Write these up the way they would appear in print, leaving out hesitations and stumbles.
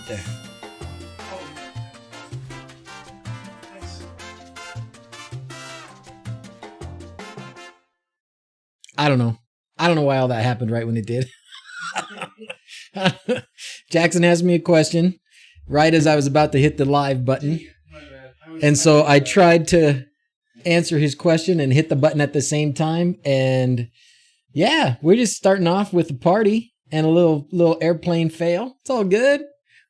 there. I don't know. I don't know why all that happened right when it did. Jackson asked me a question right as I was about to hit the live button. And so I tried to answer his question and hit the button at the same time. And yeah, we're just starting off with a party and a little airplane fail. It's all good.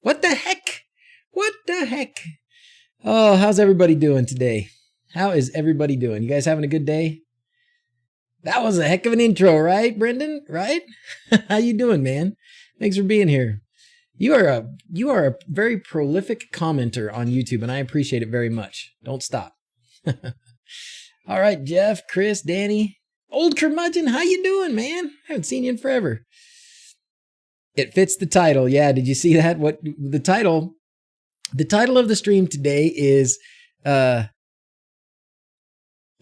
What the heck? What the heck? Oh, how's everybody doing today? How is everybody doing? You guys having a good day? That was a heck of an intro, right, Brendan? Right? How you doing, man? Thanks for being here. You are a very prolific commenter on YouTube, and I appreciate it very much. Don't stop. All right, Jeff, Chris, Danny, old curmudgeon, how you doing, man? I haven't seen you in forever. It fits the title. Yeah, did you see that? What the title? The title of the stream today is I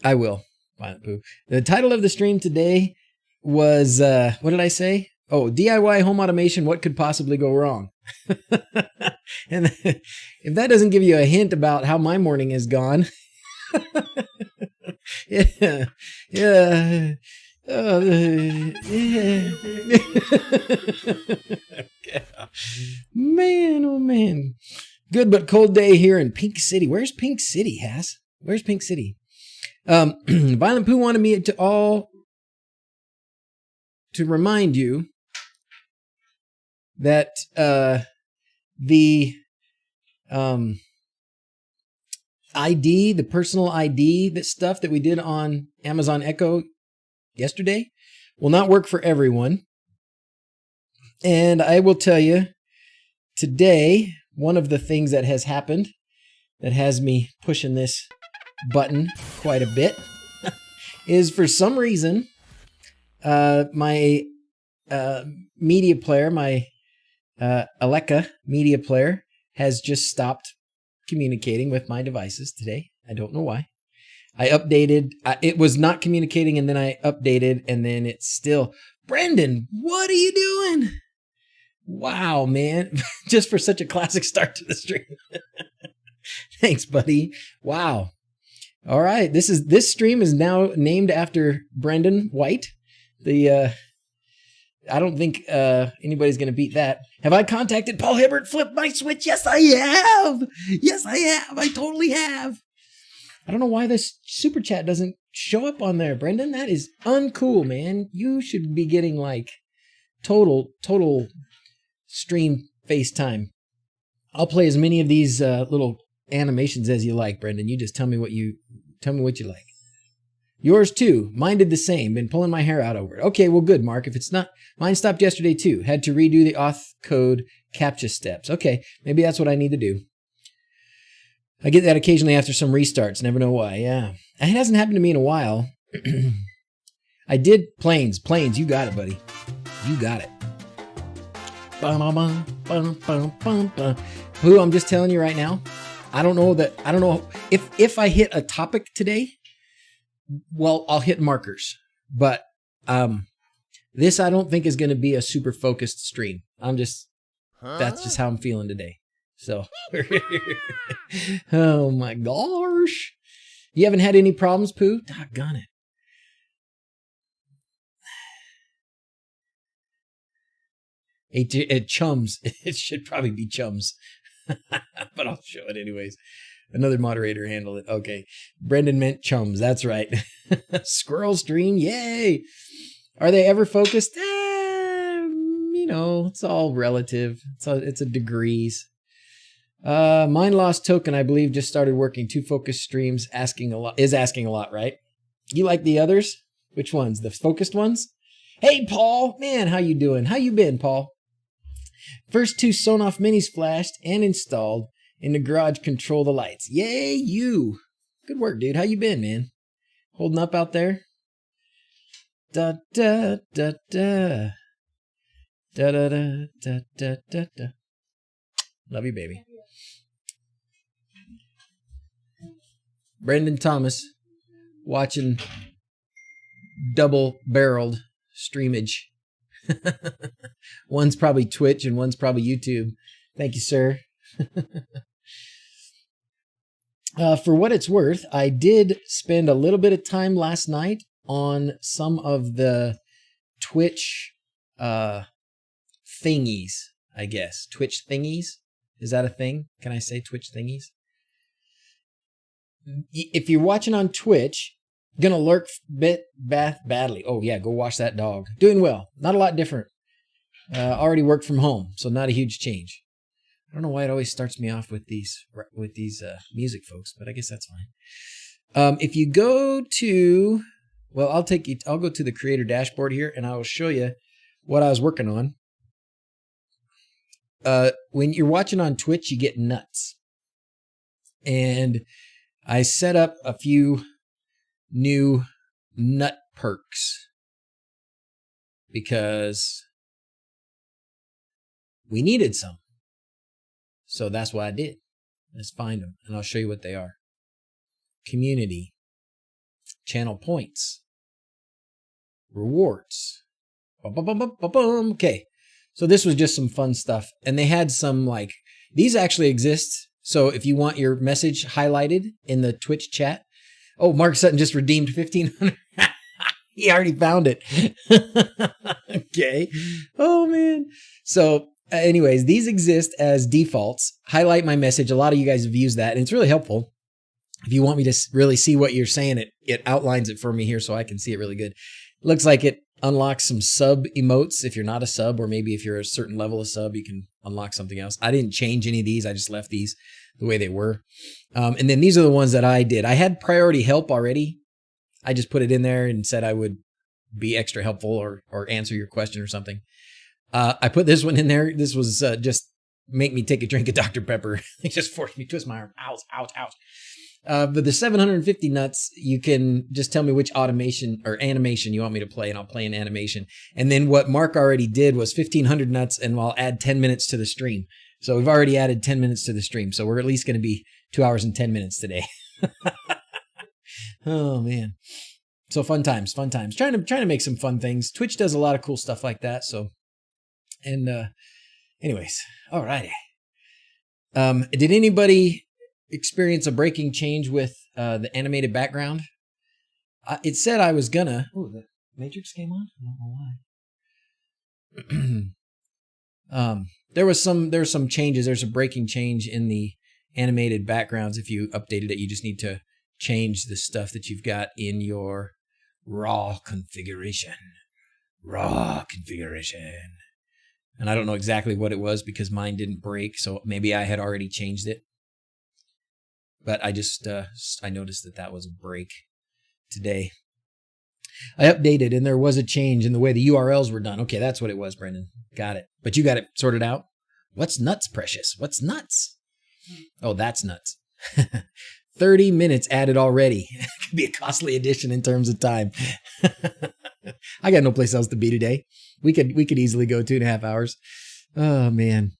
will. The title of the stream today was, what did I say? Oh, DIY home automation, what could possibly go wrong? And if that doesn't give you a hint about how my morning has gone, yeah. Man, oh man. Good but cold day here in Pink City. Where's Pink City, Hass? Where's Pink City? Violent Pooh wanted me to remind you that the ID, the personal ID, that stuff that we did on Amazon Echo yesterday will not work for everyone. And I will tell you today, one of the things that has happened that has me pushing this button quite a bit is for some reason my media player, my Alexa media player has just stopped communicating with my devices today. I don't know why. I updated, it was not communicating, and then I updated, and then it's still, Brendan, what are you doing? Wow, man. Just for such a classic start to the stream. Thanks, buddy. Wow. All right. This stream is now named after Brendan White. I don't think anybody's going to beat that. Have I contacted Paul Hibbert? Flip my switch. Yes, I have. Yes, I have. I totally have. I don't know why this super chat doesn't show up on there, Brendan. That is uncool, man. You should be getting like total stream FaceTime. I'll play as many of these little animations as you like, Brendan. You just tell me what you like. Yours too. Mine did the same. Been pulling my hair out over it. Okay, well, good, Mark. If it's not, mine stopped yesterday too. Had to redo the auth code CAPTCHA steps. Okay, maybe that's what I need to do. I get that occasionally after some restarts. Never know why. Yeah, it hasn't happened to me in a while. I did planes. You got it, buddy. You got it. Who? I'm just telling you right now. I don't know if I hit a topic today. Well, I'll hit markers, but this I don't think is going to be a super focused stream. That's just how I'm feeling today. So, oh my gosh. You haven't had any problems, Pooh? Doggone it. Chums. It should probably be Chums, but I'll show it anyways. Another moderator handled it. Okay. Brendan meant Chums. That's right. Squirrel stream. Yay. Are they ever focused? It's all relative. It's a degrees. Mind Lost Token, I believe, just started working. 2 focused streams asking a lot, right? You like the others? Which ones? The focused ones? Hey, Paul. Man, how you doing? How you been, Paul? First 2 Sonoff minis flashed and installed. In the garage, control the lights. Yay, you. Good work, dude. How you been, man? Holding up out there? Da da da da. Da da da da da da da. Love you, baby. Brendan Thomas watching double-barreled streamage. One's probably Twitch and one's probably YouTube. Thank you, sir. For what it's worth, I did spend a little bit of time last night on some of the Twitch thingies, I guess. Twitch thingies? Is that a thing? Can I say Twitch thingies? If you're watching on Twitch, gonna lurk badly. Oh yeah, go watch that dog. Doing well. Not a lot different. Already worked from home, so not a huge change. I don't know why it always starts me off with these music, folks, but I guess that's fine. If you go to, well, I'll go to the creator dashboard here, and I will show you what I was working on. When you're watching on Twitch, you get nuts. And I set up a few new nut perks because we needed some. So that's what I did. Let's find them, and I'll show you what they are. Community, channel points, rewards. Okay. So this was just some fun stuff. And they had some these actually exist. So if you want your message highlighted in the Twitch chat. Oh, Mark Sutton just redeemed 1,500. He already found it. Okay. Oh, man. So anyways, these exist as defaults. Highlight my message. A lot of you guys have used that, and it's really helpful. If you want me to really see what you're saying, it outlines it for me here so I can see it really good. Looks like it unlocks some sub emotes if you're not a sub, or maybe if you're a certain level of sub, you can unlock something else. I didn't change any of these. I just left these the way they were. And then these are the ones that I did. I had priority help already. I just put it in there and said I would be extra helpful or answer your question or something. I put this one in there. This was just make me take a drink of Dr. Pepper. It just forced me to twist my arm. Ouch, ouch, ouch. But the 750 nuts, you can just tell me which automation or animation you want me to play, and I'll play an animation. And then what Mark already did was 1,500 nuts, and I'll add 10 minutes to the stream. So we've already added 10 minutes to the stream. So we're at least going to be 2 hours and 10 minutes today. Oh, man. So fun times. Trying to make some fun things. Twitch does a lot of cool stuff like that. So, and anyways, all righty. Did anybody experience a breaking change with the animated background? It said I was gonna. Oh, the Matrix came on? I don't know why. There's some changes. There's a breaking change in the animated backgrounds. If you updated it, you just need to change the stuff that you've got in your raw configuration. And I don't know exactly what it was because mine didn't break, so maybe I had already changed it. But I just, I noticed that was a break today. I updated, and there was a change in the way the URLs were done. Okay, that's what it was, Brendan. Got it. But you got it sorted out? What's nuts, Precious? What's nuts? Oh, that's nuts. 30 minutes added already. Could be a costly addition in terms of time. I got no place else to be today. We could easily go 2.5 hours. Oh, man.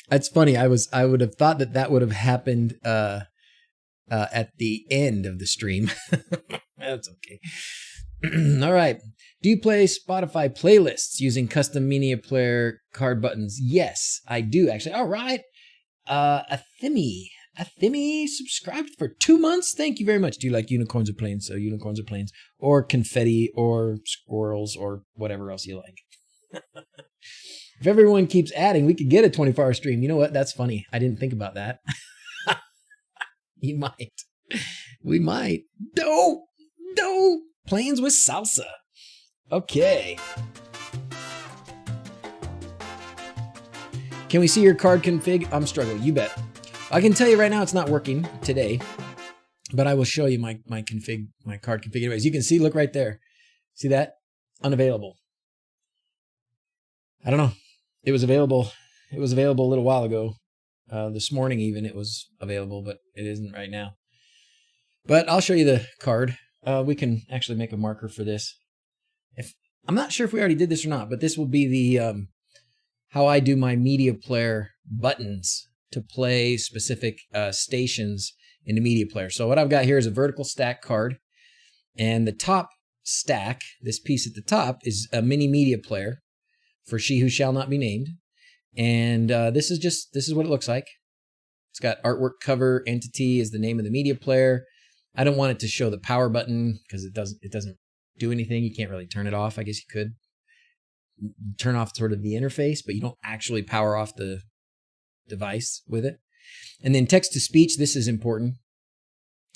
That's funny. I would have thought that would have happened at the end of the stream. That's okay. All right. Do you play Spotify playlists using custom media player card buttons? Yes, I do actually. All right. Athimi subscribed for 2 months. Thank you very much. Do you like unicorns or planes? So unicorns or planes, or confetti, or squirrels, or whatever else you like. If everyone keeps adding, we could get a 24-hour stream. You know what? That's funny. I didn't think about that. You might. We might. Dope. Planes with salsa. Okay. Can we see your card config? I'm struggling. You bet. I can tell you right now it's not working today, but I will show you my card config. Anyways, you can see, look right there. See that? Unavailable. I don't know. It was available a little while ago. This morning even it was available, but it isn't right now. But I'll show you the card. We can actually make a marker for this. I'm not sure if we already did this or not, but this will be the how I do my media player buttons to play specific stations in the media player. So what I've got here is a vertical stack card, and the top stack, this piece at the top, is a mini media player for She Who Shall Not Be Named. And this is what it looks like. It's got artwork, cover, entity is the name of the media player. I don't want it to show the power button because it doesn't do anything. You can't really turn it off. I guess you could turn off sort of the interface, but you don't actually power off the device with it. And then text to speech, this is important.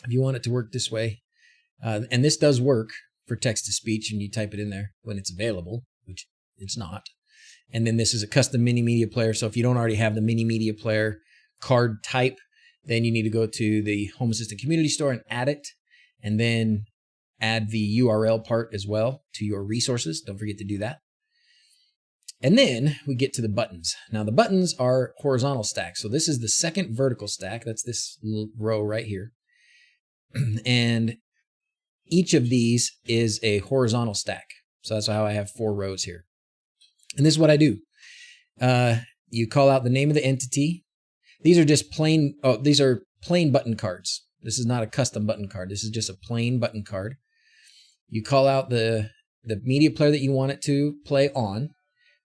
If you want it to work this way, and this does work for text to speech, and you type it in there when it's available, which it's not. And then this is a custom mini media player. So if you don't already have the mini media player card type, then you need to go to the Home Assistant Community Store and Addict, and then add the URL part as well to your resources. Don't forget to do that. And then we get to the buttons. Now the buttons are horizontal stacks. So this is the second vertical stack. That's this little row right here. And each of these is a horizontal stack. So that's how I have 4 rows here. And this is what I do. You call out the name of the entity. These are just plain, these are plain button cards. This is not a custom button card. This is just a plain button card. You call out the media player that you want it to play on.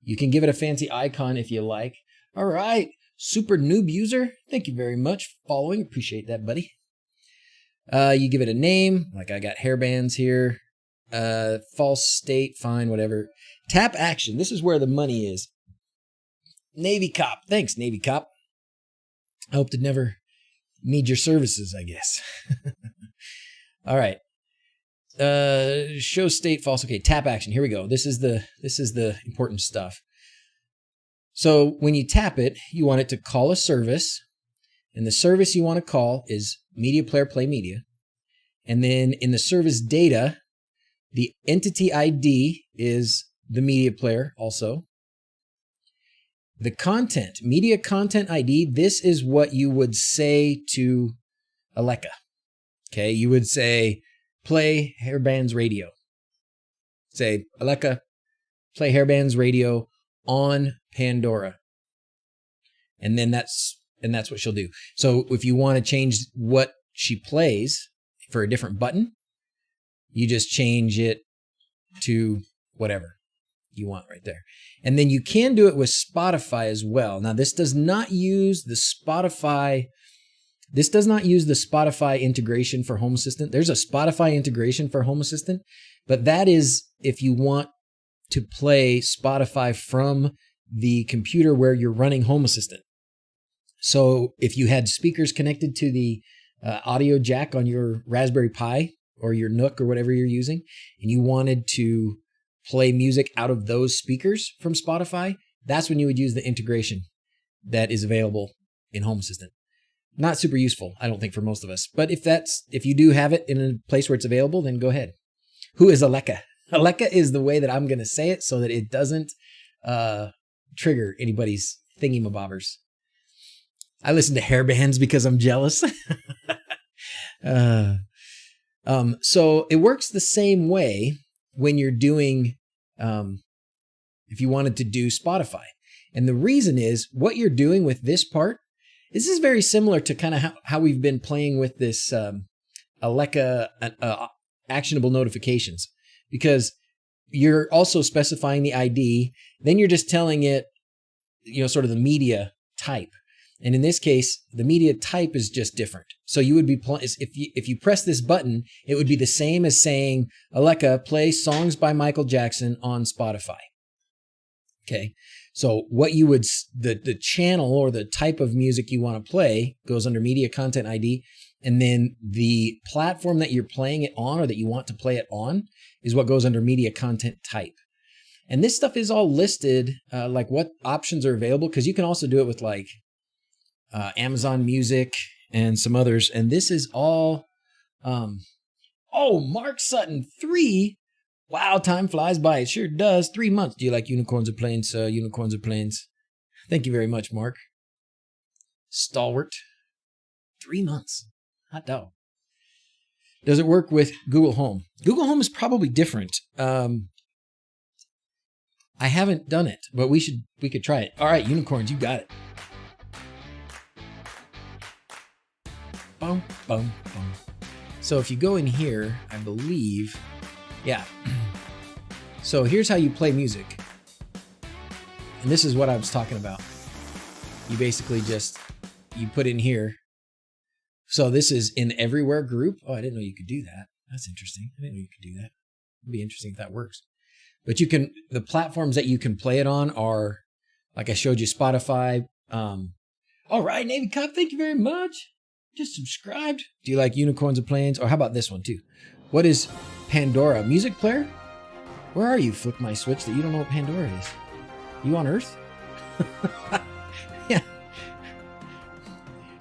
You can give it a fancy icon if you like. All right, super noob user. Thank you very much for following. Appreciate that, buddy. You give it a name, like I got hairbands here. False state, fine, whatever. Tap action. This is where the money is. Navy cop. Thanks, Navy cop. I hope to never need your services, I guess. All right. Show state false. Okay, tap action. Here we go. This is the important stuff. So when you tap it, you want it to call a service, and the service you want to call is media player play media. And then in the service data, the entity ID is the media player also. The content, media content ID, this is what you would say to Alexa. Okay, you would say, play Hairbands Radio. Say, Alexa, play Hairbands Radio on Pandora. And then that's what she'll do. So if you want to change what she plays for a different button, you just change it to whatever you want right there. And then you can do it with Spotify as well. Now this does not use the Spotify integration for Home Assistant. There's a Spotify integration for Home Assistant, but that is if you want to play Spotify from the computer where you're running Home Assistant. So if you had speakers connected to the audio jack on your Raspberry Pi or your Nook or whatever you're using, and you wanted to play music out of those speakers from Spotify, that's when you would use the integration that is available in Home Assistant. Not super useful, I don't think, for most of us. But if you do have it in a place where it's available, then go ahead. Who is Alexa? Alexa is the way that I'm going to say it so that it doesn't trigger anybody's thingy-mabobbers. I listen to hairbands because I'm jealous. So it works the same way when you're doing, if you wanted to do Spotify. And the reason is what you're doing with this part. This is very similar to kind of how we've been playing with this Alexa actionable notifications, because you're also specifying the ID. Then you're just telling it, sort of the media type. And in this case, the media type is just different. So you would be if you press this button, it would be the same as saying, Alexa, play songs by Michael Jackson on Spotify. Okay. So what you would, the channel or the type of music you want to play goes under media content ID. And then the platform that you're playing it on or that you want to play it on is what goes under media content type. And this stuff is all listed, like what options are available, because you can also do it with like Amazon Music and some others. And this is all, Mark Sutton, 3. Wow, time flies by. It sure does. 3 months. Do you like unicorns or planes? Unicorns or planes? Thank you very much, Mark. Stalwart. 3 months. Hot dog. Does it work with Google Home? Google Home is probably different. I haven't done it, but we could try it. All right, unicorns, you got it. Boom, boom, boom. So if you go in here, I believe, yeah. So here's how you play music. And this is what I was talking about. you basically just, you put in here. So this is in everywhere group. Oh, I didn't know you could do that. That's interesting. I didn't know you could do that. It'd be interesting if that works. But you can, the platforms that you can play it on are, like I showed you, Spotify. All right, Navy Cop, thank you very much. Just subscribed. Do you like Unicorns and Planes? Or how about this one too? What is Pandora? Music player? Where are you, Flick My Switch, that you don't know what Pandora is? You on Earth? Yeah.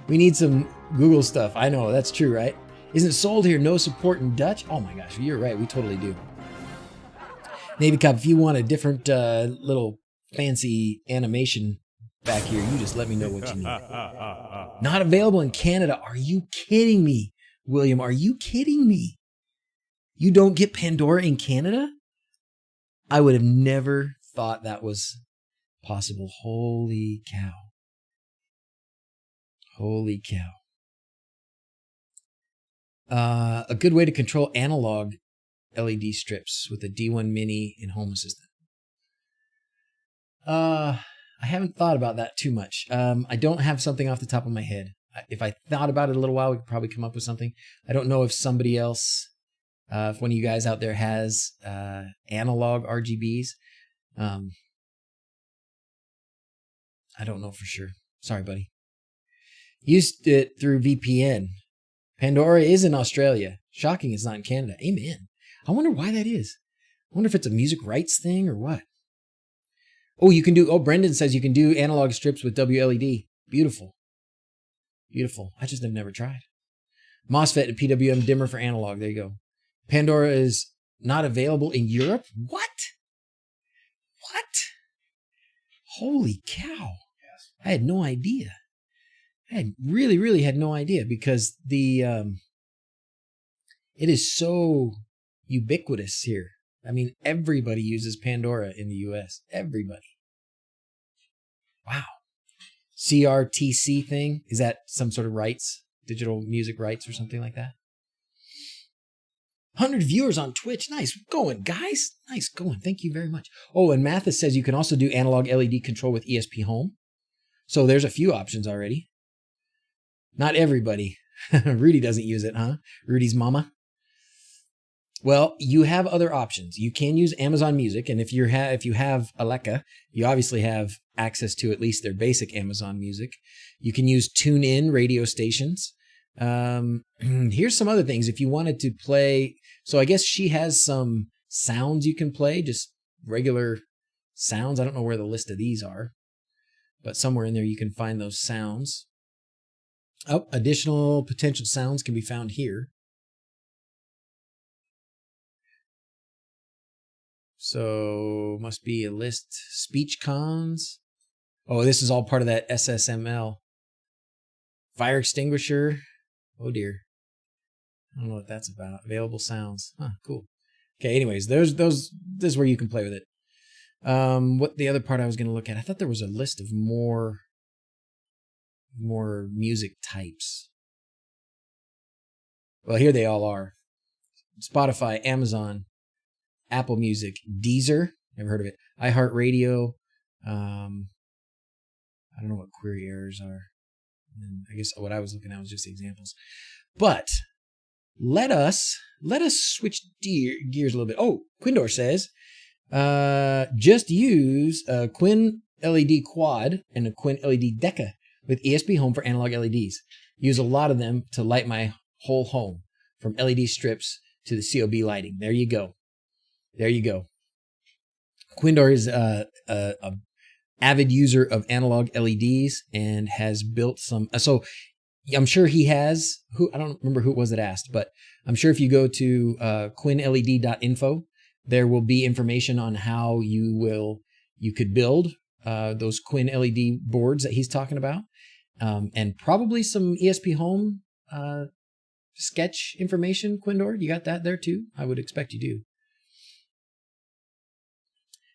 We need some Google stuff. I know, that's true, right? Isn't it sold here? No support in Dutch? Oh my gosh, you're right. We totally do. Navy Cop, if you want a different little fancy animation back here, you just let me know what you need. Not available in Canada. Are you kidding me, William? Are you kidding me? You don't get Pandora in Canada? I would have never thought that was possible. Holy cow. Holy cow. A good way to control analog LED strips with a D1 Mini in Home Assistant. I haven't thought about that too much. I don't have something off the top of my head. If I thought about it a little while, we could probably come up with something. I don't know if somebody else, if one of you guys out there has analog RGBs. I don't know for sure. Sorry, buddy. Used it through VPN. Pandora is in Australia. Shocking it's not in Canada. Amen. I wonder why that is. I wonder if it's a music rights thing or what. Oh, you can do, oh, Brendan says you can do analog strips with WLED. Beautiful. Beautiful. I just have never tried. MOSFET and PWM dimmer for analog. There you go. Pandora is not available in Europe? What? What? Holy cow. I had no idea. I had really had no idea because the it is so ubiquitous here. I mean, everybody uses Pandora in the US. Everybody. Wow. CRTC thing? Is that some sort of rights? Digital music rights or something like that? 100 viewers on Twitch. Nice going, guys. Nice going. Thank you very much. Oh, and Mathis says you can also do analog LED control with ESP Home. So there's a few options already. Not everybody. Rudy doesn't use it, huh? Rudy's mama. Well, you have other options. You can use Amazon Music, and if you have Alexa, you obviously have access to at least their basic Amazon Music. You can use TuneIn radio stations. Here's some other things if you wanted to play. So I guess she has some sounds you can play, just regular sounds. I don't know where the list of these are, but somewhere in there you can find those sounds. Oh, additional potential sounds can be found here. So must be a list. Speech cons. Oh, this is all part of that SSML. Fire extinguisher. Oh dear. I don't know what that's about. Available sounds. Huh, cool. Okay, anyways, this is where you can play with it. What the other part I was going to look at? I thought there was a list of more music types. Well, here they all are. Spotify, Amazon, Apple Music, Deezer, never heard of it. iHeartRadio. I don't know what query errors are. And I guess what I was looking at was just examples. But let us switch gears a little bit. Oh, Quindor says, just use a Quinn LED Quad and a Quinn LED Deca with ESP Home for analog LEDs. Use a lot of them to light my whole home, from LED strips to the COB lighting. There you go. There you go. Quindor is a avid user of analog LEDs and has built some. So I'm sure he has. I don't remember who it was that asked, but I'm sure if you go to quinled.info, there will be information on how you could build those Quinn LED boards that he's talking about, and probably some ESP Home sketch information. Quindor, you got that there too? I would expect you do.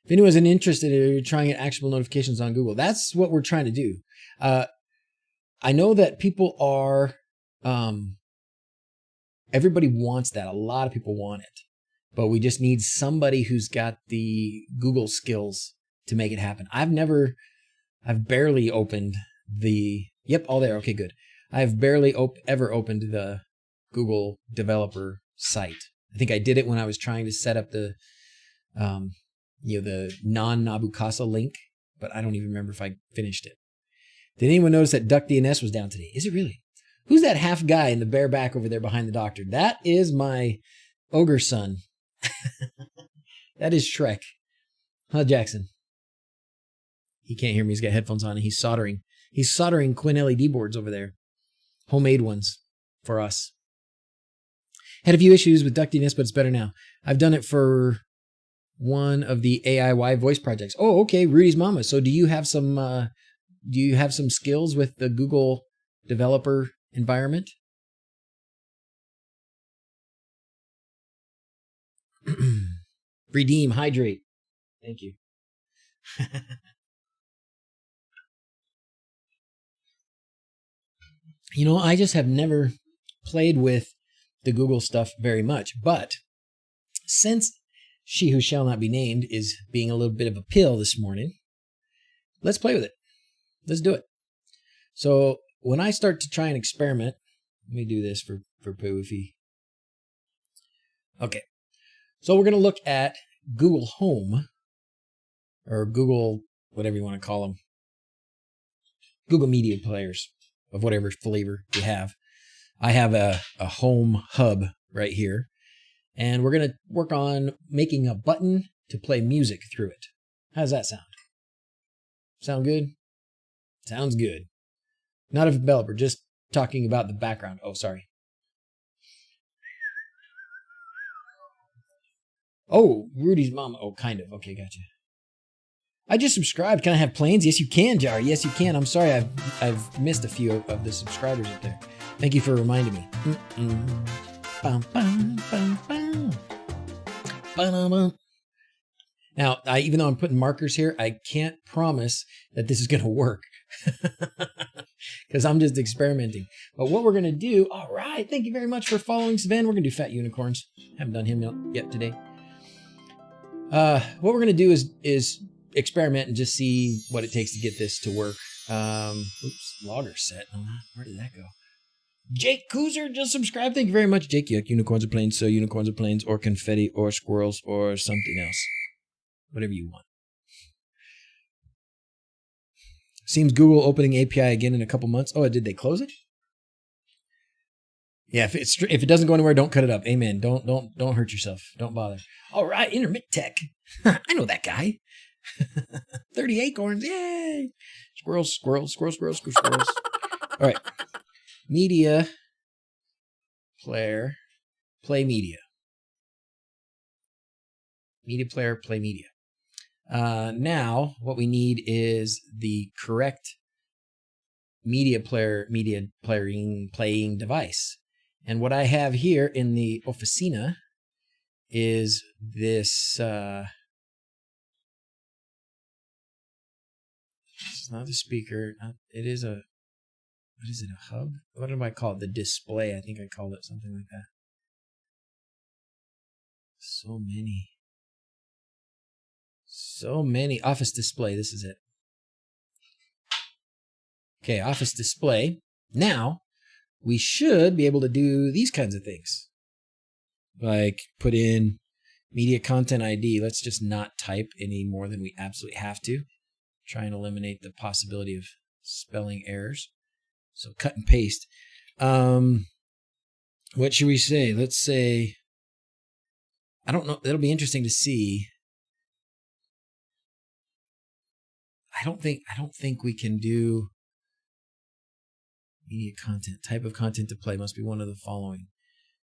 If anyone's interested in trying actionable notifications on Google, that's what we're trying to do. I know that people are, everybody wants that. A lot of people want it, but we just need somebody who's got the Google skills to make it happen. I've barely opened Yep, all there. Okay, good. I've barely ever opened the Google developer site. I think I did it when I was trying to set up the the non-Nabukasa link, but I don't even remember if I finished it. Did anyone notice that DuckDNS was down today? Is it really? Who's that half guy in the bare back over there behind the doctor? That is my ogre son. That is Shrek. Huh, Jackson? He can't hear me. He's got headphones on and he's soldering. He's soldering Quinn LED boards over there. Homemade ones for us. Had a few issues with DuckDNS, but it's better now. I've done it for one of the AIY voice projects. Oh, okay, Rudy's mama. So do you have some skills with the Google developer environment? Redeem, hydrate. Thank you. I just have never played with the Google stuff very much, but since she who shall not be named is being a little bit of a pill this morning, let's play with it. Let's do it. So when I start to try and experiment, let me do this for Poofy. Okay. So we're going to look at Google Home, or Google, whatever you want to call them, Google Media Players of whatever flavor you have. I have a home hub right here, and we're going to work on making a button to play music through it. How does that sound? Sound good? Sounds good. Not a developer, just talking about the background. Oh, sorry. Oh, Rudy's mom. Oh, kind of. Okay, gotcha. I just subscribed. Can I have planes? Yes, you can, Jar. Yes, you can. I'm sorry, I've missed a few of the subscribers up there. Thank you for reminding me. Now, even though I'm putting markers here, I can't promise that this is going to work because I'm just experimenting. But what we're going to do, all right, thank you very much for following Sven. We're going to do Fat Unicorns. Haven't done him yet today. What we're going to do is experiment and just see what it takes to get this to work. Oops, logger set. Where did that go? Jake Coozer just subscribed. Thank you very much, Jake. Yuck, unicorns are planes, so unicorns are planes, or confetti, or squirrels, or something else. Whatever you want. Seems Google opening API again in a couple months. Oh, did they close it? Yeah, if it doesn't go anywhere, don't cut it up. Amen. Don't hurt yourself. Don't bother. All right, Intermit Tech. I know that guy. 30 acorns. Yay! Squirrels. All right. Media player, play media. Media player, play media. Now, what we need is the correct media playing device. And what I have here in the Officina is this. It's not a speaker. It is a. What is it? A hub? What do I call it? The display. I think I called it something like that. So many. Office display. This is it. Okay, office display. Now, we should be able to do these kinds of things. Like put in media content ID. Let's just not type any more than we absolutely have to. Try and eliminate the possibility of spelling errors. So cut and paste. What should we say? Let's say, I don't know. It'll be interesting to see. I don't think we can do media content. Type of content to play must be one of the following: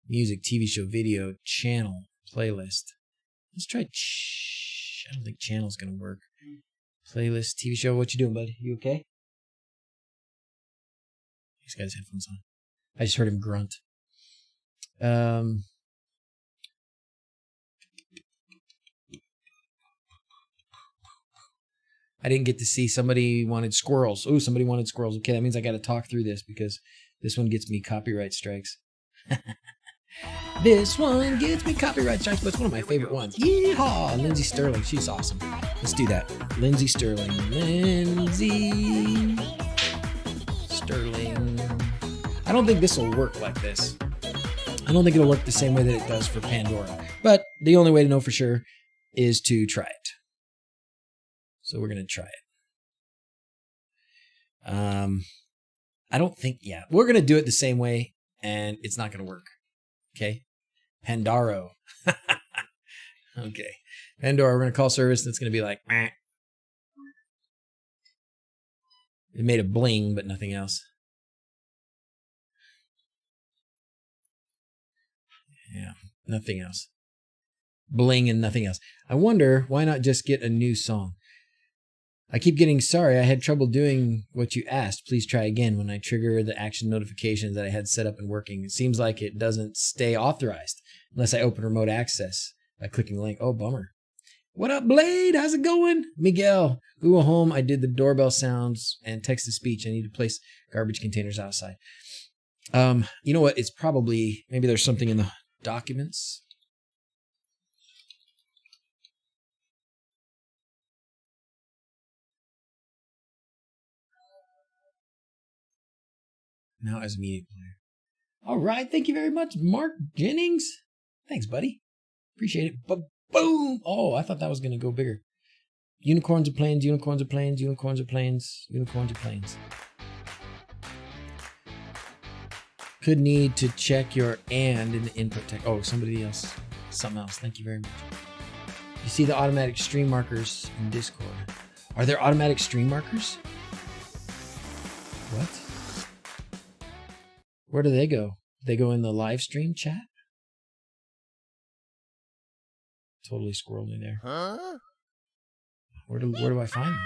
music, TV show, video, channel, playlist. Let's try. I don't think channel's gonna work. Playlist, TV show. What you doing, bud? You okay? He's got his headphones on. I just heard him grunt. I didn't get to see. Somebody wanted squirrels. Oh, somebody wanted squirrels. Okay, that means I got to talk through this because this one gets me copyright strikes. This one gets me copyright strikes, but it's one of my favorite ones. Yeehaw! Lindsay Sterling. She's awesome. Let's do that. Lindsay Sterling. Lindsay Sterling. I don't think this will work like this. I don't think it'll work the same way that it does for Pandora. But the only way to know for sure is to try it. So we're going to try it. I don't think, we're going to do it the same way, and it's not going to work. Okay? Pandaro. Okay. Pandora, we're going to call service, and it's going to be like, meh. It made a bling, but nothing else. Yeah, nothing else. Bling and nothing else. I wonder, why not just get a new song? I keep getting sorry, I had trouble doing what you asked. Please try again when I trigger the action notifications that I had set up and working. It seems like it doesn't stay authorized unless I open remote access by clicking the link. Oh, bummer. What up, Blade? How's it going? Miguel, Google Home. I did the doorbell sounds and text-to-speech. I need to place garbage containers outside. You know what? It's probably, maybe there's something in the documents. Now as a media player. All right. Thank you very much, Mark Jennings. Thanks, buddy. Appreciate it. Boom. Oh, I thought that was going to go bigger. Unicorns are planes, unicorns are planes, unicorns are planes, unicorns are planes. Could need to check your and in the input text. Oh, somebody else. Something else. Thank you very much. You see the automatic stream markers in Discord. Are there automatic stream markers? What? Where do they go? They go in the live stream chat? Totally squirrely there. Huh? Where do I find them?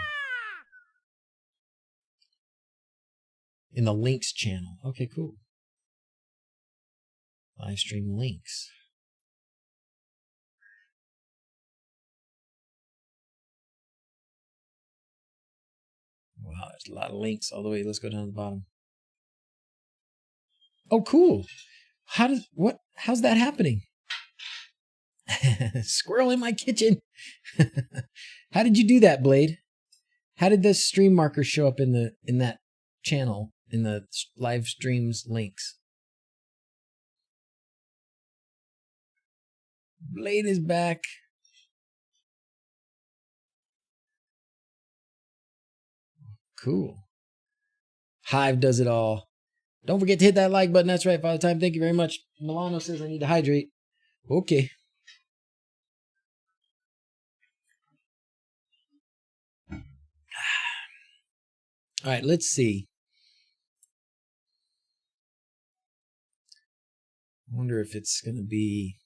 In the links channel. Okay, cool. Live stream links. Wow, there's a lot of links all the way. Let's go down to the bottom. Oh, cool. How's that happening? Squirrel in my kitchen. How did you do that, Blade? How did the stream marker show up in that channel, in the live streams links? Blade is back. Cool. Hive does it all. Don't forget to hit that like button. That's right, Father Time. Thank you very much. Milano says I need to hydrate. Okay. All right, let's see. I wonder if it's going to be...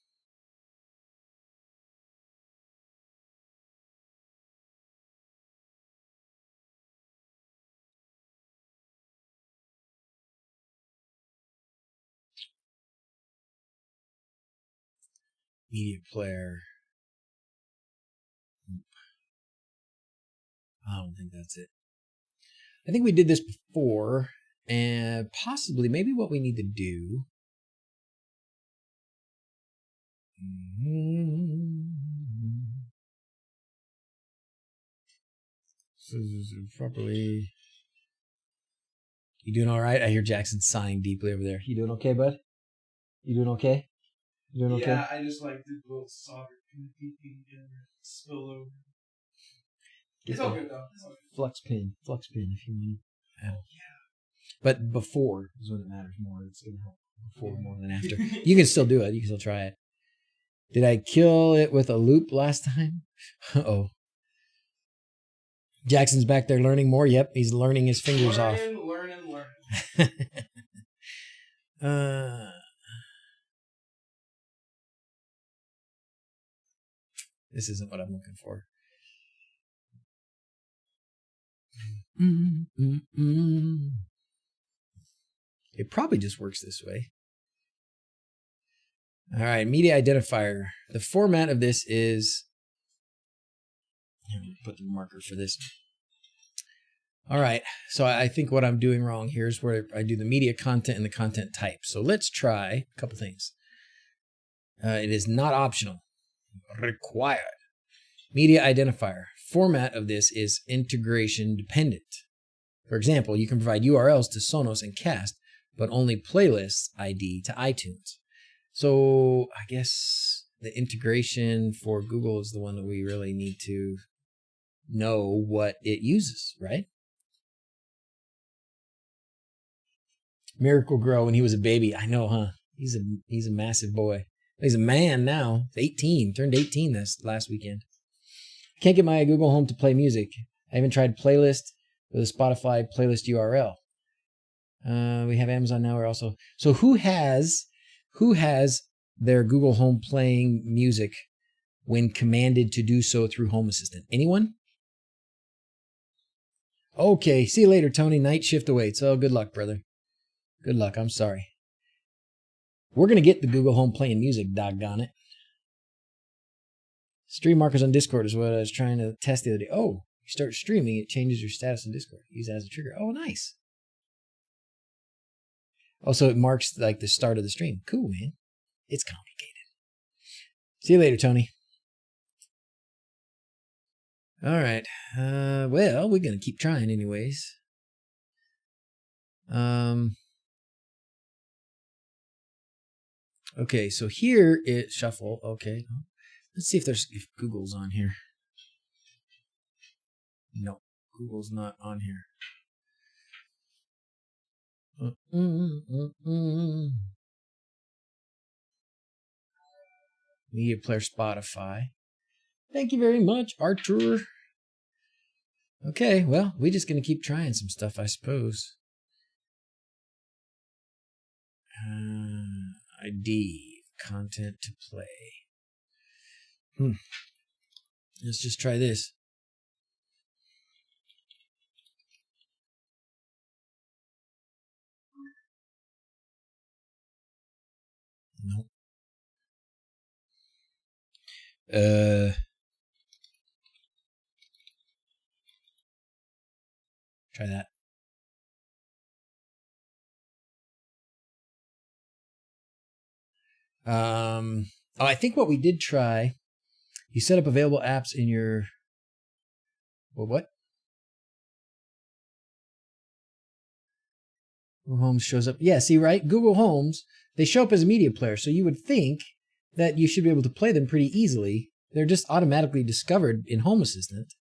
Media player. I don't think that's it. I think we did this before, and possibly, maybe what we need to do. Properly. You doing all right? I hear Jackson sighing deeply over there. You doing okay, bud? You doing okay? You doing okay? Yeah, I just like did the little solder peeking and spill over. It's all good though. It's all good. Flux pin if you want. Yeah. But before is when it matters more. It's gonna help before more than after. You can still do it. You can still try it. Did I kill it with a loop last time? Uh-oh. Jackson's back there learning more. Yep, he's learning his fingers off. Learning. This isn't what I'm looking for. It probably just works this way. All right, media identifier. The format of this is... Let me put the marker for this. All right, so I think what I'm doing wrong here is where I do the media content and the content type. So let's try a couple things. It is not optional. Required. Media identifier. Format of this is integration dependent. For example, you can provide URLs to Sonos and Cast, but only playlists ID to iTunes. So I guess the integration for Google is the one that we really need to know what it uses, right? Miracle Grow when he was a baby. I know, huh? He's a massive boy. He's a man now. He's 18. Turned 18 this last weekend. Can't get my Google Home to play music. I even tried playlist with a Spotify playlist URL. We have Amazon now. We're also who has their Google Home playing music when commanded to do so through Home Assistant? Anyone? Okay. See you later, Tony. Night shift awaits. Oh, good luck, brother. Good luck. I'm sorry. We're gonna get the Google Home playing music. Doggone it. Stream markers on Discord is what I was trying to test the other day. Oh, you start streaming, it changes your status in Discord. Use that as a trigger. Oh, nice. Also, it marks like the start of the stream. Cool, man. It's complicated. See you later, Tony. All right. Well, we're going to keep trying anyways. Okay, so here it shuffle. Okay. Let's see if Google's on here. No, Google's not on here. Media player Spotify. Thank you very much, Archer. Okay, well, we're just going to keep trying some stuff, I suppose. ID, content to play. Let's just try this. Nope. Try that. I think what we did try, you set up available apps in your, well, what? Google Homes shows up. Yeah, see, right? Google Homes, they show up as a media player. So you would think that you should be able to play them pretty easily. They're just automatically discovered in Home Assistant.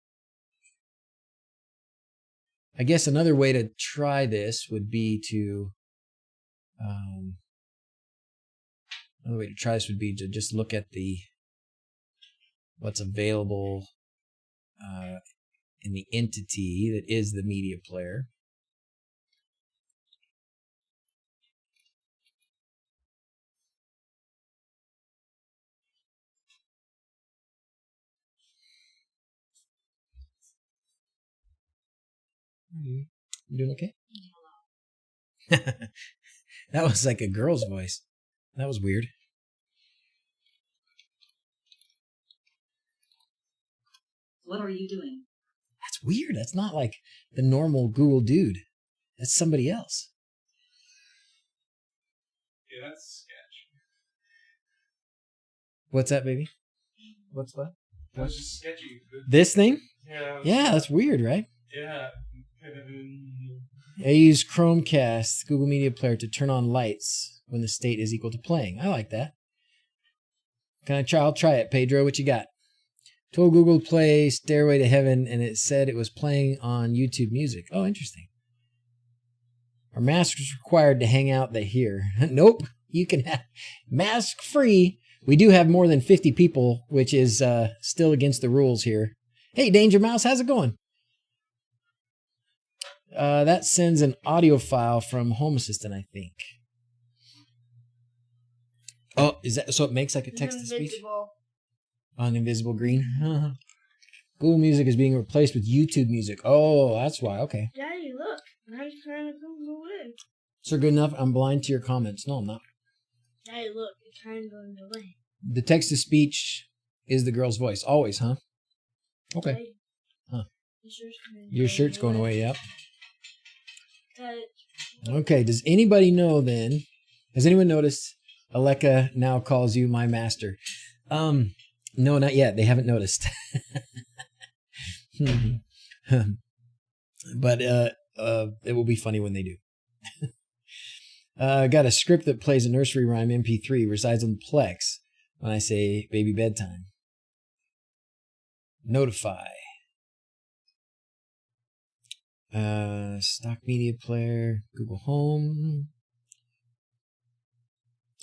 I guess another way to try this would be to, just look at what's available in the entity that is the media player. You doing okay? That was like a girl's voice. That was weird. What are you doing? That's weird. That's not like the normal Google dude. That's somebody else. Yeah, that's sketch. What's that, baby? What's that? That's just sketchy. This thing? Yeah. Yeah, that's weird, right? Yeah. I use Chromecast, Google Media Player, to turn on lights when the state is equal to playing. I like that. I'll try it, Pedro. What you got? Told Google to play Stairway to Heaven, and it said it was playing on YouTube Music. Oh, interesting. Are masks required to hang out here? Nope. You can have mask free. We do have more than 50 people, which is still against the rules here. Hey, Danger Mouse, how's it going? That sends an audio file from Home Assistant, I think. Oh, is that so? It makes like a text-to-speech on invisible green. Google Music is being replaced with YouTube Music. Oh, that's why. Okay. Daddy, look. I'm just trying to go in. Sir, good enough. I'm blind to your comments. No, I'm not. Daddy, look. It's trying to go in the way. The text-to-speech is the girl's voice. Always, huh? Okay. Daddy, Huh. Your shirt's going away. Yep. Daddy, Okay. Does anybody know then? Has anyone noticed Aleka now calls you my master? No, not yet. They haven't noticed. But it will be funny when they do. Got a script that plays a nursery rhyme MP3, resides on the Plex when I say baby bedtime. Notify. Stock media player, Google Home.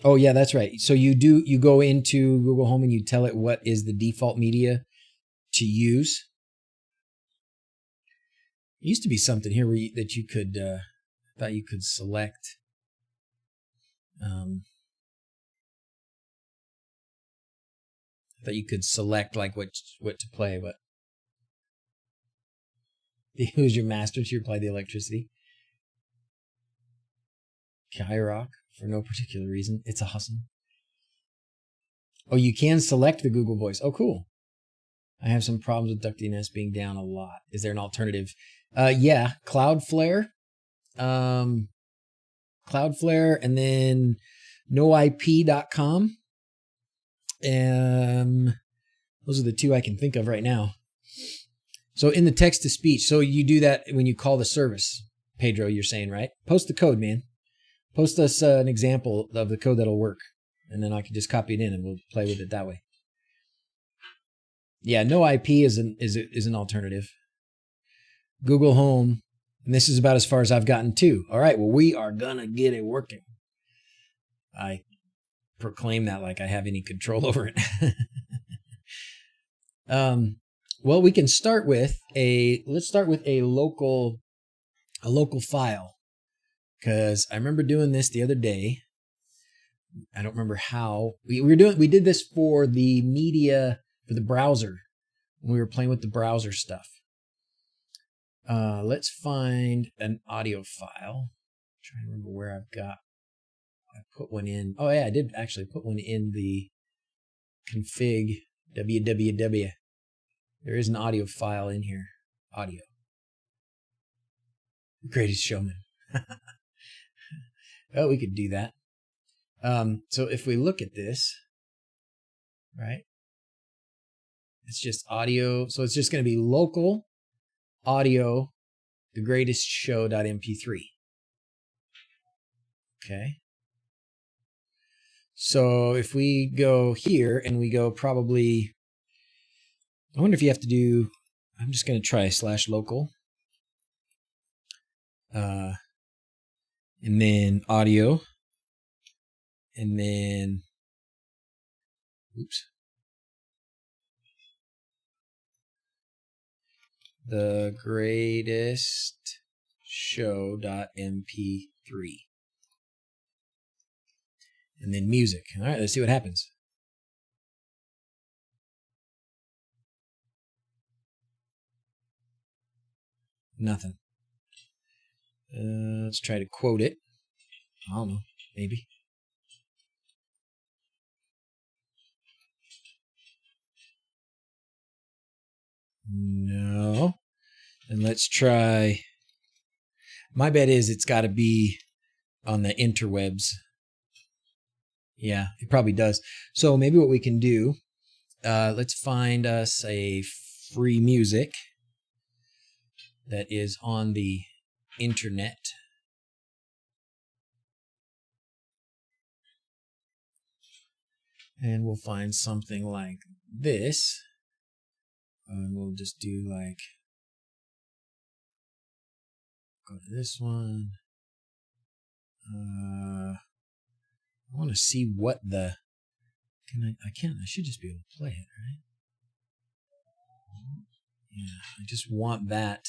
Oh yeah, that's right. So you go into Google Home and you tell it what is the default media to use. It used to be something here that you could thought you could select. That you could select like what to play, but who's your master to apply the electricity? Kyrock for no particular reason. It's awesome. Oh, you can select the Google Voice. Oh, cool. I have some problems with DuckDNS being down a lot. Is there an alternative? Yeah, Cloudflare. Cloudflare, and then noip.com. Those are the two I can think of right now. So in the text to speech, so you do that when you call the service, Pedro, you're saying, right? Post the code, man. Post us an example of the code that'll work, and then I can just copy it in and we'll play with it that way. Yeah, no IP is an alternative. Google Home, and this is about as far as I've gotten too. All right, well, we are gonna get it working. I proclaim that like I have any control over it. Well, we can start with let's start with a local file, because I remember doing this the other day. I don't remember how we did this for the media for the browser when we were playing with the browser stuff. Let's find an audio file. I'm trying to remember where I put one in. Oh yeah, I did actually put one in the config www. There is an audio file in here. Audio. Greatest Showman. Oh, we could do that. So if we look at this, right? It's just audio. So it's just going to be local audio, the greatest show.mp3. Okay. So if we go here and we go probably, I wonder if you have to do, I'm just going to try /local. And then audio. And then, oops. The greatest show.mp3. And then music. All right, let's see what happens. Nothing. Let's try to quote it. I don't know. Maybe. No. And let's try. My bet is it's got to be on the interwebs. Yeah, it probably does. So maybe what we can do, let's find us a free music that is on the internet. And we'll find something like this. And we'll just do like, go to this one. I want to see what the, I should just be able to play it, right? Yeah, I just want that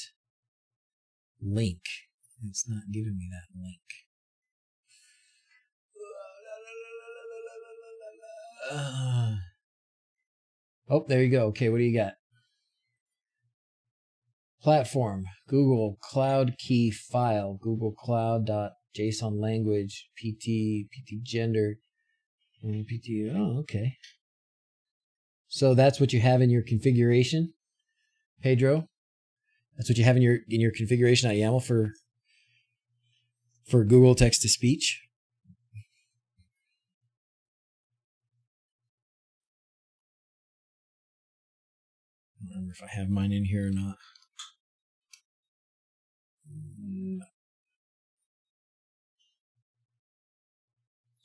link. It's not giving me that link. Oh, there you go. Okay, what do you got? Platform, Google Cloud Key File, Google Cloud.json language, PT gender, PT. Oh, okay. So that's what you have in your configuration, Pedro. That's what you have in your configuration.yaml for Google text to speech. I don't remember if I have mine in here or not.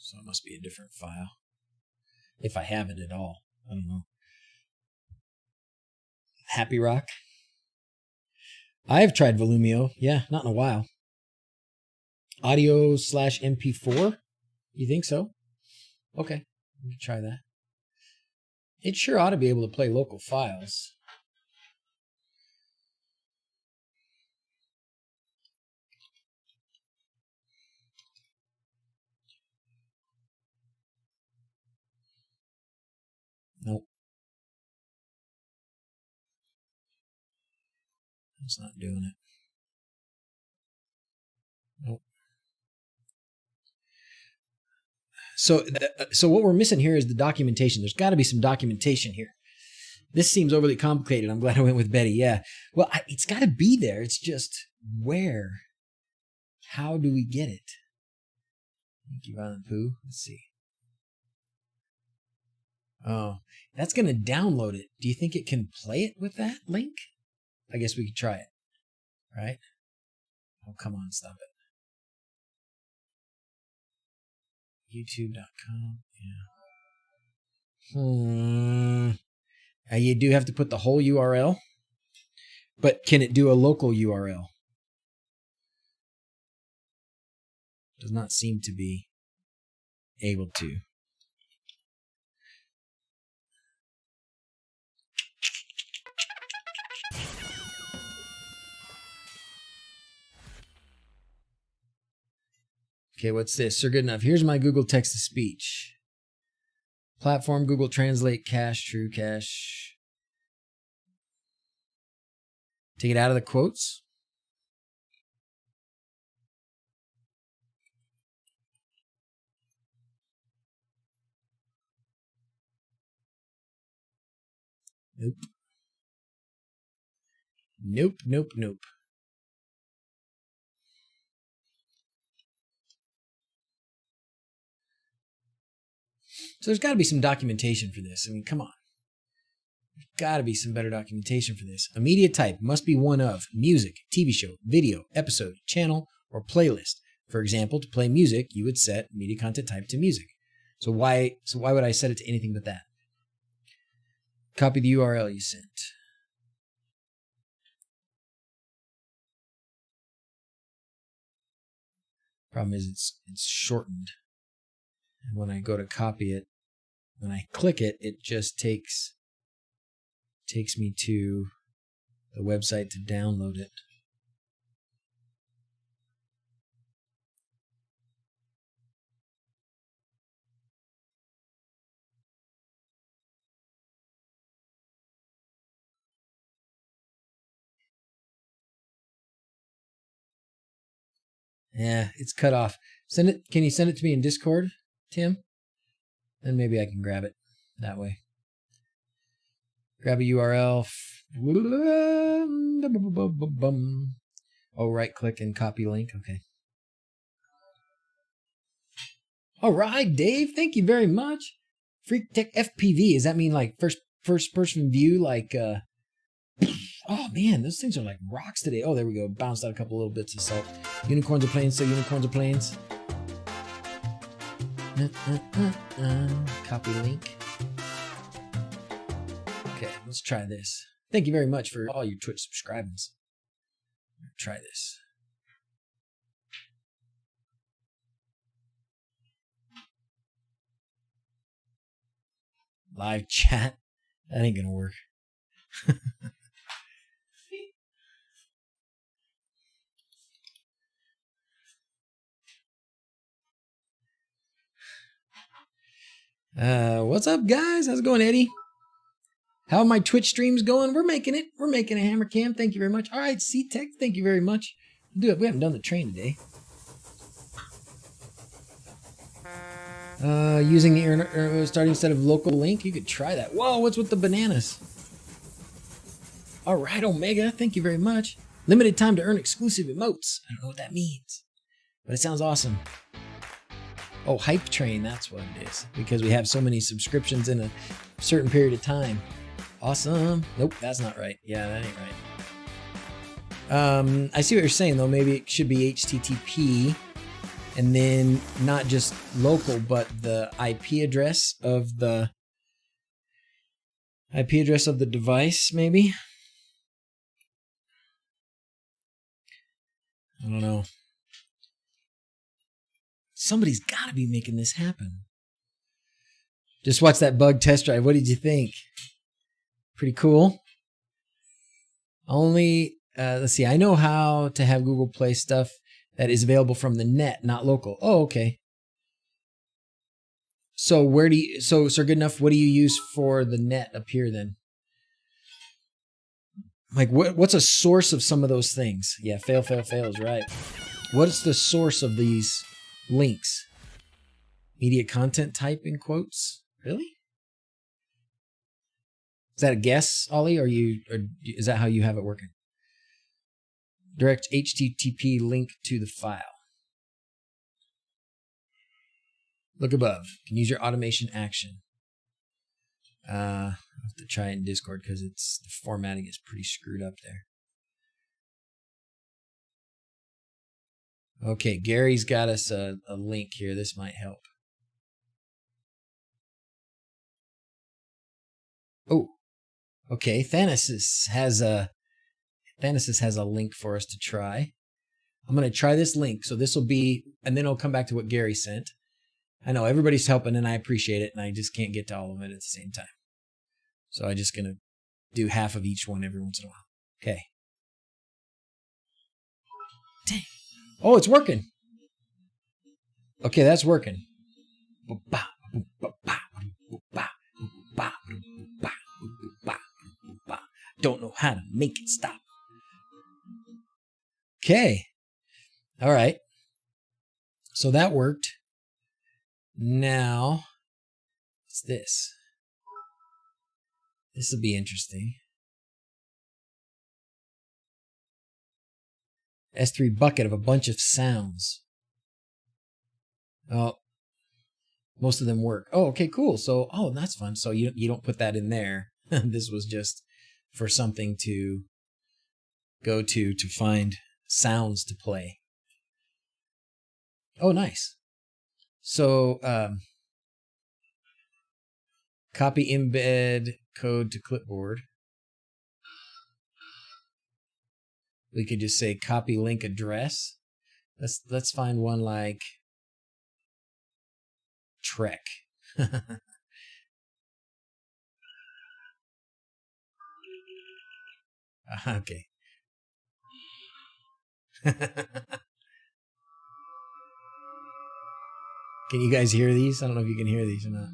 So it must be a different file. If I have it at all. I don't know. Happy Rock. I have tried Volumio. Yeah, not in a while. Audio/MP4? You think so? Okay, we can try that. It sure ought to be able to play local files. Nope. It's not doing it. Nope. So what we're missing here is the documentation. There's got to be some documentation here. This seems overly complicated. I'm glad I went with Betty. Yeah. Well, it's got to be there. It's just where? How do we get it? Thank you, Violent Pooh. Let's see. Oh, that's going to download it. Do you think it can play it with that link? I guess we could try it. Right? Oh, come on. Stop it. YouTube.com. Yeah. You do have to put the whole URL. But can it do a local URL? Does not seem to be able to. Okay, what's this? Sir, good enough. Here's my Google text-to-speech. Platform, Google Translate, cache, true cache. Take it out of the quotes. Nope. Nope, nope, nope. So there's got to be some documentation for this. I mean, come on. There's got to be some better documentation for this. A media type must be one of music, TV show, video, episode, channel, or playlist. For example, to play music, you would set media content type to music. So why would I set it to anything but that? Copy the URL you sent. Problem is it's shortened. And when I go to copy it, when I click it, it just takes me to the website to download it. Yeah, it's cut off. Send it. Can you send it to me in Discord, Tim? Then maybe I can grab it that way. Grab a URL. Oh, right click and copy link. Okay. All right, Dave. Thank you very much. Freak Tech FPV. Does that mean like first person view? Like, oh man, those things are like rocks today. Oh, there we go. Bounced out a couple little bits of salt. Unicorns are planes, so unicorns are planes. Copy link. Okay, let's try this. Thank you very much for all your Twitch subscribers. Try this. Live chat. That ain't gonna work. What's up, guys? How's it going, Eddie? How are my Twitch streams going? We're making it. We're making a hammer cam. Thank you very much. All right, C-Tech, thank you very much. We haven't done the train today. Using the starting set of local link, you could try that. Whoa, what's with the bananas? All right, Omega, thank you very much. Limited time to earn exclusive emotes. I don't know what that means, but it sounds awesome. Oh, Hype Train, that's what it is. Because we have so many subscriptions in a certain period of time. Awesome. Nope, that's not right. Yeah, that ain't right. I see what you're saying, though. Maybe it should be HTTP. And then not just local, but the IP address of the device, maybe. I don't know. Somebody's got to be making this happen. Just watch that bug test drive. What did you think? Pretty cool. Only, let's see. I know how to have Google Play stuff that is available from the net, not local. Oh, okay. So where do you, so good enough, what do you use for the net up here then? Like what's a source of some of those things? Yeah, fail is right. What's the source of these links? Media content type in quotes? Really? Is that a guess, Ollie, or is that how you have it working? Direct HTTP link to the file. Look above. You can use your automation action. I'll have to try it in Discord because the formatting is pretty screwed up there. Okay, Gary's got us a link here. This might help. Oh, okay. Thanasis has a link for us to try. I'm going to try this link. So this will be, and then I'll come back to what Gary sent. I know everybody's helping and I appreciate it, and I just can't get to all of it at the same time. So I'm just going to do half of each one every once in a while. Okay. Dang. Oh, it's working. Okay, that's working. Don't know how to make it stop. Okay. All right. So that worked. Now, what's this? This will be interesting. S3 bucket of a bunch of sounds. Oh, most of them work. Oh, okay, cool. So, oh, that's fun. So you don't put that in there. This was just for something to go to find sounds to play. Oh, nice. So, copy embed code to clipboard. We could just say copy link address. Let's find one like Trek. Okay. Can you guys hear these? I don't know if you can hear these or not.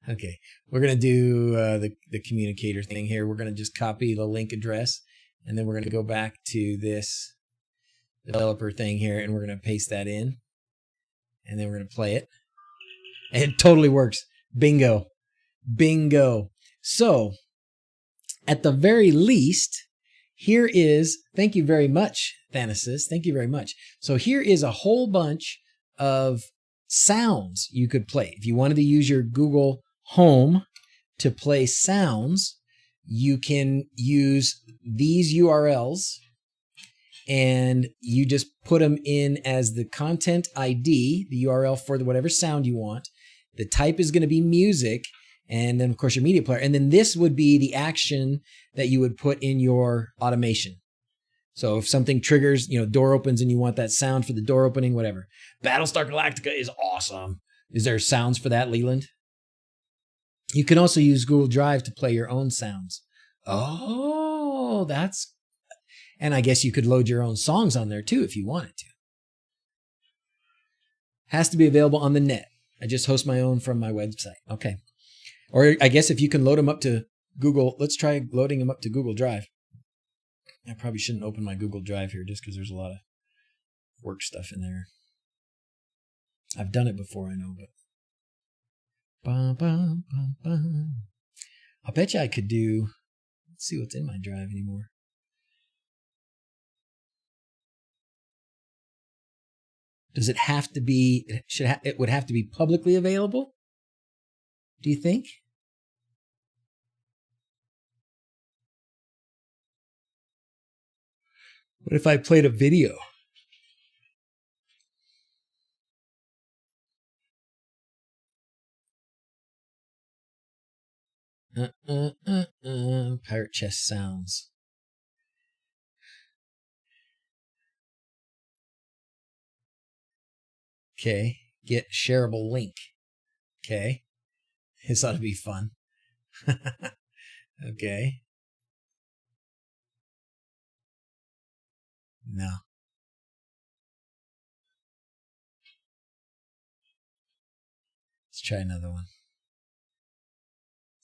Okay, we're going to do the communicator thing here. We're going to just copy the link address, and then we're going to go back to this developer thing here, and we're going to paste that in, and then we're going to play it. And it totally works. Bingo. Bingo. So, at the very least, here is, thank you very much, Thanasis. Thank you very much. So here is a whole bunch of sounds you could play. If you wanted to use your Google Home to play sounds, you can use these URLs and you just put them in as the content ID, the URL for whatever sound you want. The type is going to be music, and then of course your media player. And then this would be the action that you would put in your automation. So if something triggers, door opens and you want that sound for the door opening, whatever. Battlestar Galactica is awesome. Is there sounds for that, Leland? You can also use Google Drive to play your own sounds. Oh, that's... And I guess you could load your own songs on there too if you wanted to. Has to be available on the net. I just host my own from my website. Okay. Or I guess if you can load them up to Google, let's try loading them up to Google Drive. I probably shouldn't open my Google Drive here just because there's a lot of work stuff in there. I've done it before, I know, but... I bet you I could do... Let's see what's in my drive anymore. Does it have to be... It would have to be publicly available? Do you think? What if I played a video? Pirate chest sounds. Okay. Get shareable link. Okay. This ought to be fun. Okay. No. Let's try another one.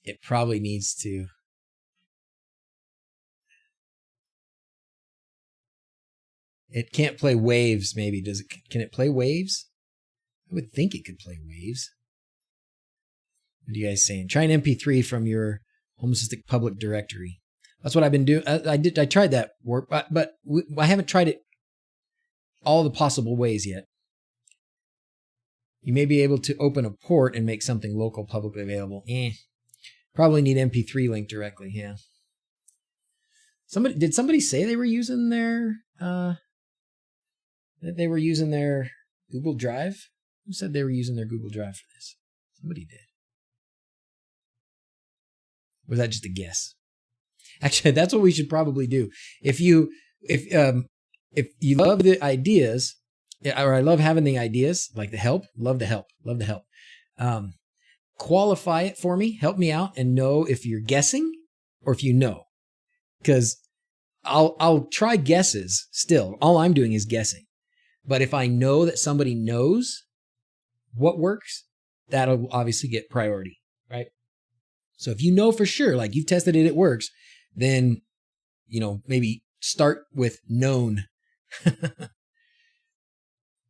It probably needs to. It can't play waves, maybe. Does it? Can it play waves? I would think it could play waves. What are you guys saying? Try an MP3 from your homocistic public directory. That's what I've been doing. I tried that work, but I haven't tried it all the possible ways yet. You may be able to open a port and make something local publicly available. Probably need MP3 link directly. Yeah. Did somebody say they were using their Google Drive? Who said they were using their Google Drive for this? Somebody did. Was that just a guess? Actually, that's what we should probably do. If you love the ideas, or I love having the ideas, like the help, love the help. Qualify it for me, help me out, and know if you're guessing or if you know. Because I'll try guesses still. All I'm doing is guessing. But if I know that somebody knows what works, that'll obviously get priority, right? So if you know for sure, like you've tested it, it works, then, maybe start with known.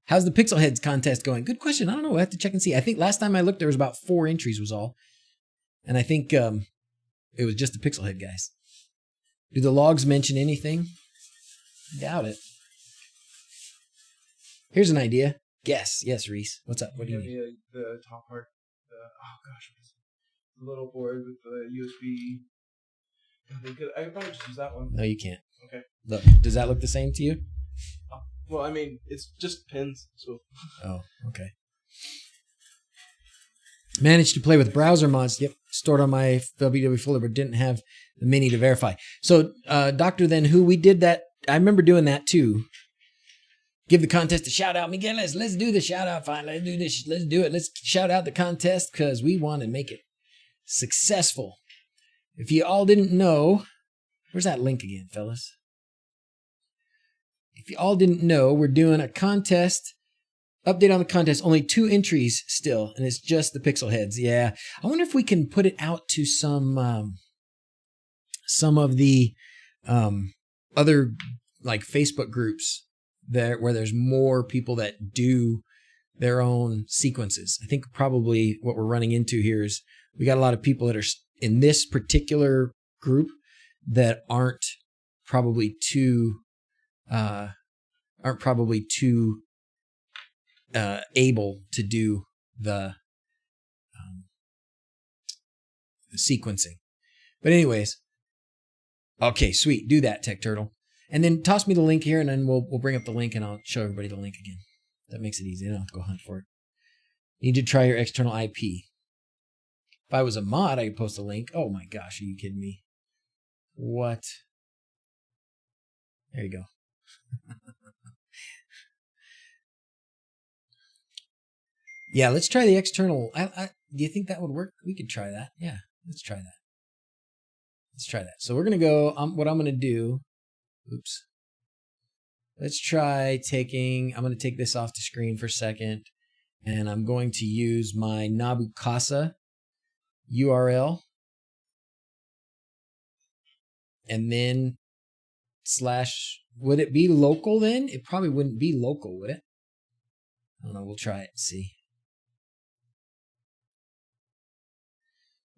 How's the Pixel Heads contest going? Good question. I don't know. We'll have to check and see. I think last time I looked, there was about 4 entries was all. And I think it was just the Pixel Head guys. Do the logs mention anything? I doubt it. Here's an idea. Guess. Yes, Reese. What's up? What do you need? The top part. The little board with the USB. I could probably just use that one. No, you can't. Okay. Look, does that look the same to you? Well, I mean, it's just pins, so. Oh, okay. Managed to play with browser mods. Yep, stored on my WW folder, but didn't have the mini to verify. So, Dr. Then Who, we did that. I remember doing that too. Give the contest a shout out. Miguel, let's do the shout out. Fine, let's do this. Let's do it. Let's shout out the contest because we want to make it successful. If you all didn't know, where's that link again, fellas? If you all didn't know, we're doing a contest. Update on the contest. Only 2 entries still, and it's just the Pixel Heads. Yeah, I wonder if we can put it out to some of the other like Facebook groups there where there's more people that do their own sequences. I think probably what we're running into here is we got a lot of people that are in this particular group that aren't probably too able to do the sequencing. But anyways, okay, sweet. Do that, Tech Turtle. And then toss me the link here, and then we'll bring up the link, and I'll show everybody the link again. That makes it easy. I don't have to go hunt for it. You need to try your external IP. If I was a mod, I could post a link. Oh my gosh, are you kidding me? What? There you go. Yeah, let's try the external. Do you think that would work? We could try that. Yeah, let's try that. Let's try that. So we're going to go, what I'm going to do, oops. Let's try I'm going to take this off the screen for a second, and I'm going to use my Nabukasa URL, and then / would it be local then? It probably wouldn't be local, would it? I don't know. We'll try it and see.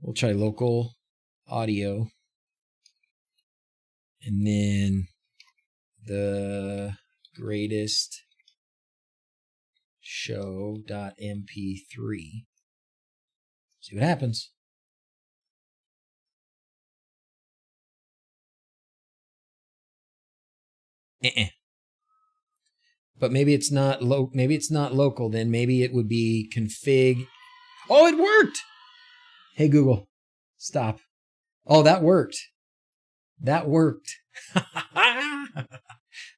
We'll try local audio. And then the greatest show.mp3. See what happens. But maybe it's not local then. Maybe it would be config. Oh, it worked. Hey Google, stop. Oh, that worked. That worked.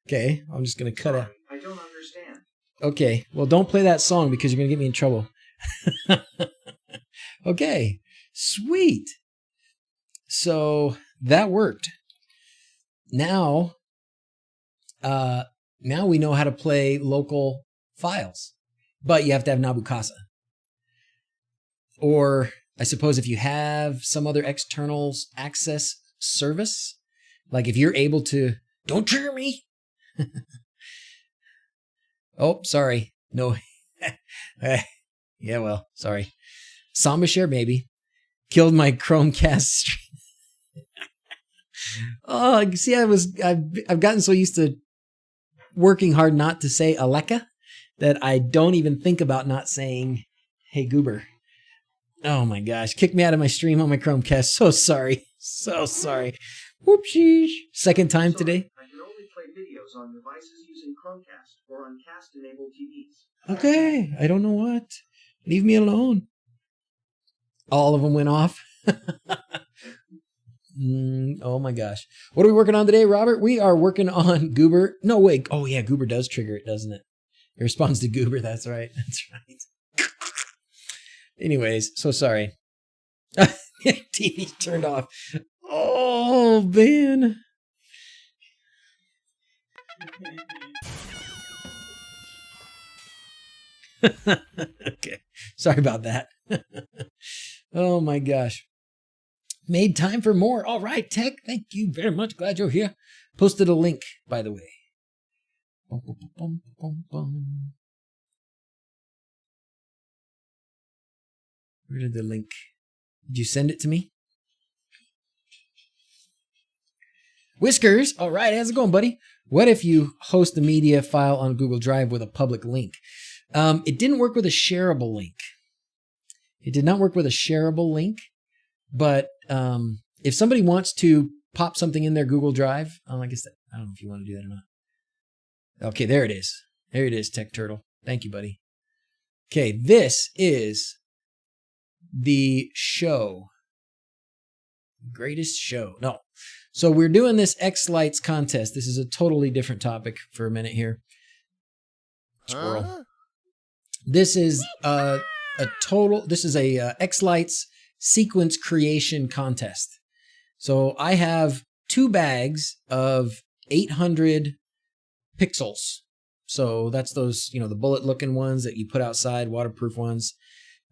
Okay, I'm just going to cut out. I don't understand. Okay, well, don't play that song because you're going to get me in trouble. Okay, sweet. So that worked. Now we know how to play local files, but you have to have Nabu Casa. Or I suppose if you have some other external access service, like if you're able to, don't trigger me. Oh, sorry. No. Yeah, well, sorry. Samba share, maybe. Killed my Chromecast stream. Oh, see, I've gotten so used to working hard not to say Aleka that I don't even think about not saying, hey, Goober. Oh my gosh. Kicked me out of my stream on my Chromecast. So sorry. So sorry. Whoopsies. Second time today. I can only play videos on devices using Chromecast or on cast-enabled TVs. Okay. I don't know what. Leave me alone. All of them went off. Oh my gosh. What are we working on today, Robert? We are working on Goober. No, wait. Oh yeah, Goober does trigger it, doesn't it? It responds to Goober. That's right. That's right. Anyways, so sorry. TV turned off. Oh, man. Okay. Sorry about that. Oh my gosh. Made time for more. All right, Tech. Thank you very much. Glad you're here. Posted a link, by the way. Bum, bum, bum, bum, bum. Where did the link? Did you send it to me? Whiskers. All right. How's it going, buddy? What if you host a media file on Google Drive with a public link? It didn't work with a shareable link. It did not work with a shareable link. But if somebody wants to pop something in their Google Drive, I guess that, I don't know if you want to do that or not. Okay, there it is. There it is, Tech Turtle. Thank you, buddy. Okay, this is the show. Greatest show. No. So we're doing this X-Lights contest. This is a totally different topic for a minute here. Squirrel. Huh? This is a X-Lights sequence creation contest. So I have 2 bags of 800 pixels. So that's those, the bullet looking ones that you put outside, waterproof ones,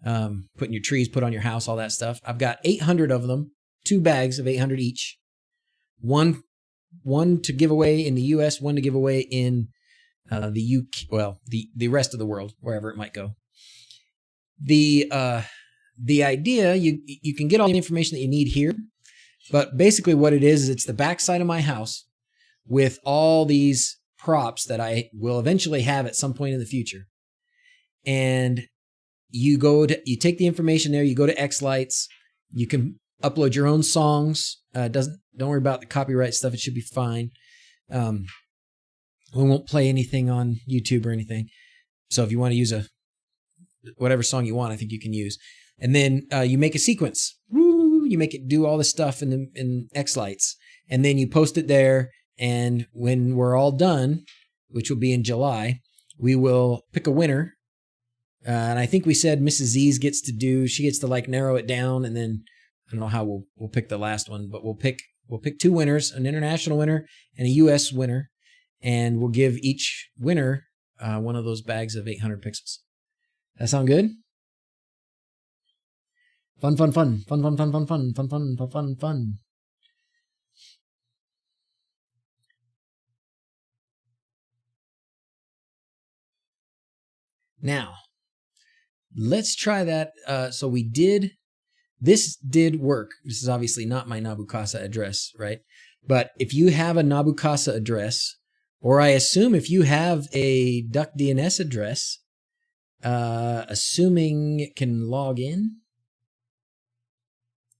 put in your trees, put on your house, all that stuff. I've got 800 of them, 2 bags of 800 each. One to give away in the US, one to give away in the UK, well, the rest of the world, wherever it might go. The idea, you can get all the information that you need here, but basically what it is it's the backside of my house with all these props that I will eventually have at some point in the future. And you take the information there, you go to X-Lights, you can upload your own songs. Don't worry about the copyright stuff, it should be fine. We won't play anything on YouTube or anything. So if you want to use whatever song you want, I think you can use. And then you make a sequence. Woo! You make it do all this stuff in X-Lights. And then you post it there. And when we're all done, which will be in July, we will pick a winner. And I think we said Mrs. Z's she gets to narrow it down. And then I don't know how we'll pick the last one, but we'll pick 2 winners, an international winner and a US winner. And we'll give each winner one of those bags of 800 pixels. That sound good? Fun. Now, let's try that. So this did work. This is obviously not my Nabu Casa address, right? But if you have a Nabu Casa address, or I assume if you have a DuckDNS address, assuming it can log in.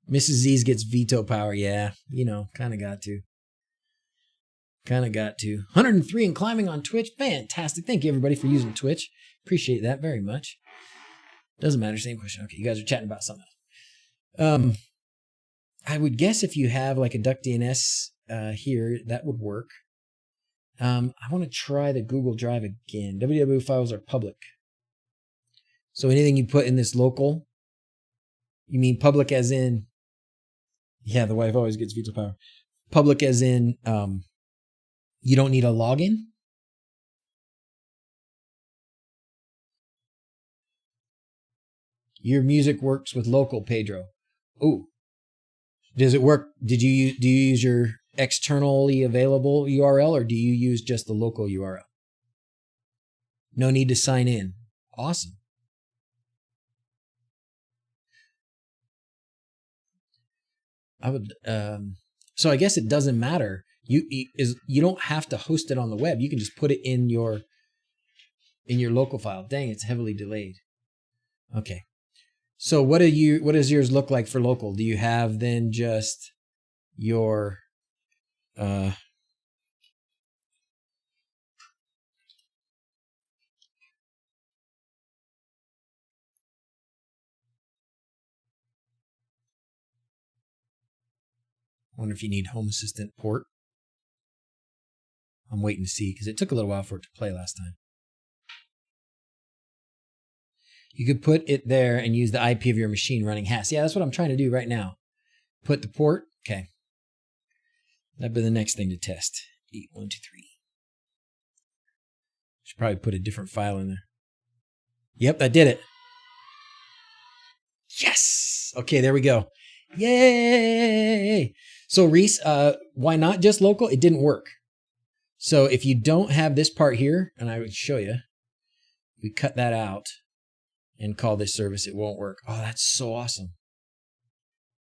Mrs. Z's gets veto power. Yeah, kind of got to. Kind of got to. 103 and climbing on Twitch. Fantastic. Thank you, everybody, for using Twitch. Appreciate that very much. Doesn't matter. Same question. Okay, you guys are chatting about something else. I would guess if you have like a DuckDNS here, that would work. I want to try the Google Drive again. www files are public. So anything you put in this local, you mean public as in, yeah, the wife always gets veto power. Public as in, you don't need a login? Your music works with local, Pedro. Ooh. Does it work? Do you use your externally available URL or do you use just the local URL? No need to sign in. Awesome. I would so I guess it doesn't matter. You don't have to host it on the web. You can just put it in your local file. Dang, it's heavily delayed. Okay. So what does yours look like for local? Do you have then just your I wonder if you need Home Assistant port. I'm waiting to see because it took a little while for it to play last time. You could put it there and use the IP of your machine running HAS. Yeah, that's what I'm trying to do right now. Put the port. Okay. That'd be the next thing to test. 8123. Should probably put a different file in there. Yep, I did it. Yes. Okay, there we go. Yay. So Reese, why not just local? It didn't work. So if you don't have this part here, and I would show you, we cut that out and call this service, it won't work. Oh, that's so awesome.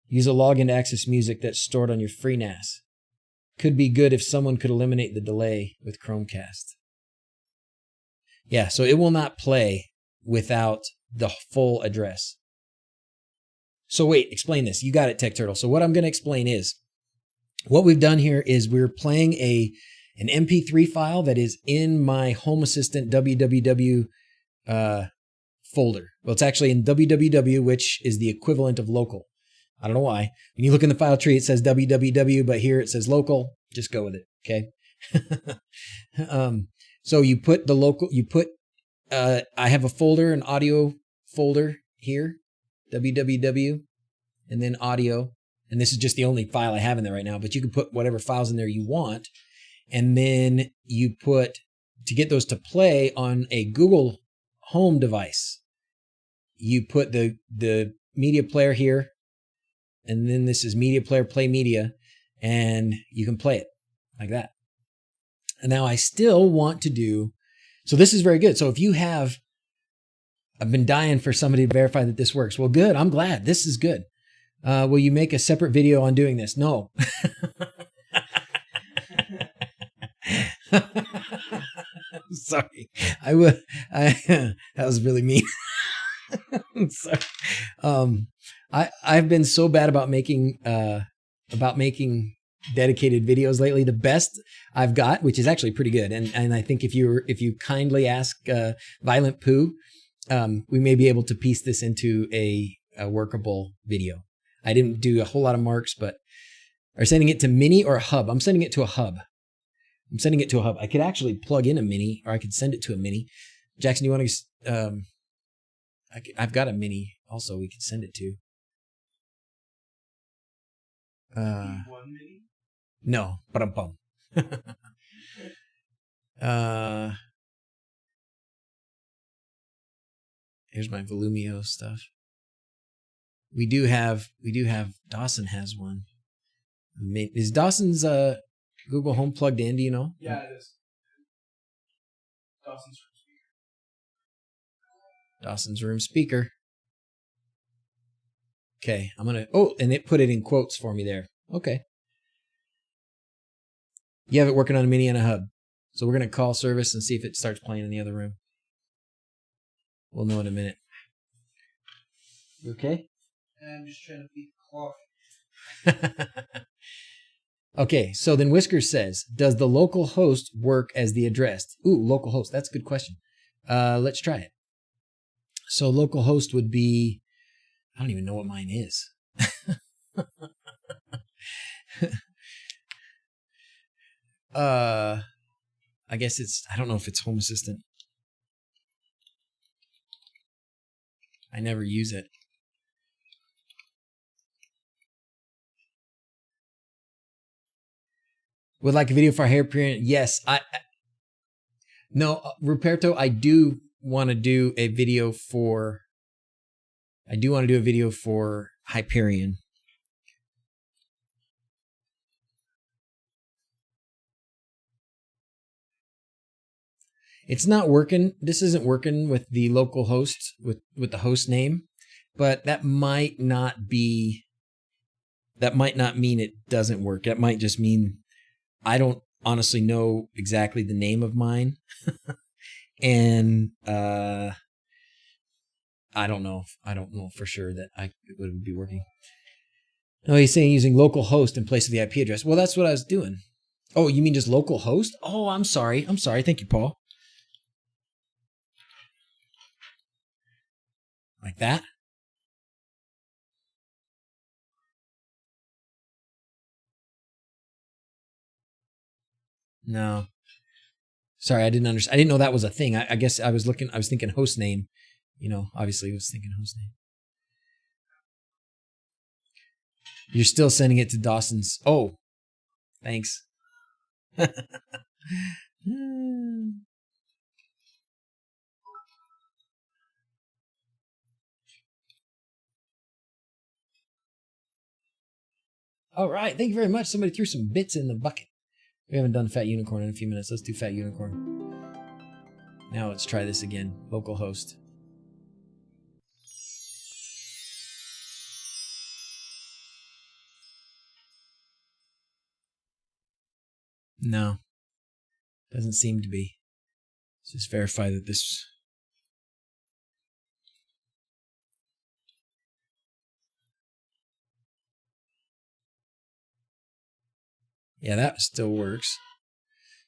Use a login to access music that's stored on your free NAS. Could be good if someone could eliminate the delay with Chromecast. Yeah, so it will not play without the full address. So wait, explain this. You got it, Tech Turtle. So what I'm going to explain is, what we've done here is we're playing an MP3 file that is in my Home Assistant www folder. Well, it's actually in www, which is the equivalent of local. I don't know why. When you look in the file tree, it says www, but here it says local. Just go with it, okay? So you put the local, I have a folder, an audio folder here, www, and then audio. And this is just the only file I have in there right now, but you can put whatever files in there you want. And then you put, to get those to play on a Google Home device, you put the media player here, and then this is media player, play media, and you can play it like that. And now I still want to do, so this is very good. So if you have, I've been dying for somebody to verify that this works. Well, good. I'm glad. This is good. Will you make a separate video on doing this? No. Sorry. That was really mean. Sorry. I've been so bad about making dedicated videos lately. The best I've got, which is actually pretty good, and I think if you kindly ask Violent Pooh, we may be able to piece this into a workable video. I didn't do a whole lot of marks, but are sending it to Mini or Hub? I'm sending it to a Hub. I could actually plug in a Mini, or I could send it to a Mini. Jackson, you want to? I've got a Mini also. We could send it to. One mini? No, ba-dum-bum. Here's my Volumio stuff. We do have Dawson has one. Is Dawson's Google Home plugged in? Do you know? Yeah, it is. Dawson's room speaker. Dawson's room speaker. Okay, I'm gonna. Oh, and it put it in quotes for me there. Okay. You have it working on a Mini and a Hub. So we're gonna call service and see if it starts playing in the other room. We'll know in a minute. You okay? I'm just trying to beat the clock. Okay, so then Whiskers says, does the local host work as the address? Ooh, local host. That's a good question. Let's try it. So local host would be, I don't even know what mine is. I guess I don't know if it's Home Assistant. I never use it. Would like a video for Hyperion? Yes. No, Ruperto, I do want to do a video for Hyperion. It's not working. This isn't working with the local host, with the host name, but that might not mean it doesn't work. That might just mean I don't honestly know exactly the name of mine. And I don't know for sure that it would be working. No, he's saying using local host in place of the IP address. Well, that's what I was doing. Oh, you mean just local host? Oh, I'm sorry. Thank you, Paul. Like that? No. Sorry, I didn't understand. I didn't know that was a thing. I guess I was thinking host name. Obviously I was thinking host name. You're still sending it to Dawson's. Oh, thanks. All right. Thank you very much. Somebody threw some bits in the bucket. We haven't done Fat Unicorn in a few minutes. Let's do Fat Unicorn. Now let's try this again. Local host. No. Doesn't seem to be. Let's just verify that this... Yeah, that still works.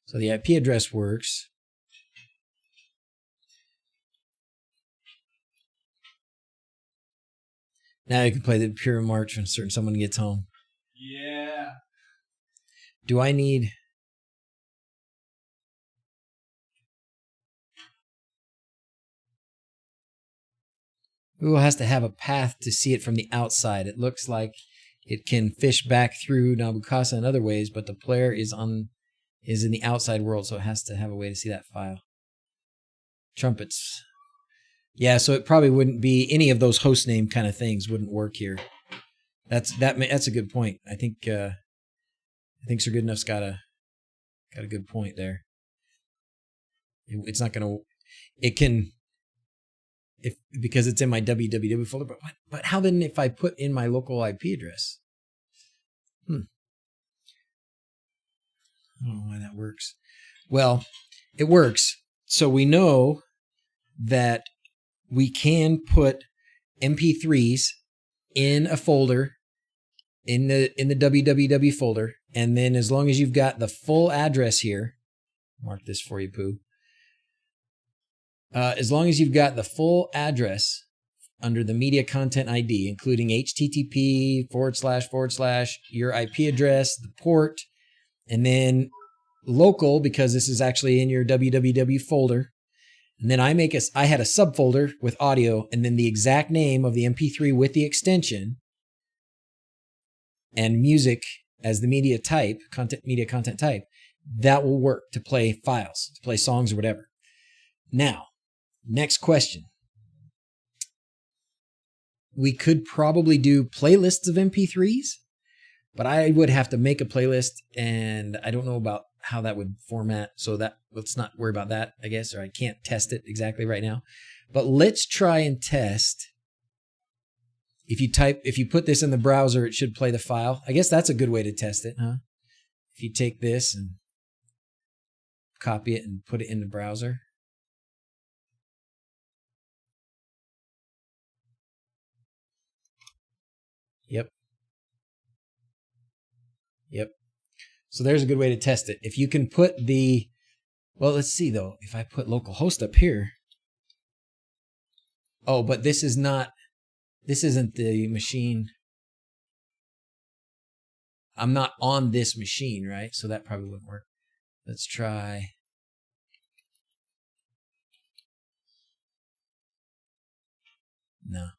So the IP address works. Now you can play the Pure March when someone gets home. Yeah. Do I need... Google has to have a path to see it from the outside. It looks like it can fish back through Nabukasa in other ways, but the player is in the outside world, so it has to have a way to see that file. Trumpets. Yeah, so it probably wouldn't be any of those host name kind of things wouldn't work here. That's a good point. I think Sir Goodenoug's got a good point there. It's not gonna. It can. Because it's in my www folder, but how then if I put in my local IP address? I don't know why that works. Well, it works. So we know that we can put MP3s in a folder in the www folder, and then as long as you've got the full address here, mark this for you, Pooh. As long as you've got the full address under the media content ID, including HTTP / your IP address, the port, and then local, because this is actually in your www folder. And then I had a subfolder with audio, and then the exact name of the MP3 with the extension, and music as the media content type. That will work to play files, to play songs or whatever. Now, next question. We could probably do playlists of MP3s, but I would have to make a playlist, and I don't know about how that would format, so let's not worry about that, I guess, or I can't test it exactly right now. But let's try and test. If you put this in the browser, it should play the file. I guess that's a good way to test it, huh? If you take this and copy it and put it in the browser. Yep. So there's a good way to test it. If you can put the, well, let's see though. If I put localhost up here. Oh, but this isn't the machine. I'm not on this machine, right? So that probably wouldn't work. Let's try. No.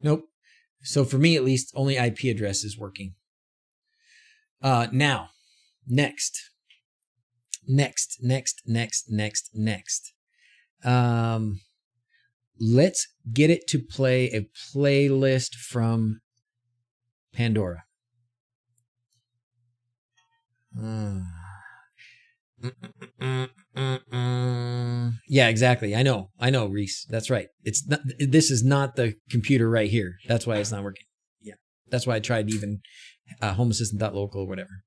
Nope. So for me, at least, only IP address is working. Now, next. Let's get it to play a playlist from Pandora. Yeah, exactly. I know, Reese. That's right. This is not the computer right here. That's why it's not working. Yeah, that's why I tried even homeassistant.local or whatever.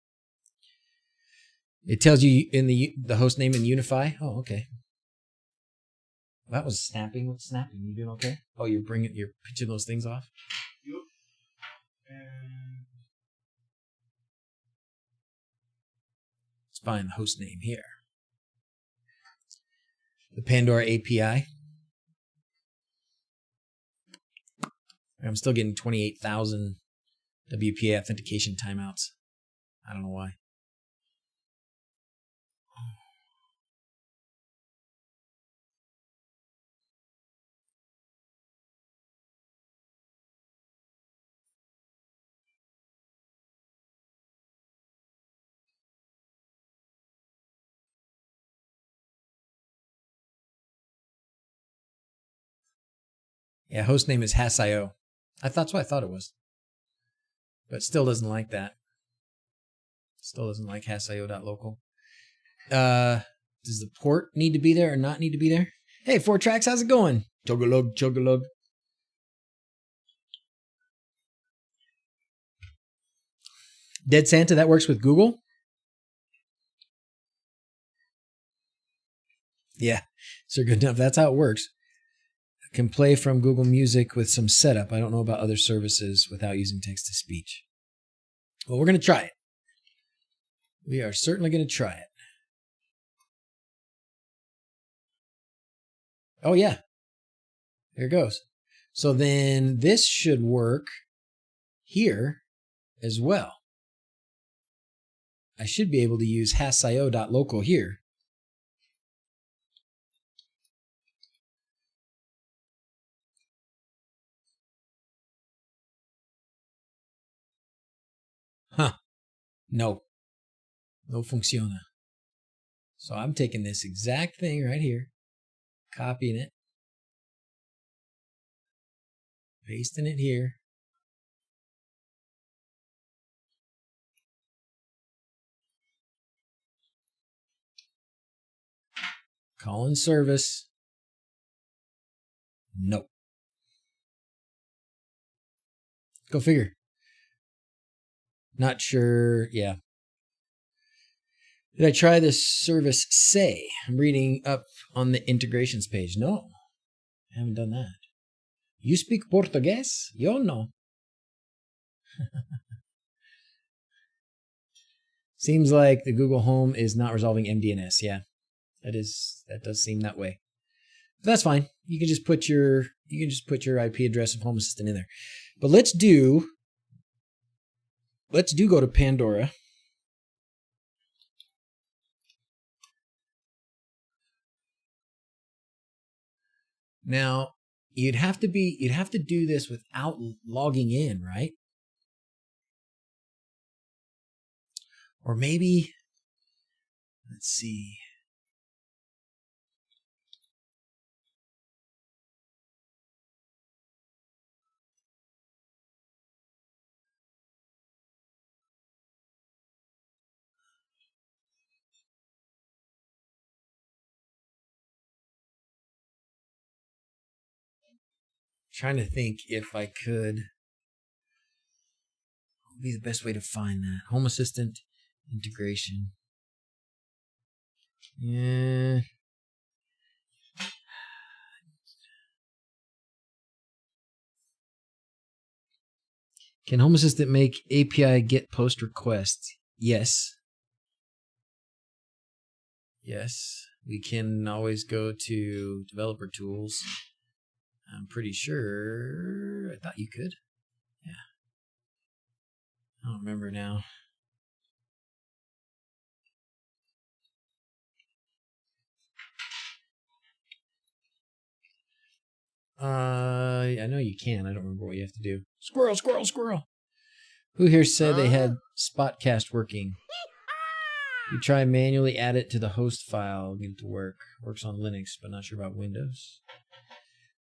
It tells you in the host name in Unify. Oh, okay. That was snapping. What's snapping? You doing okay? Oh, you're pitching those things off? Yep. And Let's find the host name here. The Pandora API. I'm still getting 28,000 WPA authentication timeouts. I don't know why. Yeah, host name is Hass.io. That's what I thought it was. But it still doesn't like that. Still doesn't like Hass.io.local. Does the port need to be there or not need to be there? Hey, 4Tracks, how's it going? Chug-a-lug, chug-a-lug. Dead Santa, that works with Google? Yeah, so good enough. That's how it works. I can play from Google Music with some setup. I don't know about other services without using text-to-speech. Well, we're going to try it. We are certainly going to try it. Oh, yeah. There it goes. So then this should work here as well. I should be able to use Hass.io.local here. Huh. No. No funciona. So I'm taking this exact thing right here, copying it, pasting it here. Calling service. Nope. Go figure. Not sure. Yeah. Did I try this service say? I'm reading up on the integrations page. No, I haven't done that. You speak Portuguese? Yo no. Seems like the Google Home is not resolving MDNS. Yeah, that does seem that way. But that's fine. You can just put your IP address of Home Assistant in there. But let's do go to Pandora. Now, you'd have to do this without logging in, right? Or maybe, let's see. Trying to think if I could. What would be the best way to find that? Home Assistant integration. Yeah. Can Home Assistant make API GET POST requests? Yes. Yes. We can always go to developer tools. I'm pretty sure. I thought you could. Yeah. I don't remember now. I know you can. I don't remember what you have to do. Squirrel, squirrel, squirrel. Who here said they had Spotcast working? You try manually add it to the host file, get it to work. Works on Linux, but not sure about Windows.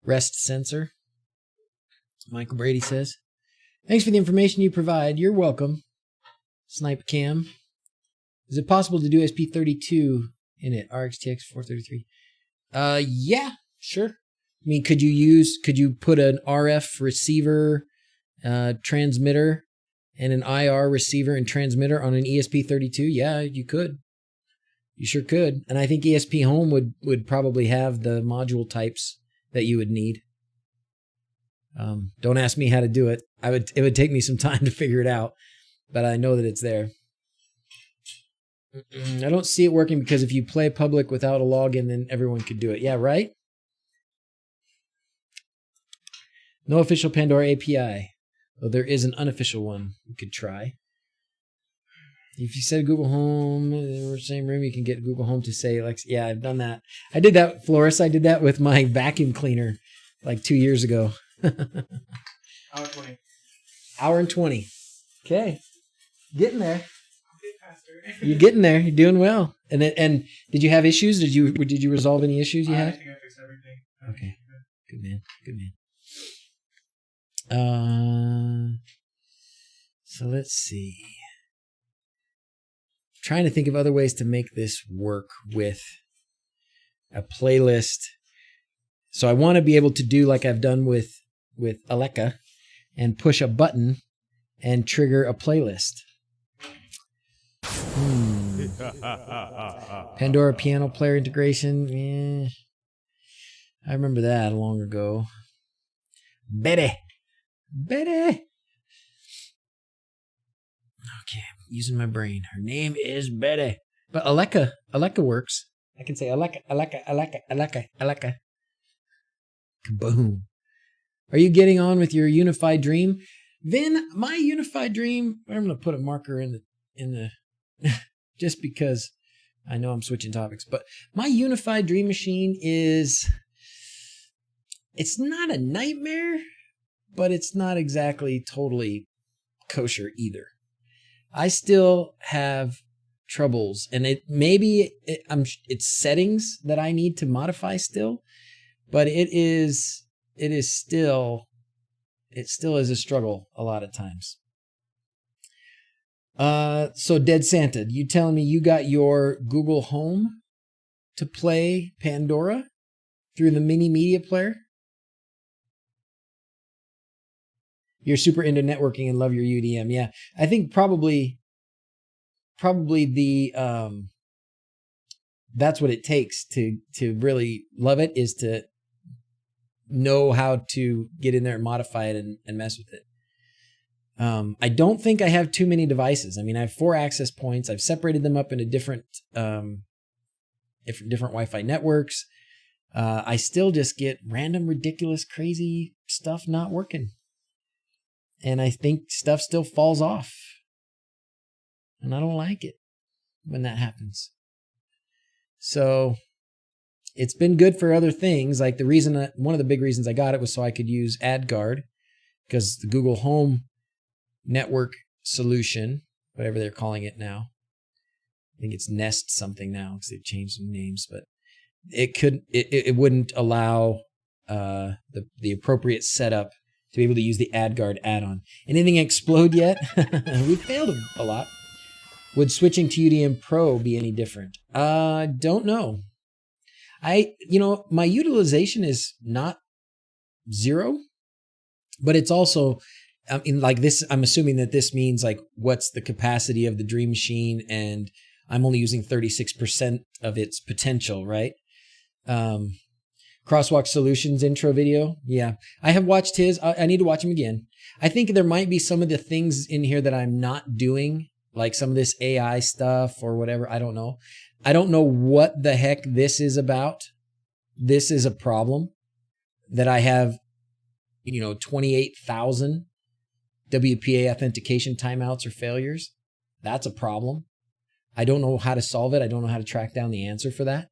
REST sensor. Michael Brady says, thanks for the information you provide. You're welcome. Snipe Cam. Is it possible to do SP32 in it? RxTX 433. Yeah, sure. I mean, could you put an RF receiver, transmitter, and an IR receiver and transmitter on an ESP32? Yeah, you could. You sure could. And I think ESP Home would probably have the module types that you would need. Don't ask me how to do it. It would take me some time to figure it out, but I know that it's there. I don't see it working because if you play public without a login, then everyone could do it. Yeah, right? No official Pandora API. Though there is an unofficial one you could try. If you said Google Home in the same room, you can get Google Home to say, Alexa. Yeah, I've done that. I did that, Floris. I did that with my vacuum cleaner like 2 years ago. Hour 20. Hour and 20. Okay. Getting there. Faster. You're getting there. You're doing well. And did you have issues? Did you resolve any issues you I had? think I fixed everything. Okay. Good man. Good man. So let's see. Trying to think of other ways to make this work with a playlist. So I want to be able to do like I've done with Alexa and push a button and trigger a playlist. Pandora piano player integration. I remember that long ago. Betty. Okay, I'm using my brain. Her name is Betty. But Alexa works. I can say Alexa. Kaboom. Are you getting on with your unified dream? Vin, my unified dream, I'm going to put a marker in the just because I know I'm switching topics, but my unified dream machine it's not a nightmare, but it's not exactly totally kosher either. I still have troubles, and it's settings that I need to modify still, but it still is a struggle a lot of times. So Dead Santa, you telling me you got your Google Home to play Pandora through the mini media player? You're super into networking and love your UDM. Yeah, I think probably the that's what it takes to really love it, is to know how to get in there and modify it and mess with it. I don't think I have too many devices. I mean, I have 4 access points. I've separated them up into different Wi-Fi networks. I still just get random, ridiculous, crazy stuff not working. And I think stuff still falls off. And I don't like it when that happens. So it's been good for other things. Like one of the big reasons I got it was so I could use AdGuard, because the Google Home network solution, whatever they're calling it now, I think it's Nest something now because they've changed some names, but it wouldn't allow the appropriate setup to be able to use the AdGuard add-on. Anything explode yet? We failed a lot. Would switching to UDM Pro be any different? Don't know. My utilization is not 0, but it's also, like this, I'm assuming that this means like what's the capacity of the Dream Machine, and I'm only using 36% of its potential, right? Crosswalk Solutions intro video. Yeah, I have watched his. I need to watch him again. I think there might be some of the things in here that I'm not doing, like some of this AI stuff or whatever. I don't know. I don't know what the heck this is about. This is a problem that I have, 28,000 WPA authentication timeouts or failures. That's a problem. I don't know how to solve it. I don't know how to track down the answer for that.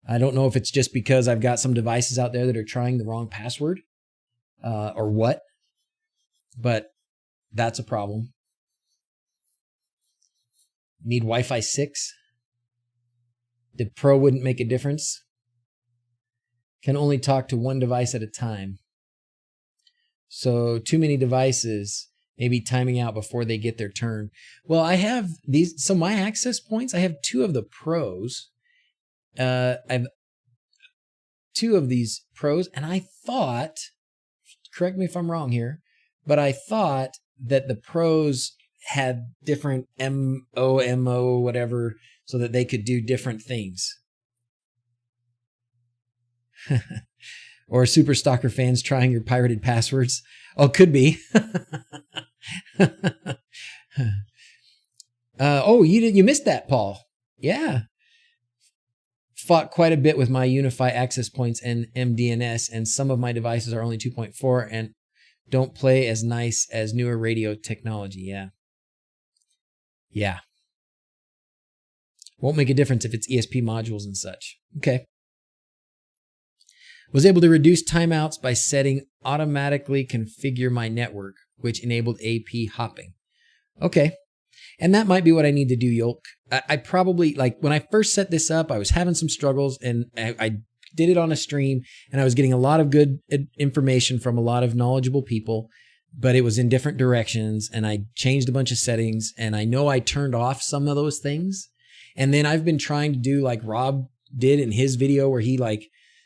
I don't know if it's just because I've got some devices out there that are trying the wrong password or what, but that's a problem. Need Wi-Fi 6. The Pro wouldn't make a difference. Can only talk to one device at a time. So too many devices, maybe timing out before they get their turn. Well, I have these. So my access points, I have 2 of the Pros. I've 2 of these Pros, and I thought, correct me if I'm wrong here, but I thought that the Pros had different MO, whatever, so that they could do different things. Or Super Stalker fans trying your pirated passwords. Oh, could be. You missed that, Paul. Yeah. Fought quite a bit with my Unify access points and MDNS, and some of my devices are only 2.4 and don't play as nice as newer radio technology. Yeah. Yeah. Won't make a difference if it's ESP modules and such. Okay. Was able to reduce timeouts by setting automatically configure my network, which enabled AP hopping. Okay. And that might be what I need to do, Yolk. I probably, when I first set this up, I was having some struggles, and I did it on a stream, and I was getting a lot of good information from a lot of knowledgeable people, but it was in different directions, and I changed a bunch of settings, and I know I turned off some of those things. And then I've been trying to do like Rob did in his video, where he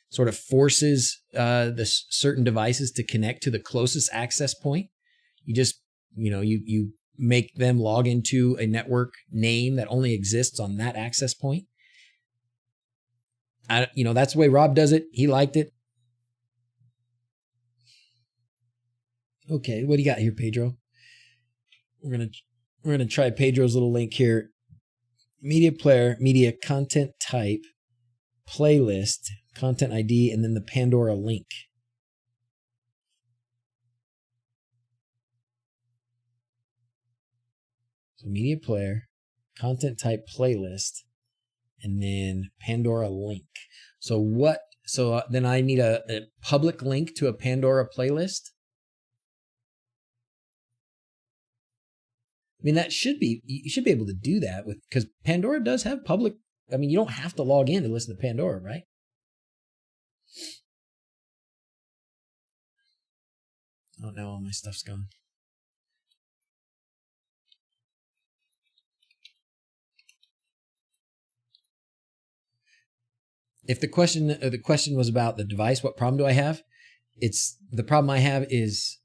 sort of forces the certain devices to connect to the closest access point. You just, you make them log into a network name that only exists on that access point. That's the way Rob does it. He liked it. Okay, what do you got here, Pedro? We're gonna try Pedro's little link here. Media player, media content type, playlist, content ID, and then the Pandora link. So media player, content type, playlist, and then Pandora link. So then I need a public link to a Pandora playlist. I mean, you should be able to do that because Pandora does have public. I mean, you don't have to log in to listen to Pandora, right? Oh, now all my stuff's gone. If the question was about the device, what problem do I have? The problem I have is,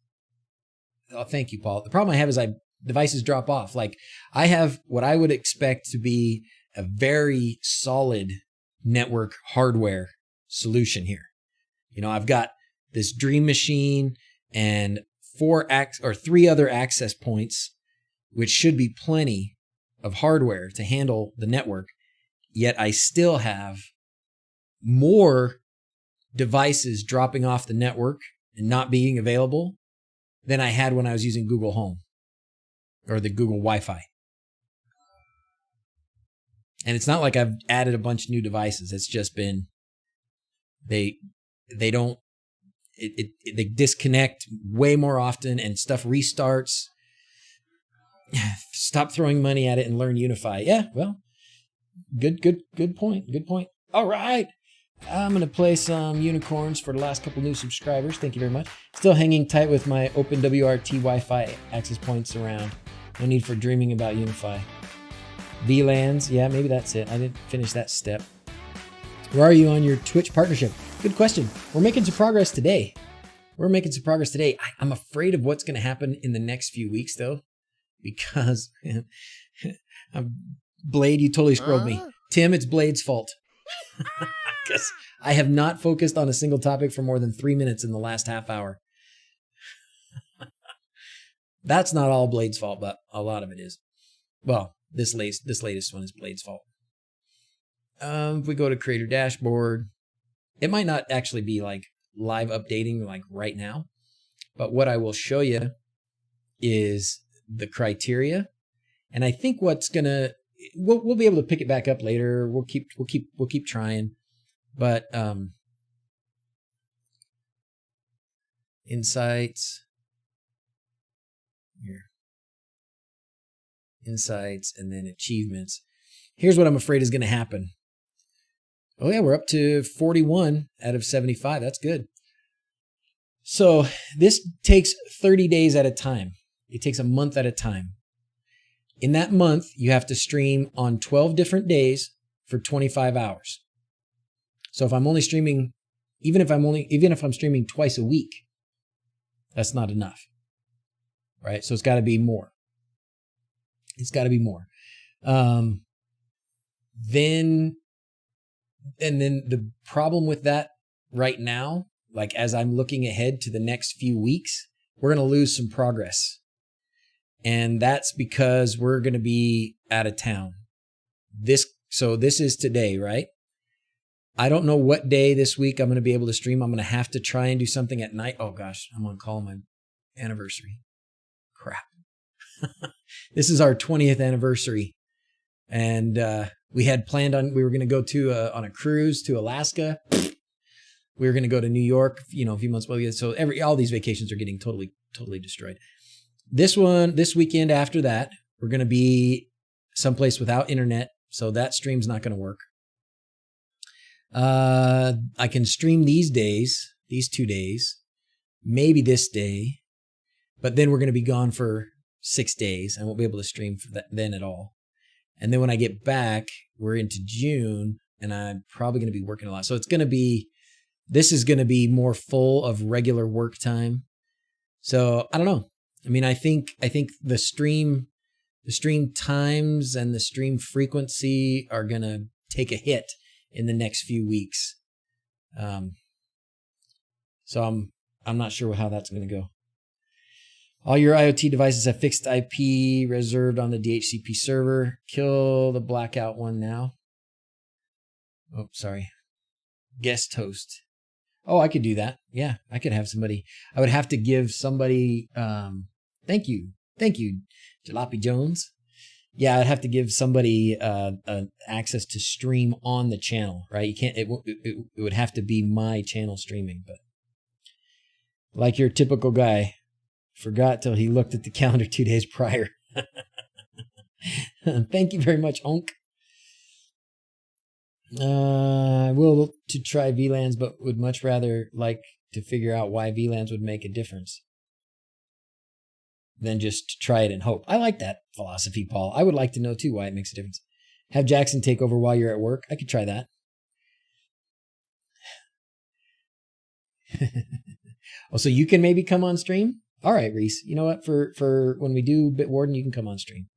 oh, thank you, Paul. The problem I have is devices drop off. I have what I would expect to be a very solid network hardware solution here. I've got this Dream Machine and 3 other access points, which should be plenty of hardware to handle the network. Yet I still have more devices dropping off the network and not being available than I had when I was using Google Home or the Google Wi-Fi. And it's not like I've added a bunch of new devices. It's just been, they disconnect way more often and stuff restarts. Stop throwing money at it and learn Unify. Yeah, well, good point. Good point. All right. I'm going to play some unicorns for the last couple new subscribers. Thank you very much. Still hanging tight with my OpenWRT Wi-Fi access points around. No need for dreaming about Unify. VLANs, yeah, maybe that's it. I didn't finish that step. Where are you on your Twitch partnership? Good question. We're making some progress today. I'm afraid of what's going to happen in the next few weeks, though, because Blade, you totally scrolled me. Tim, it's Blade's fault. because I have not focused on a single topic for more than 3 minutes in the last half hour. That's not all Blade's fault, but a lot of it is. Well, this latest one is Blade's fault. If we go to Creator Dashboard, it might not actually be like live updating like right now, but what I will show you is the criteria. And I think we'll be able to pick it back up later. We'll keep trying. But insights here. Insights and then achievements. Here's what I'm afraid is going to happen. Oh yeah, we're up to 41 out of 75. That's good. So this takes 30 days at a time. It takes a month at a time. In that month, you have to stream on 12 different days for 25 hours. So if I'm only streaming, even if I'm streaming twice a week, that's not enough. Right? So it's got to be more. It's got to be more. Then the problem with that right now, like as I'm looking ahead to the next few weeks, we're going to lose some progress. And that's because we're going to be out of town. So this is today, right? I don't know what day this week I'm going to be able to stream. I'm going to have to try and do something at night. Oh gosh, I'm on call on my anniversary. Crap. This is our 20th anniversary. And we had planned we were going to go on a cruise to Alaska. We were going to go to New York, a few months ago. So all these vacations are getting totally destroyed. This weekend after that, we're going to be someplace without internet. So that stream's not going to work. I can stream these 2 days, maybe this day, but then we're going to be gone for 6 days. I won't be able to stream for that then at all. And then when I get back, we're into June and I'm probably going to be working a lot. So this is going to be more full of regular work time. So I don't know. I mean, I think the stream times and the stream frequency are going to take a hit in the next few weeks. So I'm not sure how that's going to go. All your IoT devices have fixed IP reserved on the DHCP server. Kill the blackout one now. Oh, sorry. Guest host. Oh, I could do that. Yeah, I could have somebody. I would have to give somebody. Thank you, Jalopy Jones. Yeah, I'd have to give somebody access to stream on the channel, right? You can't. It would have to be my channel streaming, but like your typical guy, forgot till he looked at the calendar 2 days prior. Thank you very much, Onk. I will to try VLANs, but would much rather like to figure out why VLANs would make a difference than just to try it and hope. I like that philosophy, Paul. I would like to know too why it makes a difference. Have Jackson take over while you're at work. I could try that. Oh, so you can maybe come on stream? All right, Reese. You know what? For when we do Bitwarden, you can come on stream.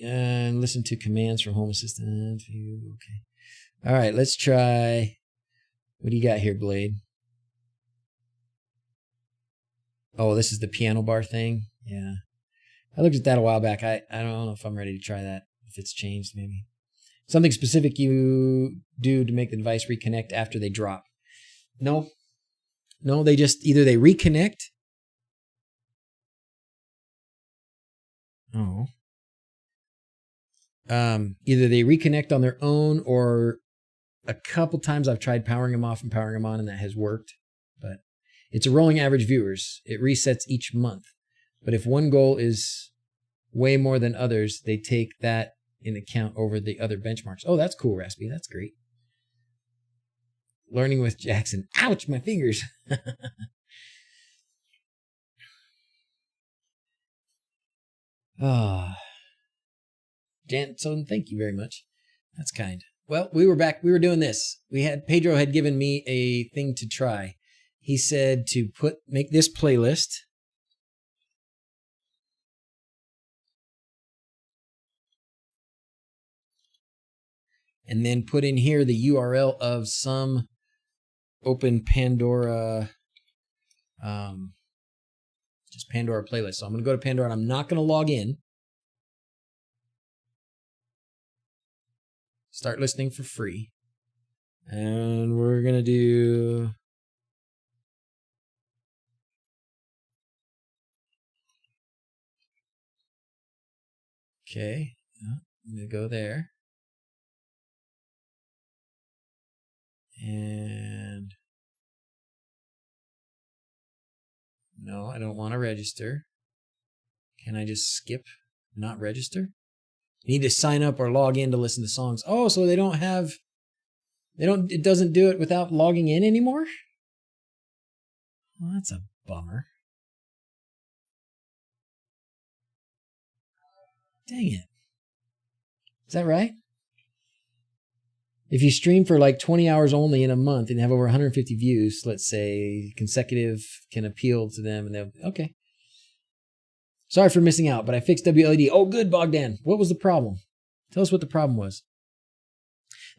And listen to commands from Home Assistant. Okay. All right, let's try. What do you got here, Blade? Oh, this is the piano bar thing. Yeah. I looked at that a while back. I don't know if I'm ready to try that. If it's changed, maybe. Something specific you do to make the device reconnect after they drop. No, they just either they reconnect. Oh. Either they reconnect on their own, or a couple times I've tried powering them off and powering them on, and that has worked. But it's a rolling average viewers. It resets each month. But if one goal is way more than others, they take that in account over the other benchmarks. Oh, that's cool, Raspy. That's great. Learning with Jackson. Ouch, my fingers. Janson, thank you very much. That's kind. Well, we were back. We were doing this. Pedro had given me a thing to try. He said to make this playlist. and then put in here the URL of some open Pandora, just Pandora playlist. So I'm going to go to Pandora and I'm not going to log in. Start listening for free. And we're going to do... Okay, I'm going to go there. And no, I don't want to register. Can I just skip not register? You need to sign up or log in to listen to songs. Oh, so it doesn't do it without logging in anymore? Well, that's a bummer. Dang it. Is that right? If you stream for like 20 hours only in a month and have over 150 views, let's say consecutive can appeal to them and they'll, okay. Sorry for missing out, but I fixed WLED. Oh, good, Bogdan. What was the problem? Tell us what the problem was.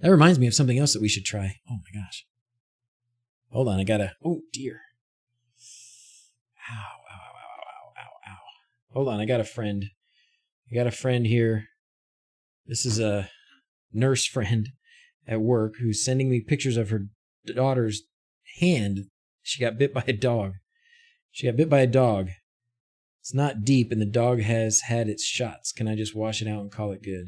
That reminds me of something else that we should try. Oh my gosh. Hold on, I gotta, oh dear. Ow, ow, ow, ow, ow, ow. Hold on, I got a friend. I got a friend here. This is a nurse friend at work who's sending me pictures of her daughter's hand. She got bit by a dog. She got bit by a dog. It's not deep and the dog has had its shots. Can I just wash it out and call it good?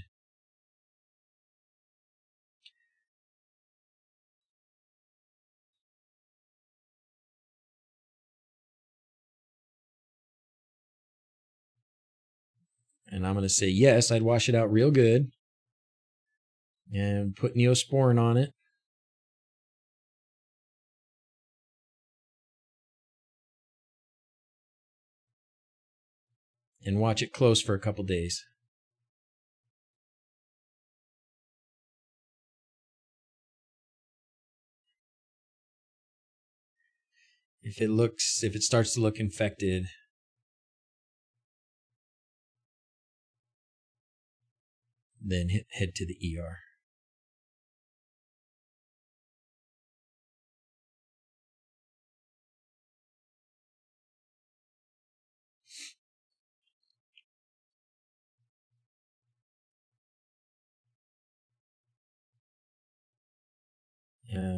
And I'm going to say, yes, I'd wash it out real good. And put Neosporin on it. And watch it close for a couple days. If it starts to look infected, then head to the ER.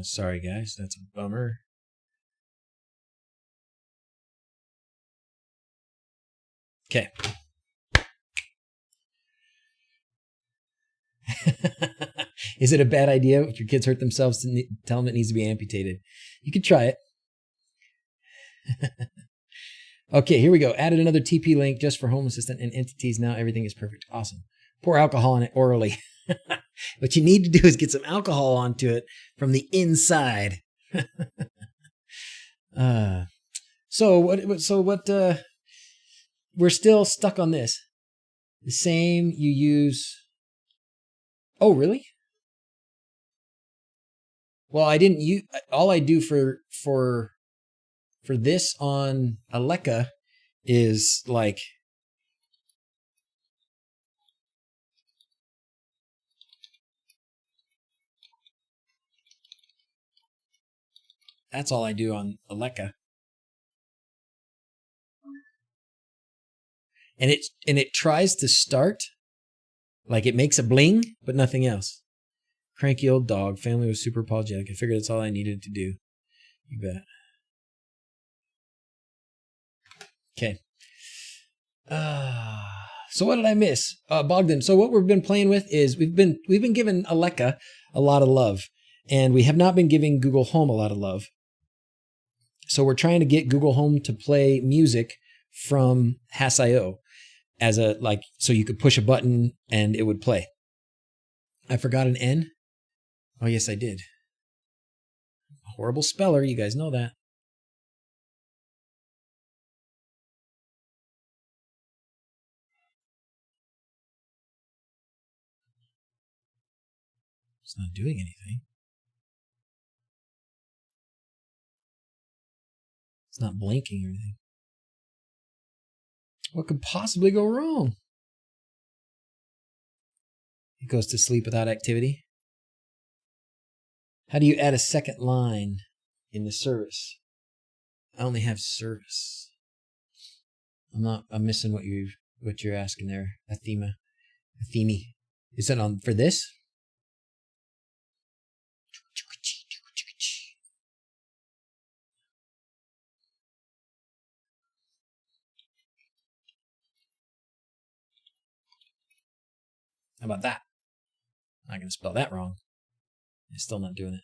Sorry guys, that's a bummer. Okay. Is it a bad idea if your kids hurt themselves to tell them it needs to be amputated? You could try it. Okay, here we go. Added another TP link just for Home Assistant and entities. Now everything is perfect. Awesome. Pour alcohol in it orally. What you need to do is get some alcohol onto it from the inside. So what, we're still stuck on this. The same you use. Oh, really? Well, I didn't use, all I do for this on Alexa is like, that's all I do on Alexa. And it tries to start, like it makes a bling, but nothing else. Cranky old dog. Family was super apologetic. I figured that's all I needed to do. You bet. Okay. So what did I miss? Bogdan. So what we've been playing with is we've been giving Alexa a lot of love, and we have not been giving Google Home a lot of love. So we're trying to get Google Home to play music from Hass.io as a, like, so you could push a button and it would play. I forgot an N. Oh, yes, I did. Horrible speller. You guys know that. It's not doing anything. It's not blinking or anything. What could possibly go wrong? It goes to sleep without activity. How do you add a second line in the service? I only have service. I'm missing what you're asking there. Athema. Is that on for this? How about that? I'm not going to spell that wrong. I'm still not doing it.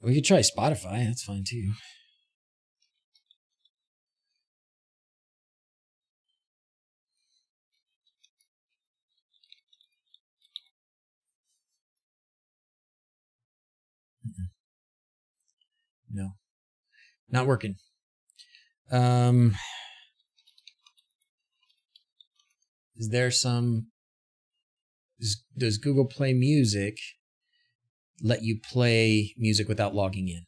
We could try Spotify. That's fine too. No, not working. Is there some? Does Google Play Music let you play music without logging in?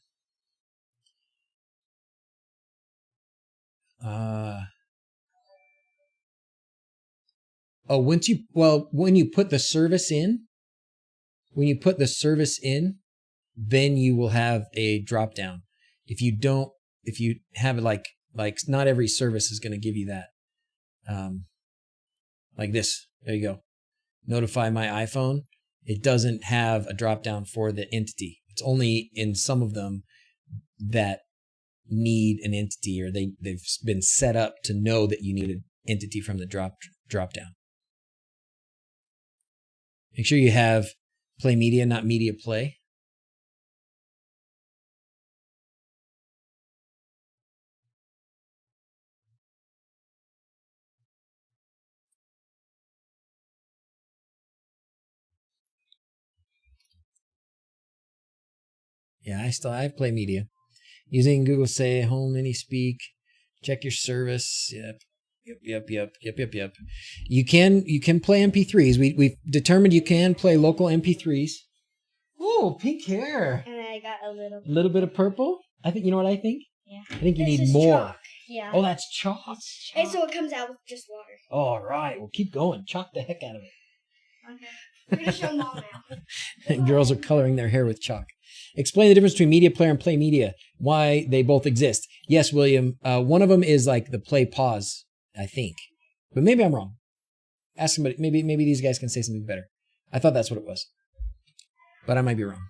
When you put the service in, then you will have a drop down. If you have it like not every service is going to give you that. Like this, there you go. Notify my iPhone. It doesn't have a drop down for the entity. It's only in some of them that need an entity, or they've been set up to know that you need an entity from the drop down. Make sure you have Play Media, not Media Play. Yeah, I have Play Media. Using Google Say, Home, Mini Speak, check your service. Yep. You can play MP3s. We've determined you can play local MP3s. Oh, pink hair. And I got a little bit of purple. I think, you know what I think? Yeah. I think you This need is more. chalk. Yeah. Oh, that's chalk. It's chalk. And so it comes out with just water. All right. Well, keep going. Chalk the heck out of it. Okay. We're going to show Mom now. Girls are coloring their hair with chalk. Explain the difference between Media Player and Play Media. Why they both exist. Yes, William. One of them is like the play pause, I think. But maybe I'm wrong. Ask somebody. Maybe these guys can say something better. I thought that's what it was. But I might be wrong.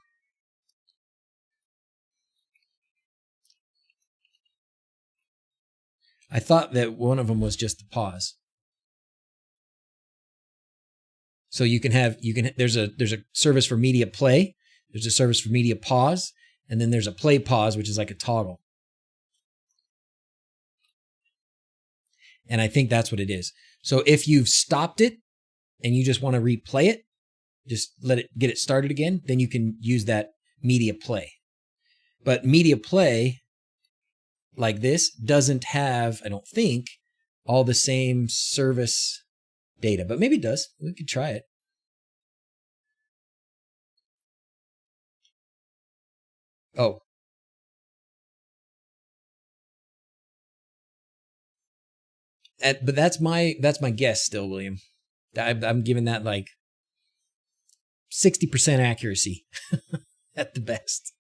I thought that one of them was just the pause. So there's a service for media play, there's a service for media pause, and then there's a play pause, which is like a toggle. And I think that's what it is. So if you've stopped it and you just want to replay it, just get it started again, then you can use that media play. But media play like this doesn't have, I don't think, all the same service data, but maybe it does. We could try it. Oh. But that's my guess still, William. I'm giving that like 60% accuracy at the best.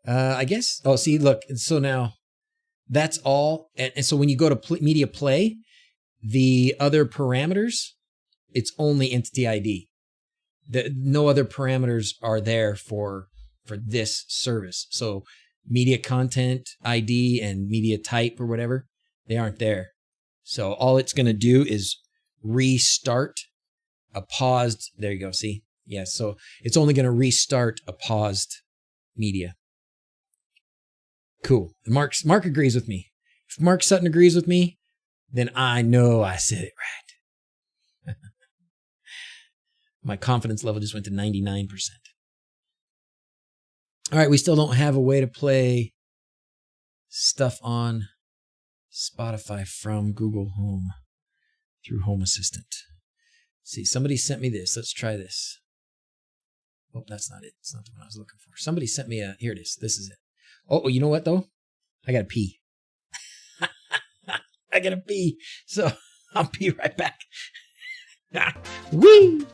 I guess. Oh, see, look. So now that's all. And so when you go to media play, the other parameters, it's only entity ID. No other parameters are there for this service. So media content ID and media type or whatever, they aren't there. So all it's going to do is restart a paused. There you go. See? Yeah. So it's only going to restart a paused media. Cool. Mark agrees with me. If Mark Sutton agrees with me, then I know I said it right. My confidence level just went to 99%. All right, we still don't have a way to play stuff on Spotify from Google Home through Home Assistant. Let's see, somebody sent me this. Let's try this. Oh, that's not it. It's not the one I was looking for. Somebody sent me here it is. This is it. Oh, you know what, though? I got to pee. I gotta pee. So I'll be right back. Whee!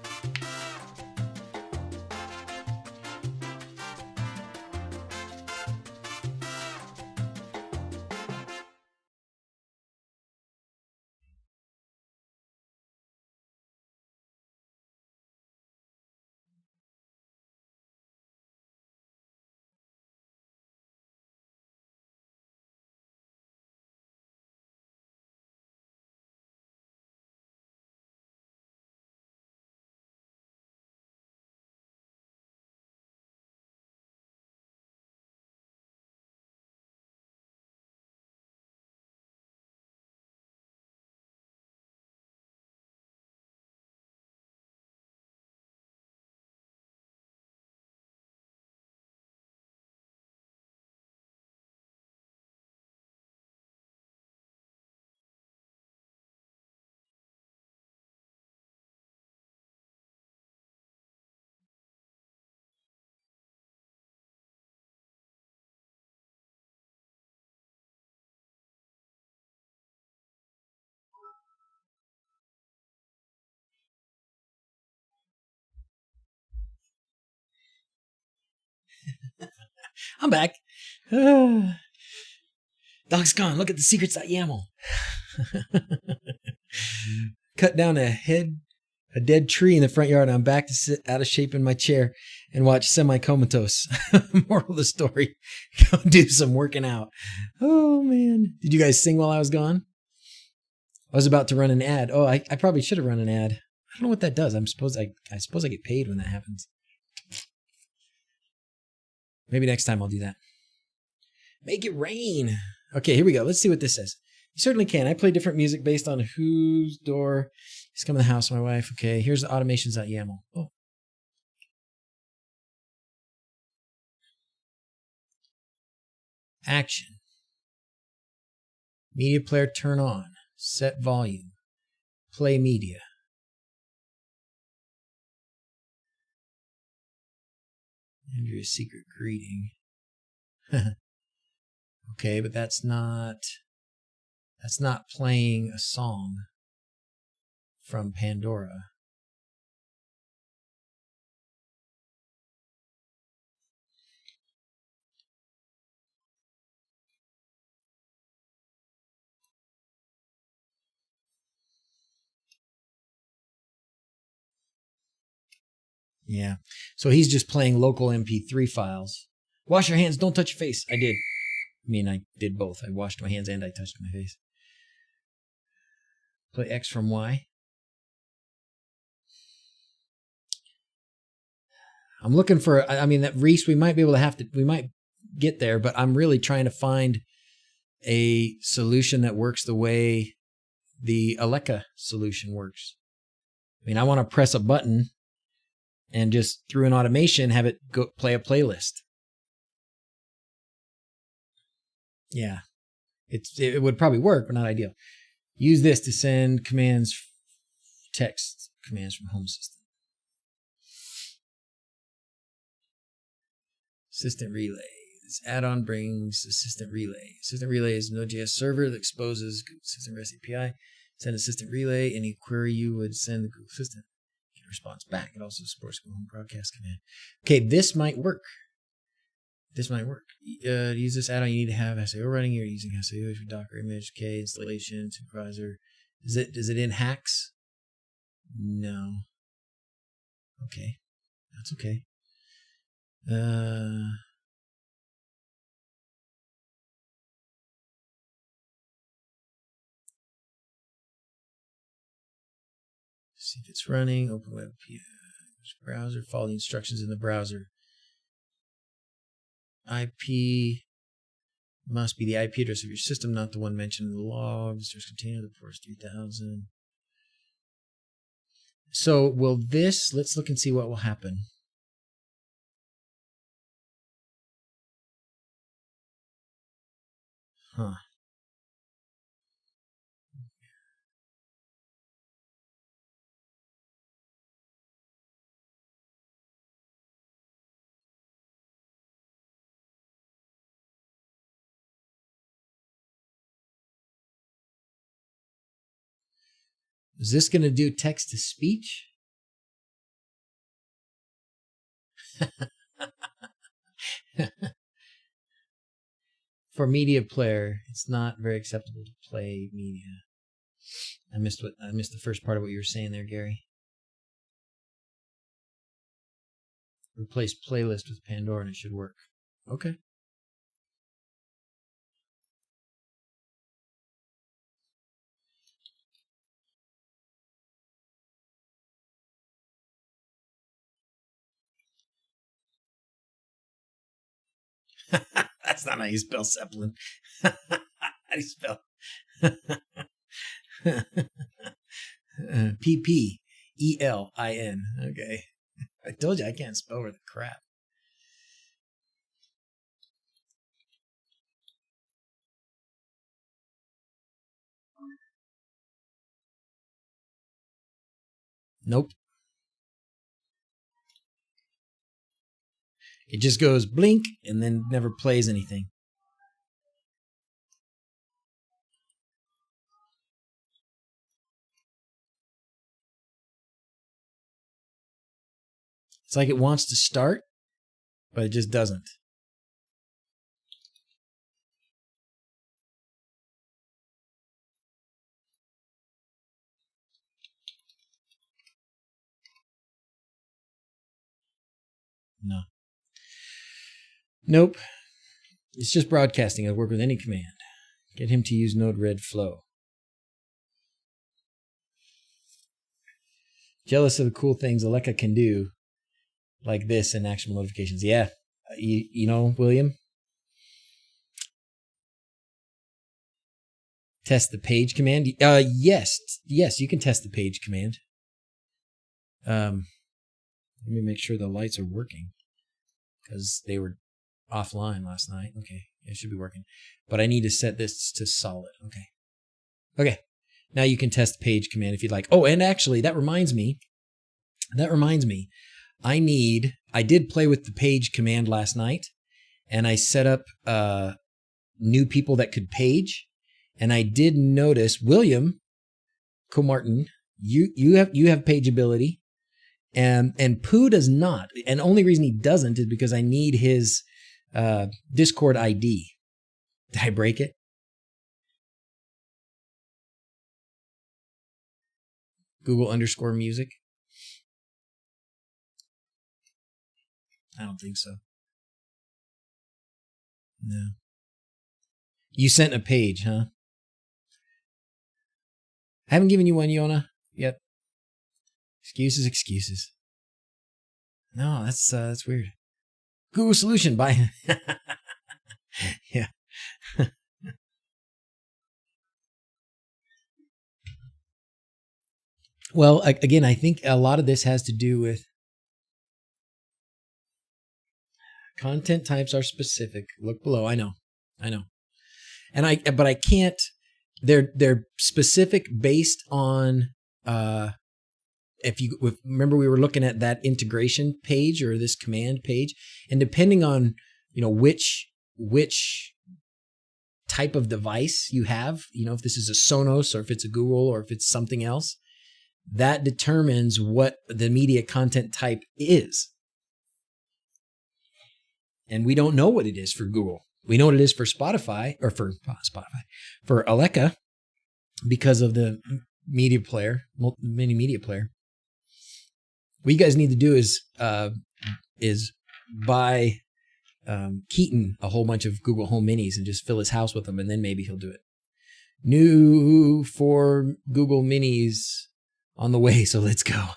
I'm back. Dog's gone. Look at the secrets.yaml. Cut down a dead tree in the front yard. I'm back to sit out of shape in my chair and watch semi-comatose. Moral of the story, go do some working out. Oh, man. Did you guys sing while I was gone? I was about to run an ad. Oh, I probably should have run an ad. I don't know what that does. I suppose I get paid when that happens. Maybe next time I'll do that. Make it rain. Okay, here we go. Let's see what this says. You certainly can. I play different music based on whose door is coming to the house. My wife. Okay, here's the automations.yaml. Oh. Action. Media player turn on. Set volume. Play media. Andrea's secret greeting. Okay, but that's not playing a song from Pandora. Yeah. So he's just playing local MP3 files. Wash your hands, don't touch your face. I did. I did both. I washed my hands and I touched my face. Play X from Y. I'm looking for, that Reese, we might get there, but I'm really trying to find a solution that works the way the Alexa solution works. I want to press a button and just through an automation have it go play a playlist. Yeah, it would probably work, but not ideal. Use this to send text commands from home system. Assistant relay. This add-on brings assistant relay. Assistant relay is a Node.js server that exposes Google Assistant REST API. Send assistant relay. Any query you would send the Google Assistant. Get a response back. It also supports Google Home broadcast command. Okay, this might work. To use this add-on, you need to have SAO running. You're using SAO for Docker image, K installation, supervisor. Is it in hacks? No. Okay, that's okay. See if it's running. Open web browser. Follow the instructions in the browser. IP must be the IP address of your system, not the one mentioned in the logs. There's container, the port is 3000. So let's look and see what will happen. Huh. Is this going to do text to speech? For media player, it's not very acceptable to play media. I missed the first part of what you were saying there, Gary. Replace playlist with Pandora and it should work. Okay. That's not how you spell Zeppelin. How do you spell? P-P-E-L-I-N. Okay. I told you I can't spell worth crap. Nope. It just goes blink and then never plays anything. It's like it wants to start, but it just doesn't. No. Nope. It's just broadcasting. It'll work with any command. Get him to use Node-RED Flow. Jealous of the cool things Alexa can do, like this and actionable notifications. Yeah. You know, William? Test the page command. Yes, you can test the page command. Let me make sure the lights are working because they were offline last night. Okay, it should be working, but I need to set this to solid. Okay. Now you can test the page command if you'd like. Oh, and actually, that reminds me. I did play with the page command last night, and I set up new people that could page. And I did notice, William Comartin, you have page ability, and Pooh does not. And the only reason he doesn't is because I need his Discord ID. Did I break it? Google_music. I don't think so. No. You sent a page, huh? I haven't given you one, Yona, yet. Excuses. No, that's weird. Google solution, bye. Yeah. Well, again, I think a lot of this has to do with content types are specific. Look below. I know. But I can't. They're specific based on. If you remember, we were looking at that integration page or this command page, and depending on which type of device you have, if this is a Sonos or if it's a Google or if it's something else, that determines what the media content type is. And we don't know what it is for Google. We know what it is for Spotify or for Alexa because of the media player, mini media player. What you guys need to do is buy Keaton a whole bunch of Google Home Minis and just fill his house with them, and then maybe he'll do it. New for Google Minis on the way, so let's go.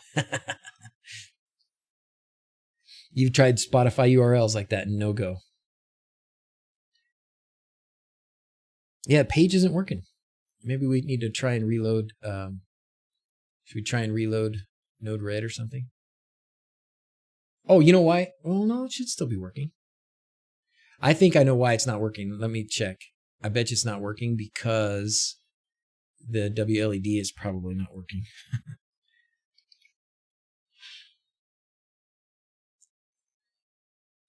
You've tried Spotify URLs like that and no go. Yeah, page isn't working. Maybe we need to try and reload. Should we try and reload Node-RED or something? Oh, you know why? Well, no, it should still be working. I think I know why it's not working. Let me check. I bet you it's not working because the WLED is probably not working.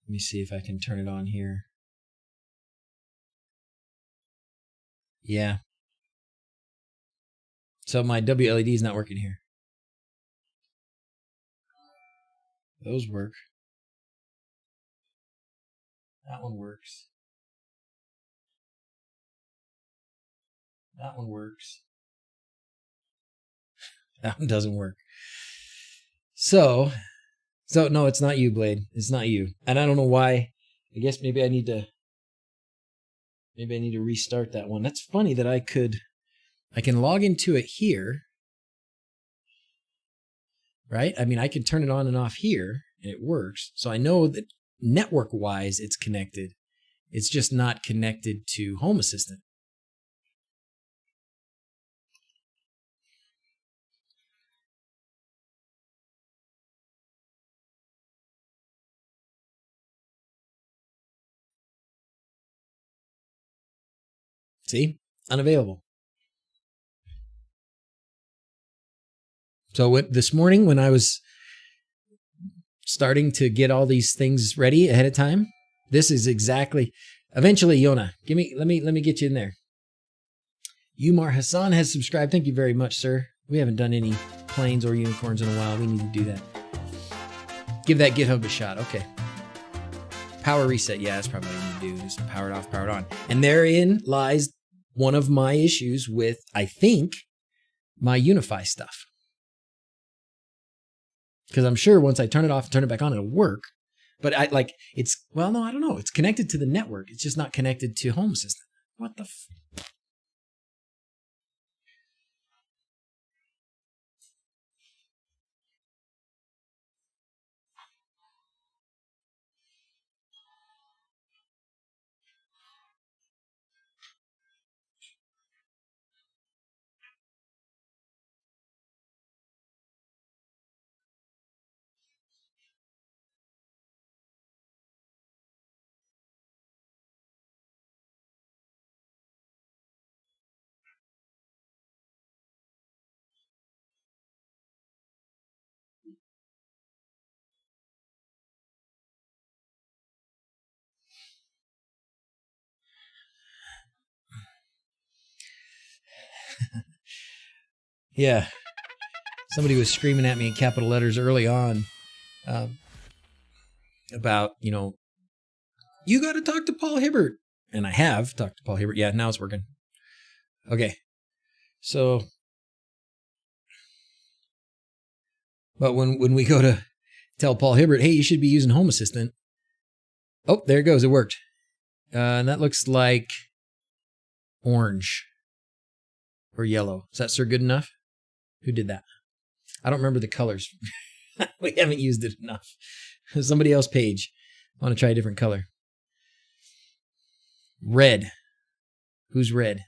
Let me see if I can turn it on here. Yeah. So my WLED is not working here. Those work. That one works. That one works. That one doesn't work. So no, it's not you, Blade. It's not you. And I don't know why. I guess maybe I need to restart that one. That's funny that I can log into it here. Right? I mean, I can turn it on and off here and it works. So I know that network-wise it's connected. It's just not connected to Home Assistant. See? Unavailable. So this morning when I was starting to get all these things ready ahead of time, this is exactly... Eventually, Yona, let me get you in there. Umar Hassan has subscribed. Thank you very much, sir. We haven't done any planes or unicorns in a while. We need to do that. Give that GitHub a shot. Okay. Power reset. Yeah, that's probably what I need to do. Just power it off, power it on. And therein lies one of my issues with, I think, my Unify stuff. Because I'm sure once I turn it off and turn it back on, it'll work. But no, I don't know. It's connected to the network. It's just not connected to Home Assistant. What the Yeah. Somebody was screaming at me in capital letters early on about, you got to talk to Paul Hibbert. And I have talked to Paul Hibbert. Yeah, now it's working. Okay. So, but when we go to tell Paul Hibbert, hey, you should be using Home Assistant. Oh, there it goes. It worked. And that looks like orange or yellow. Is that, sir, good enough? Who did that? I don't remember the colors. We haven't used it enough. Somebody else page. I want to try a different color. Red. Who's red?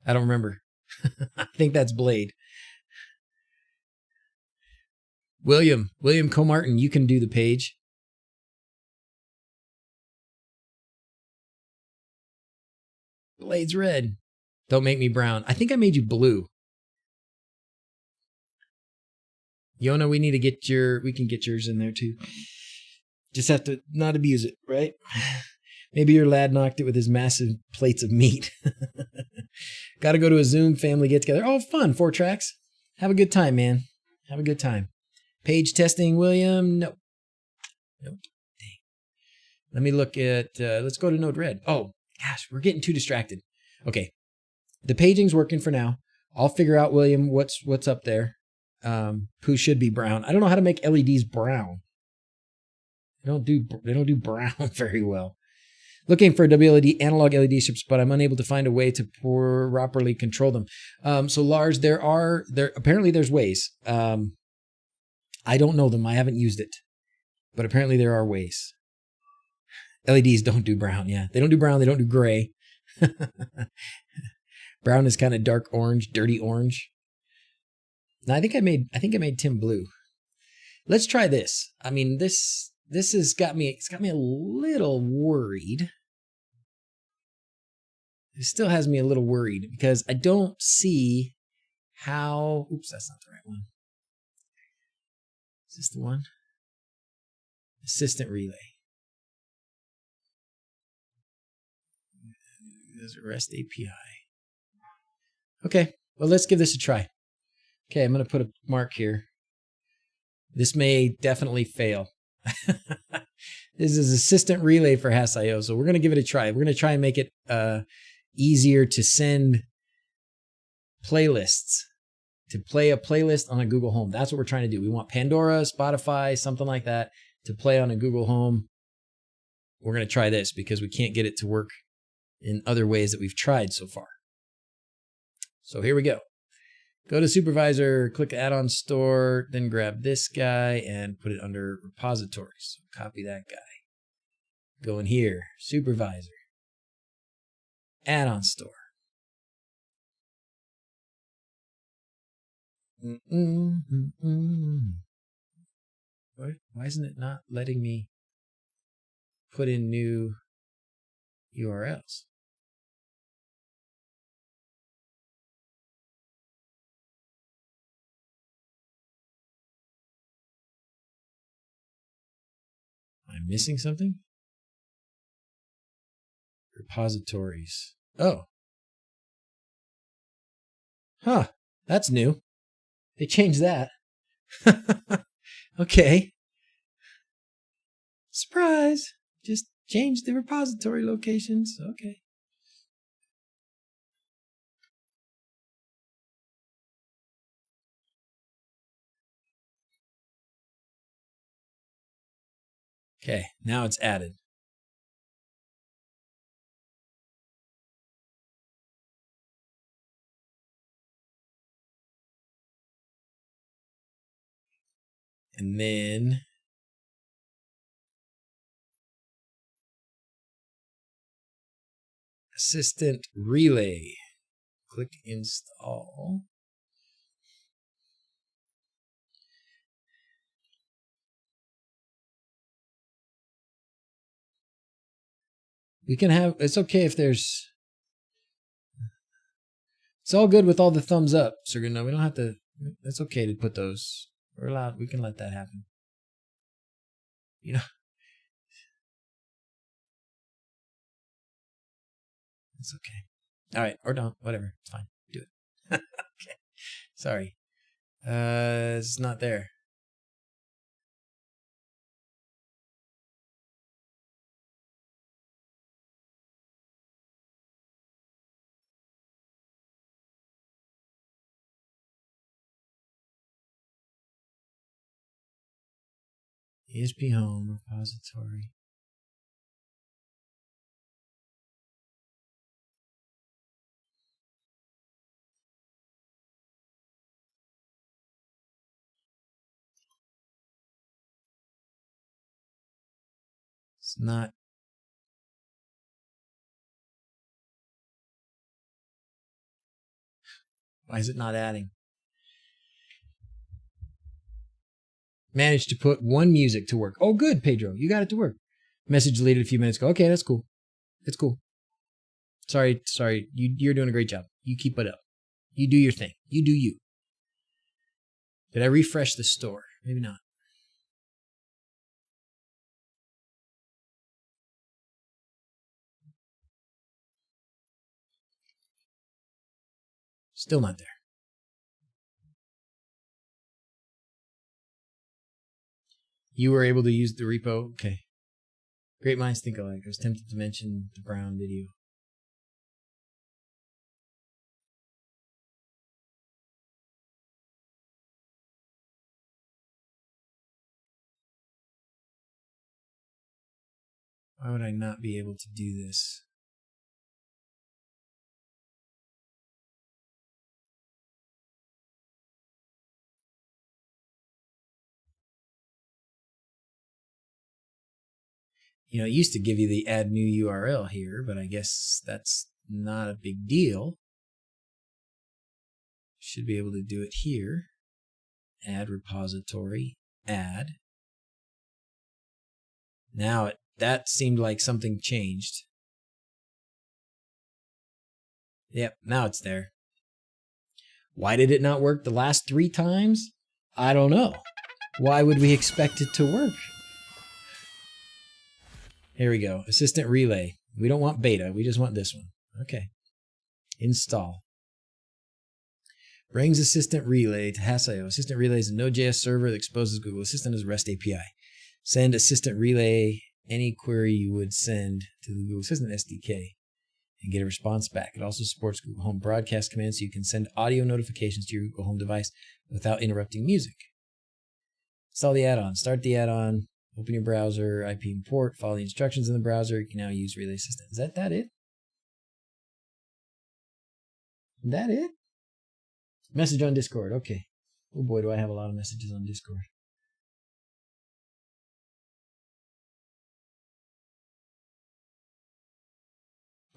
I don't remember. I think that's Blade. William Comartin, you can do the page. Blade's red. Don't make me brown. I think I made you blue. Yona, we need to we can get yours in there too. Just have to not abuse it, right? Maybe your lad knocked it with his massive plates of meat. Got to go to a Zoom family get together. Oh, fun. 4 tracks. Have a good time, man. Have a good time. Page testing, William. Nope. Dang. Let me look at, let's go to Node-RED. Oh, gosh, we're getting too distracted. Okay. The paging's working for now. I'll figure out, William, what's up there. Who should be brown. I don't know how to make LEDs brown. They don't do brown very well. Looking for WLED analog LED strips, but I'm unable to find a way to properly control them. So Lars, apparently there's ways. I don't know them. I haven't used it, but apparently there are ways. LEDs don't do brown. Yeah, they don't do brown. They don't do gray. Brown is kind of dark orange, dirty orange. Now I think I made Tim blue. Let's try this. I mean, this has got me. It's got me a little worried. It still has me a little worried because I don't see how. Oops, that's not the right one. Is this the one? Assistant relay. There's a REST API. Okay, Well, let's give this a try. Okay, I'm going to put a mark here. This may definitely fail. This is assistant relay for Hass.io, so we're going to give it a try. We're going to try and make it easier to send playlists, to play a playlist on a Google Home. That's what we're trying to do. We want Pandora, Spotify, something like that to play on a Google Home. We're going to try this because we can't get it to work in other ways that we've tried so far. So here we go. Go to Supervisor, click Add-on Store, then grab this guy and put it under Repositories. So copy that guy. Go in here, Supervisor, Add-on Store. Why isn't it not letting me put in new URLs? Am I missing something? Repositories. Oh. Huh. That's new. They changed that. Okay. Surprise. Just changed the repository locations. Okay. Okay, now it's added. And then assistant relay. Click install. We can have, it's okay if there's, it's all good with all the thumbs up, Sergino. We don't have to, it's okay to put those. We're allowed, we can let that happen. You know, it's okay. All right, or don't, whatever, it's fine. Do it. Okay, sorry. It's not there. ESP Home repository. It's not. Why is it not adding? Managed to put one music to work. Oh, good, Pedro. You got it to work. Message deleted a few minutes ago. Okay, that's cool. It's cool. Sorry. You're doing a great job. You keep it up. You do your thing. You do you. Did I refresh the store? Maybe not. Still not there. You were able to use the repo? Okay. Great minds think alike. I was tempted to mention the Brown video. Why would I not be able to do this? You know, it used to give you the add new URL here, but I guess that's not a big deal. Should be able to do it here. Add repository, add. Now that seemed like something changed. Yep, now it's there. Why did it not work the last 3 times? I don't know. Why would we expect it to work? Here we go. Assistant relay. We don't want beta. We just want this one. Okay. Install. Brings Assistant Relay to Hass.io. Assistant Relay is a Node.js server that exposes Google Assistant as a REST API. Send Assistant Relay any query you would send to the Google Assistant SDK and get a response back. It also supports Google Home broadcast commands so you can send audio notifications to your Google Home device without interrupting music. Install the add-on. Start the add-on. Open your browser, IP import, follow the instructions in the browser. You can now use Relay Assistant. Is that it? Is that it? Message on Discord. Okay. Oh boy, do I have a lot of messages on Discord.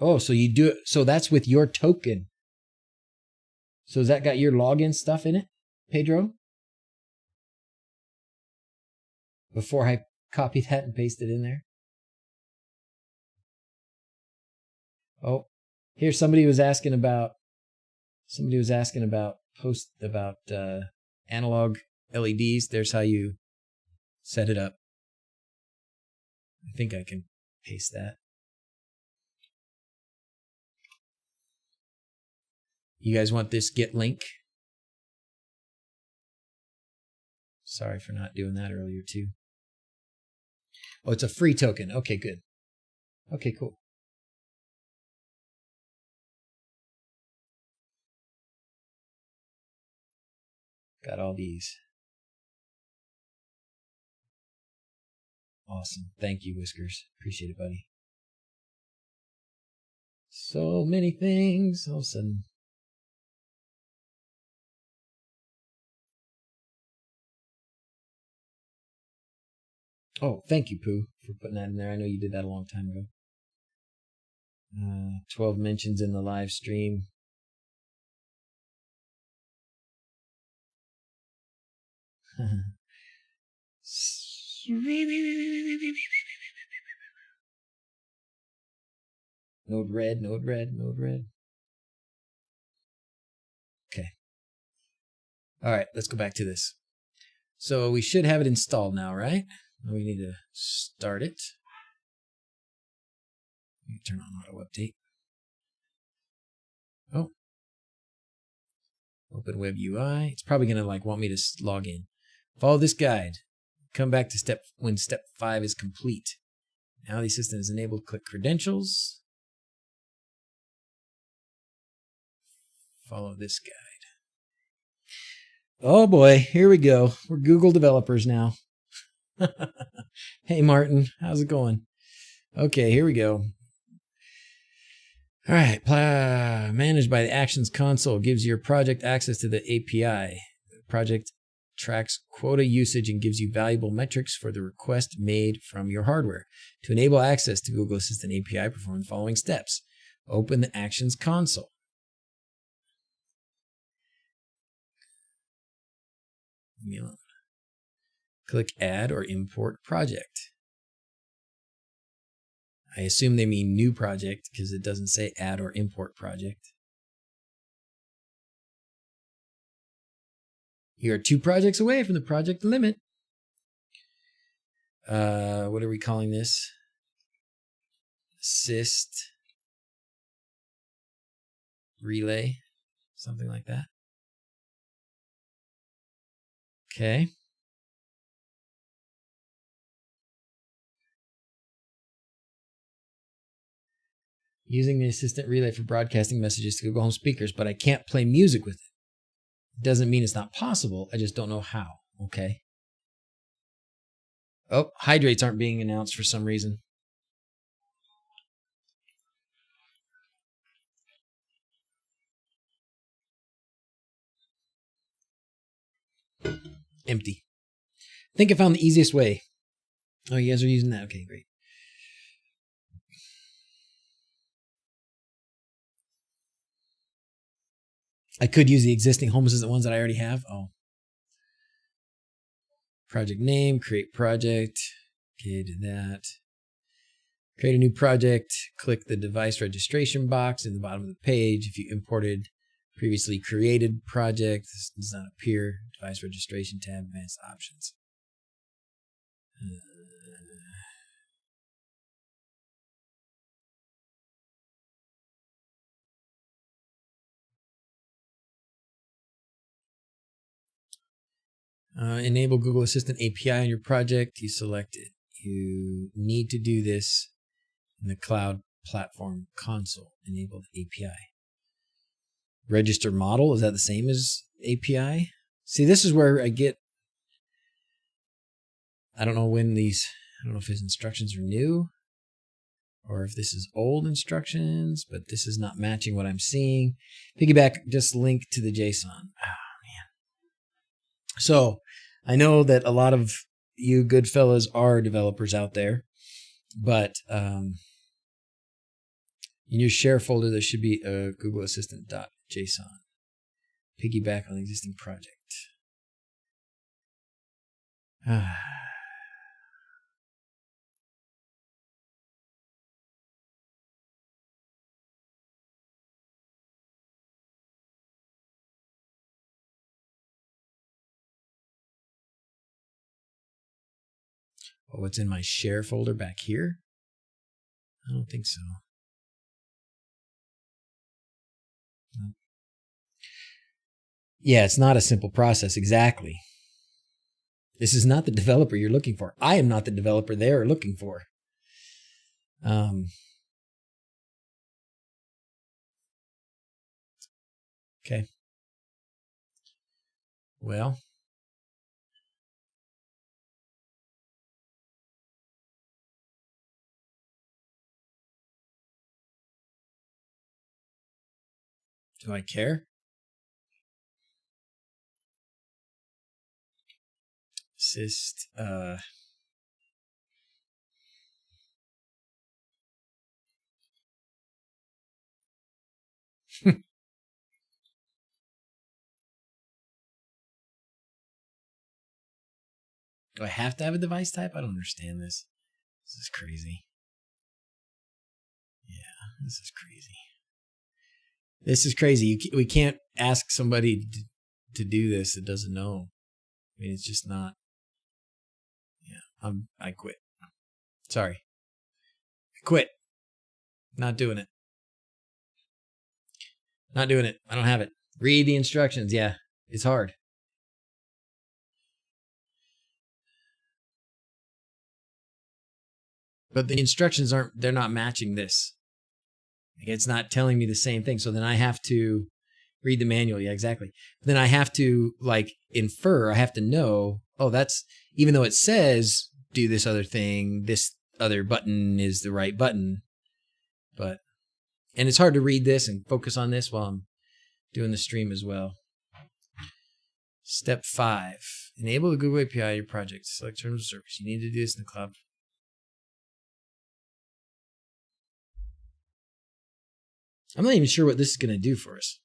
Oh, so you do it. So that's with your token. So has that got your login stuff in it, Pedro? Before I copy that and paste it in there. Oh, here somebody was asking about analog LEDs. There's how you set it up. I think I can paste that. You guys want this Git link? Sorry for not doing that earlier too. Oh, it's a free token. Okay, good. Okay, cool. Got all these. Awesome. Thank you, Whiskers. Appreciate it, buddy. So many things all of a sudden. Oh, thank you, Pooh, for putting that in there. I know you did that a long time ago. 12 mentions in the live stream. Node red, node red, node red. Okay. All right, let's go back to this. So we should have it installed now, right? We need to start it. Let me turn on auto update. Oh. Open web UI. It's probably going to want me to log in. Follow this guide. Come back to when step 5 is complete. Now the assistant is enabled. Click credentials. Follow this guide. Oh boy, here we go. We're Google developers now. Hey Martin, how's it going? Okay, here we go. All right, managed by the Actions console gives your project access to the API. The project tracks quota usage and gives you valuable metrics for the request made from your hardware. To enable access to Google Assistant API, perform the following steps. Open the Actions console. Leave me alone. Click Add or Import Project. I assume they mean new project because it doesn't say Add or Import Project. You are 2 projects away from the project limit. What are we calling this? Assist Relay, something like that. Okay. Using the Assistant Relay for broadcasting messages to Google Home speakers, but I can't play music with it. Doesn't mean it's not possible. I just don't know how. Okay. Oh, hydrates aren't being announced for some reason. Empty. I think I found the easiest way. Oh, you guys are using that? Okay, great. I could use the existing Home Assistant ones that I already have. Oh. Project name, create project. Okay, do that. Create a new project. Click the device registration box in the bottom of the page. If you imported previously created project, this does not appear. Device registration tab, advanced options. Enable Google Assistant API on your project. You select it. You need to do this in the Cloud Platform Console. Enable the API. Register model. Is that the same as API? See, this is where I don't know when I don't know if his instructions are new or if this is old instructions, but this is not matching what I'm seeing. Piggyback, just link to the JSON. Oh, man. So I know that a lot of you good fellas are developers out there, but in your share folder, there should be a Google Assistant.json. Piggyback on the existing project. Oh, it's in my share folder back here? I don't think so. No. Yeah, it's not a simple process. Exactly. This is not the developer you're looking for. I am not the developer they are looking for. Okay. Well. Do I care? Assist. Do I have to have a device type? I don't understand this. This is crazy. Yeah, this is crazy. This is crazy. We can't ask somebody to do this that doesn't know. I mean, it's just not. Yeah, I quit. Sorry. I quit. Not doing it. Not doing it. I don't have it. Read the instructions. Yeah, it's hard. But the instructions they're not matching this. It's not telling me the same thing. So then I have to read the manual. Yeah, exactly. Then I have to infer. I have to know, oh, that's, even though it says do this other thing, this other button is the right button. And it's hard to read this and focus on this while I'm doing the stream as well. Step 5, enable the Google API of your project. Select terms of service. You need to do this in the cloud. I'm not even sure what this is going to do for us.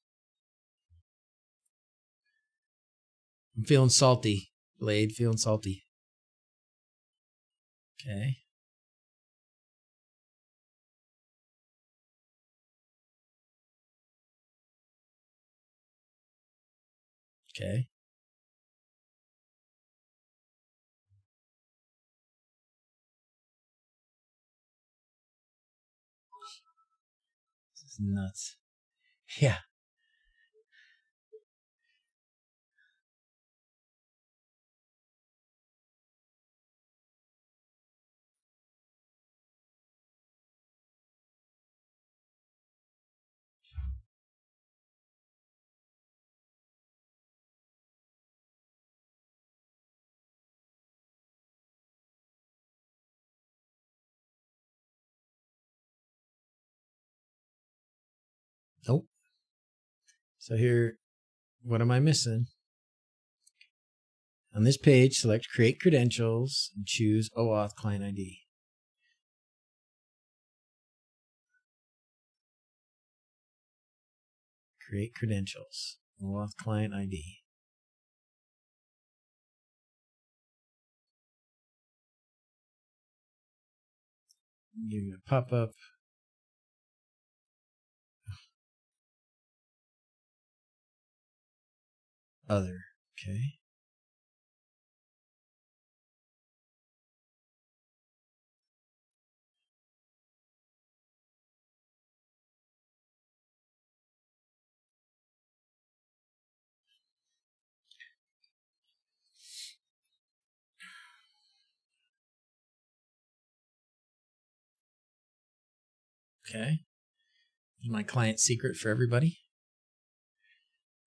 I'm feeling salty, Blade, feeling salty. Okay. Okay. This is nuts. Yeah. Nope. So here, what am I missing? On this page, select Create Credentials and choose OAuth Client ID. Create Credentials, OAuth Client ID. Give you a pop-up. Other. Okay. Okay. Here's my client secret for everybody.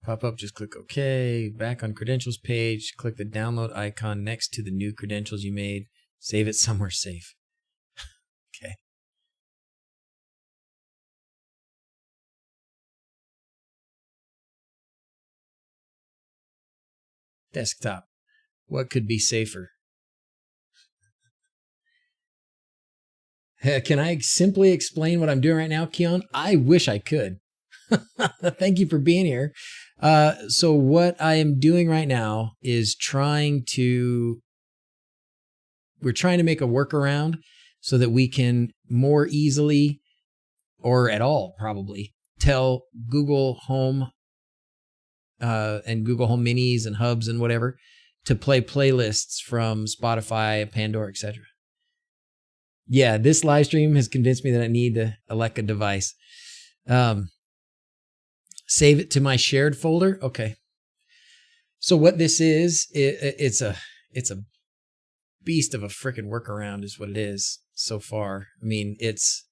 Pop up, just click OK. Back on credentials page, click the download icon next to the new credentials you made. Save it somewhere safe. Okay. Desktop. What could be safer? Can I simply explain what I'm doing right now, Keon? I wish I could. Thank you for being here. So what I am doing right now is we're trying to make a workaround so that we can more easily, or at all probably, tell Google Home and Google Home Minis and Hubs and whatever to play playlists from Spotify, Pandora, etc. Yeah, this live stream has convinced me that I need a Alexa device. Save it to my shared folder. Okay. So what this is, it's a beast of a freaking workaround is what it is so far. I mean, it's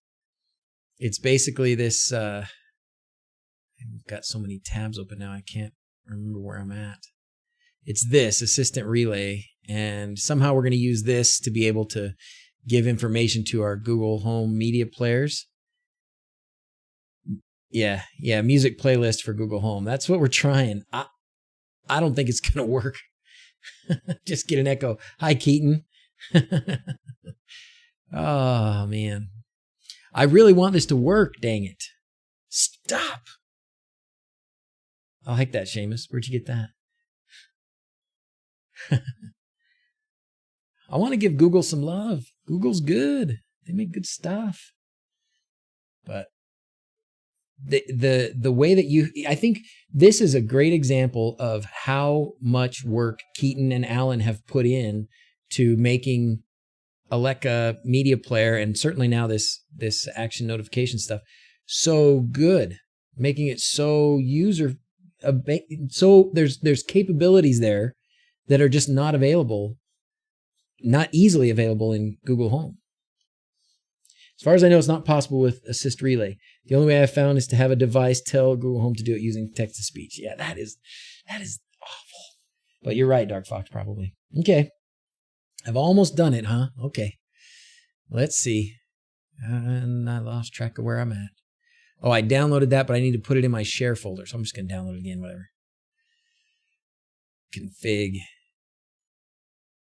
basically this, I've got so many tabs open now, I can't remember where I'm at. It's this assistant relay, and somehow we're going to use this to be able to give information to our Google Home media players. Yeah, music playlist for Google Home. That's what we're trying. I don't think it's going to work. Just get an echo. Hi, Keaton. Oh, man. I really want this to work, dang it. Stop. I like that, Seamus. Where'd you get that? I want to give Google some love. Google's good. They make good stuff. But the way that I think this is a great example of how much work Keaton and Alan have put in to making Alexa media player, and certainly now this action notification stuff, so good, making it so so there's capabilities there that are just not easily available in Google Home. As far as I know, it's not possible with Assist Relay. The only way I've found is to have a device tell Google Home to do it using text-to-speech. Yeah, that is awful. But you're right, Dark Fox, probably. Okay. I've almost done it, huh? Okay. Let's see. And I lost track of where I'm at. Oh, I downloaded that, but I need to put it in my share folder. So I'm just going to download it again, whatever. Config.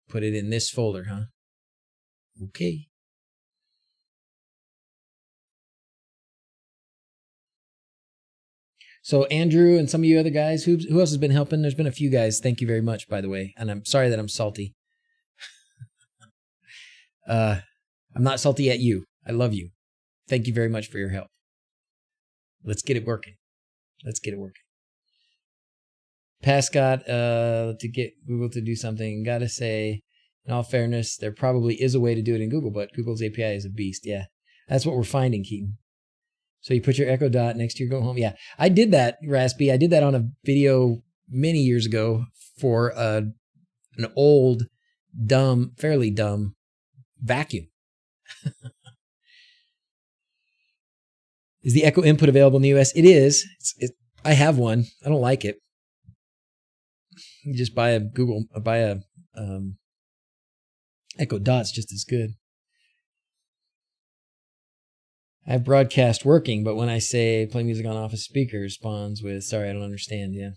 Put it in this folder, huh? Okay. So Andrew and some of you other guys, who else has been helping? There's been a few guys. Thank you very much, by the way. And I'm sorry that I'm salty. I'm not salty at you. I love you. Thank you very much for your help. Let's get it working. Pascott, to get Google to do something, gotta say, in all fairness, there probably is a way to do it in Google, but Google's API is a beast. Yeah, that's what we're finding, Keaton. So you put your Echo Dot next to your Go Home. Yeah, I did that, Raspy. I did that on a video many years ago for an old, fairly dumb vacuum. Is the Echo input available in the US? It is. I have one. I don't like it. You just buy a Echo Dot's just as good. I have broadcast working, but when I say play music on office speaker, it responds with, sorry, I don't understand. Yeah.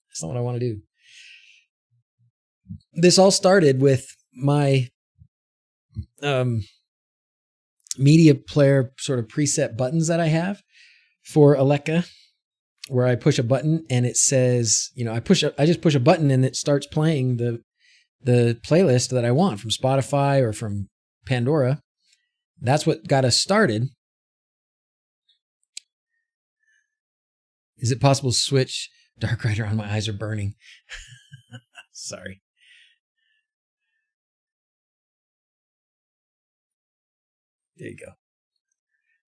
That's not what I want to do. This all started with my media player sort of preset buttons that I have for Alexa, where I push a button and it says, I just push a button and it starts playing the playlist that I want from Spotify or from Pandora. That's what got us started. Is it possible to switch Dark Rider on? My eyes are burning. Sorry. There you go.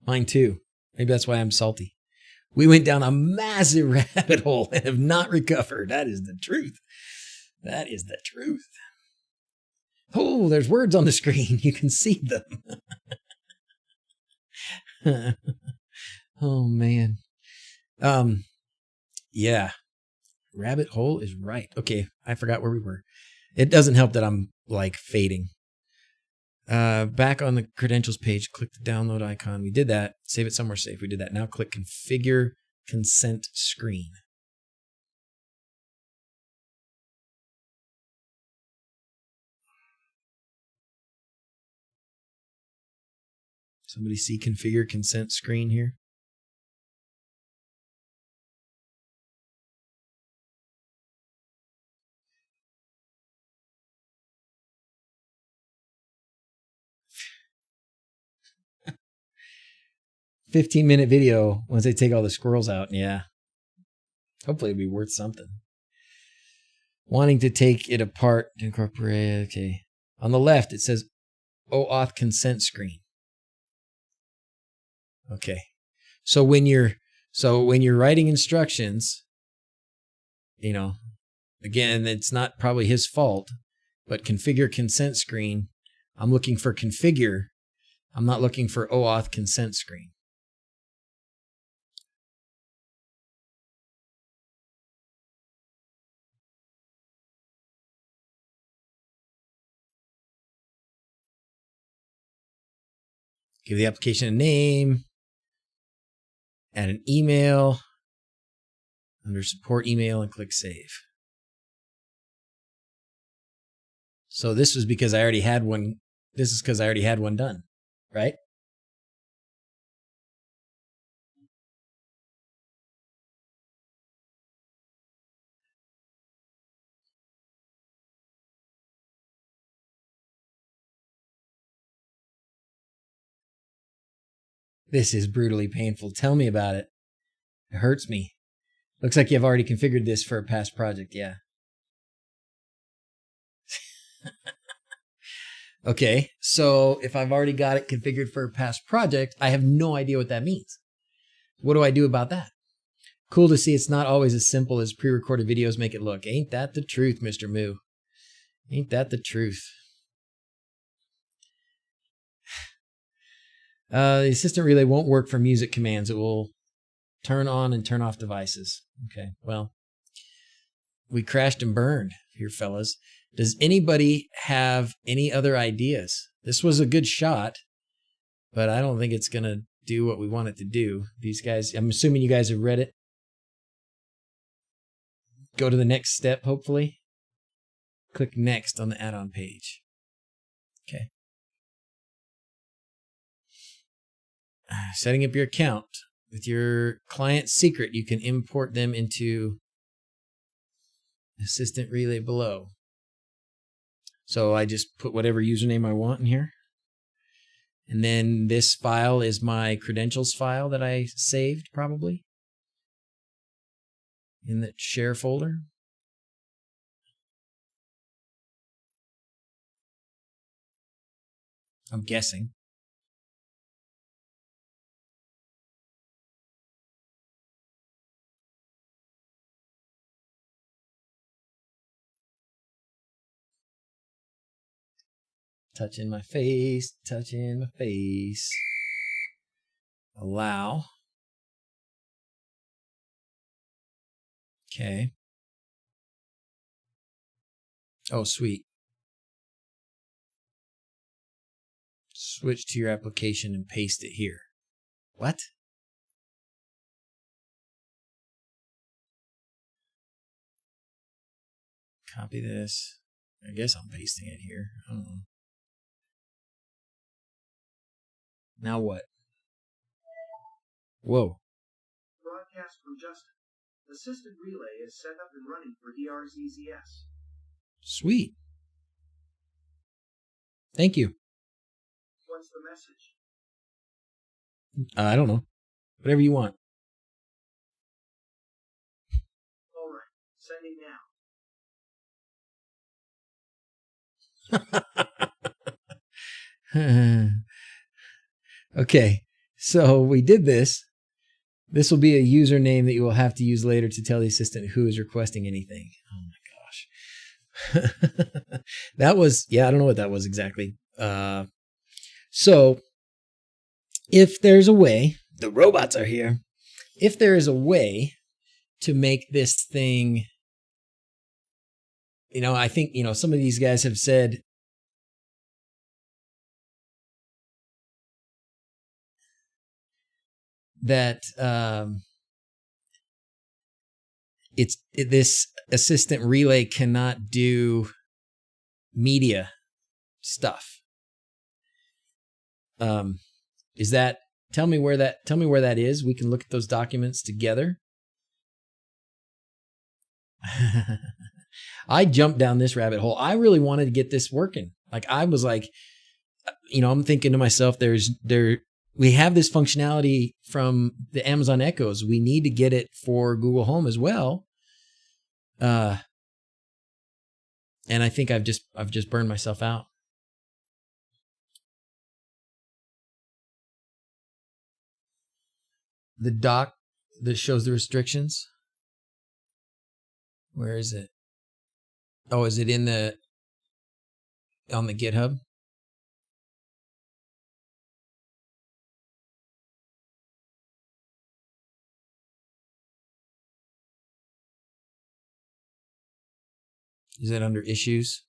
Mine too. Maybe that's why I'm salty. We went down a massive rabbit hole and have not recovered. That is the truth. Oh, there's words on the screen. You can see them. Oh man. Yeah. Rabbit hole is right. Okay, I forgot where we were. It doesn't help that I'm like fading. Back on the credentials page, click the download icon. We did that. Save it somewhere safe. We did that. Now click configure consent screen. Somebody see configure consent screen here? $15-minute video once they take all the squirrels out. Yeah. Hopefully it'll be worth something. Wanting to take it apart to incorporate. Okay. On the left, it says OAuth consent screen. Okay. So when you're writing instructions, you know, again, it's not probably his fault, but configure consent screen. I'm looking for configure. I'm not looking for OAuth consent screen. Give the application a name, add an email, under support email, and click save. So this was because I already had one. This is because I already had one done, right? This is brutally painful. Tell me about it. It hurts me. Looks like you've already configured this for a past project. Yeah. Okay. So if I've already got it configured for a past project, I have no idea what that means. What do I do about that? Cool to see it's not always as simple as pre-recorded videos make it look. Ain't that the truth, Mr. Moo? Ain't that the truth? The assistant relay won't work for music commands. It will turn on and turn off devices. Okay, well, we crashed and burned here, fellas. Does anybody have any other ideas? This was a good shot, but I don't think it's going to do what we want it to do. These guys, I'm assuming you guys have read it. Go to the next step, hopefully. Click next on the add-on page. Okay. Setting up your account. With your client secret, you can import them into Assistant Relay below. So I just put whatever username I want in here. And then this file is my credentials file that I saved probably in the share folder. I'm guessing. Touching my face, touching my face. Allow. Okay. Oh, sweet. Switch to your application and paste it here. What? Copy this. I guess I'm pasting it here. I don't know. Now what? Whoa. Broadcast from Justin. Assisted relay is set up and running for DrZzs. Sweet. Thank you. What's the message? I don't know. Whatever you want. All right, sending now. Okay, so we did this. This will be a username that you will have to use later to tell the assistant who is requesting anything. Oh my gosh. That was, yeah, I don't know what that was exactly. So if there's a way, the robots are here. If there is a way to make this thing, I think, some of these guys have said that this assistant relay cannot do media stuff. Tell me where that is. We can look at those documents together. I jumped down this rabbit hole. I really wanted to get this working. Like I was like, I'm thinking to myself, we have this functionality from the Amazon Echoes. We need to get it for Google Home as well. And I think I've just burned myself out. The doc that shows the restrictions. Where is it? Oh, is it on the GitHub? Is it under issues?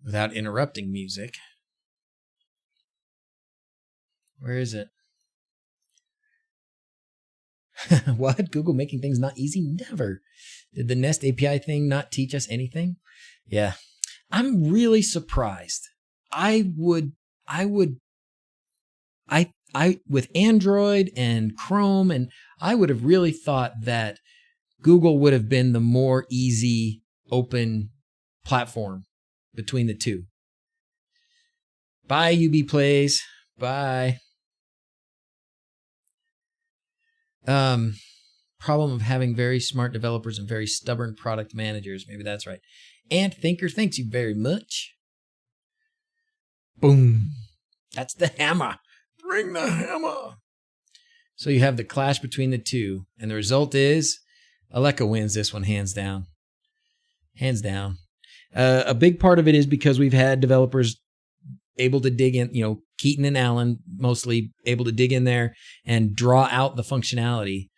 Without interrupting music. Where is it? What? Google making things not easy? Never. Did the Nest API thing not teach us anything? Yeah. I'm really surprised. With Android and Chrome, and I would have really thought that Google would have been the more easy, open platform between the two. Bye, UB Plays. Bye. Problem of having very smart developers and very stubborn product managers. Maybe that's right. And Thinker, thanks you very much. Boom. That's the hammer. Bring the hammer. So you have the clash between the two. And the result is Alexa wins this one hands down. Hands down. A big part of it is because we've had developers able to dig in, Keaton and Allen mostly able to dig in there and draw out the functionality.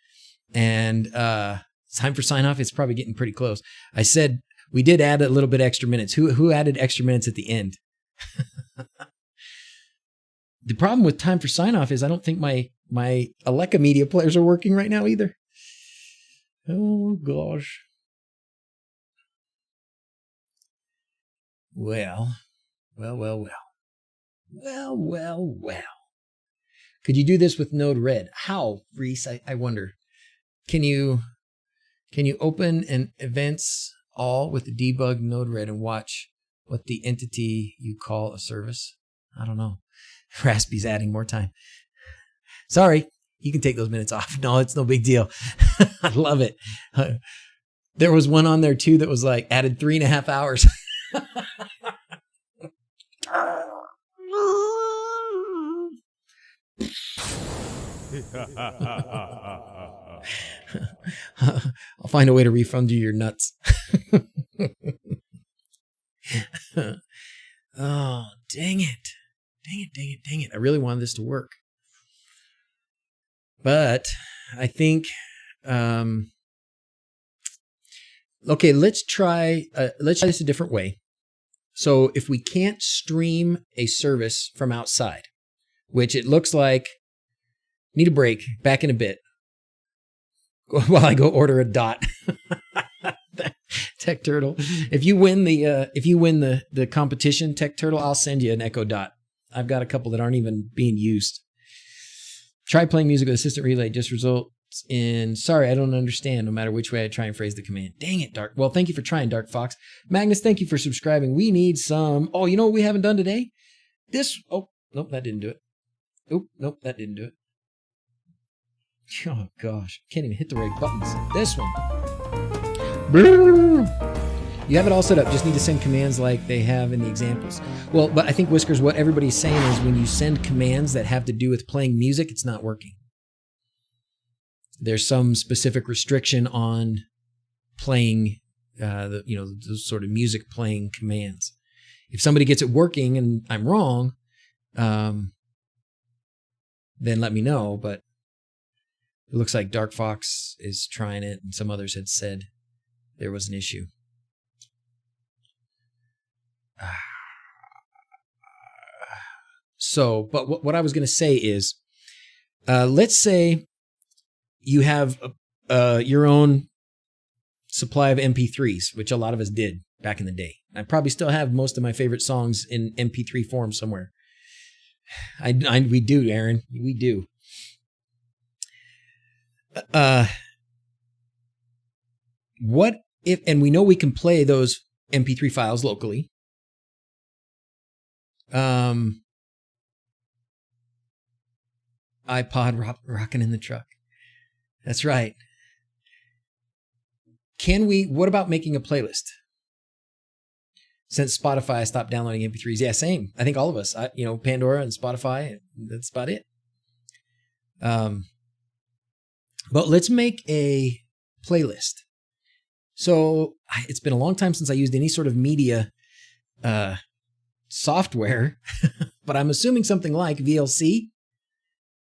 And time for sign off. It's probably getting pretty close. I said we did add a little bit extra minutes. Who added extra minutes at the end? The problem with time for sign off is I don't think my Alexa media players are working right now either. Oh gosh. Well. Could you do this with Node-RED? How, Reese? I wonder. Can you open an events all with the debug Node-RED and watch what the entity you call a service? I don't know. Raspy's adding more time. Sorry, you can take those minutes off. No, it's no big deal. I love it. There was one on there too that was like added 3.5 hours. I'll find a way to refund you your nuts. Oh, dang it. Dang it. I really wanted this to work. But I think, okay, let's try this a different way. So if we can't stream a service from outside, which it looks like, need a break, back in a bit, while I go order a dot. Tech Turtle. If you win the competition, Tech Turtle, I'll send you an Echo Dot. I've got a couple that aren't even being used. Try playing music with Assistant Relay. Just results in, sorry, I don't understand, no matter which way I try and phrase the command. Dang it, Dark. Well, thank you for trying, Dark Fox. Magnus, thank you for subscribing. We need some, oh, you know what we haven't done today? Nope, that didn't do it. That didn't do it. Oh gosh, can't even hit the right buttons. This one. Brrr. You have it all set up. Just need to send commands like they have in the examples. Well, but I think, Whiskers, what everybody's saying is when you send commands that have to do with playing music, it's not working. There's some specific restriction on playing, those sort of music playing commands. If somebody gets it working and I'm wrong, then let me know. But it looks like Dark Fox is trying it, and some others had said there was an issue. So, but what I was going to say is, let's say you have your own supply of MP3s, which a lot of us did back in the day. I probably still have most of my favorite songs in MP3 form somewhere. We do, Aaron. We do. What if, and we know we can play those MP3 files locally. iPod rocking in the truck. That's right. What about making a playlist? Since Spotify stopped downloading MP3s. Yeah, same. I think all of us, Pandora and Spotify, that's about it. But let's make a playlist. So it's been a long time since I used any sort of media software, but I'm assuming something like VLC.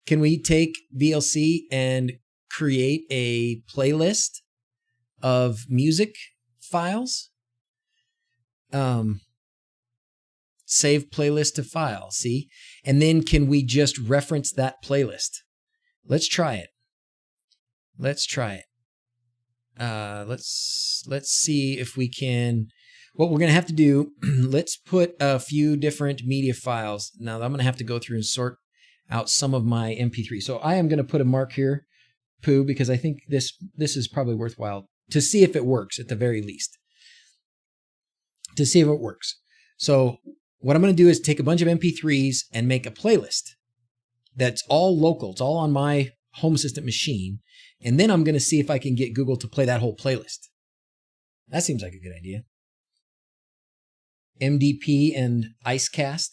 Can we take VLC and create a playlist of music files? Save playlist to file, see? And then can we just reference that playlist? Let's try it. Let's see if we can. What we're going to have to do, let's put a few different media files. Now I'm going to have to go through and sort out some of my MP3. So I am going to put a mark here, Pooh, because I think this is probably worthwhile to see if it works at the very least. To see if it works. So what I'm going to do is take a bunch of MP3s and make a playlist that's all local. It's all on my Home Assistant machine. And then I'm going to see if I can get Google to play that whole playlist. That seems like a good idea. MDP and Icecast.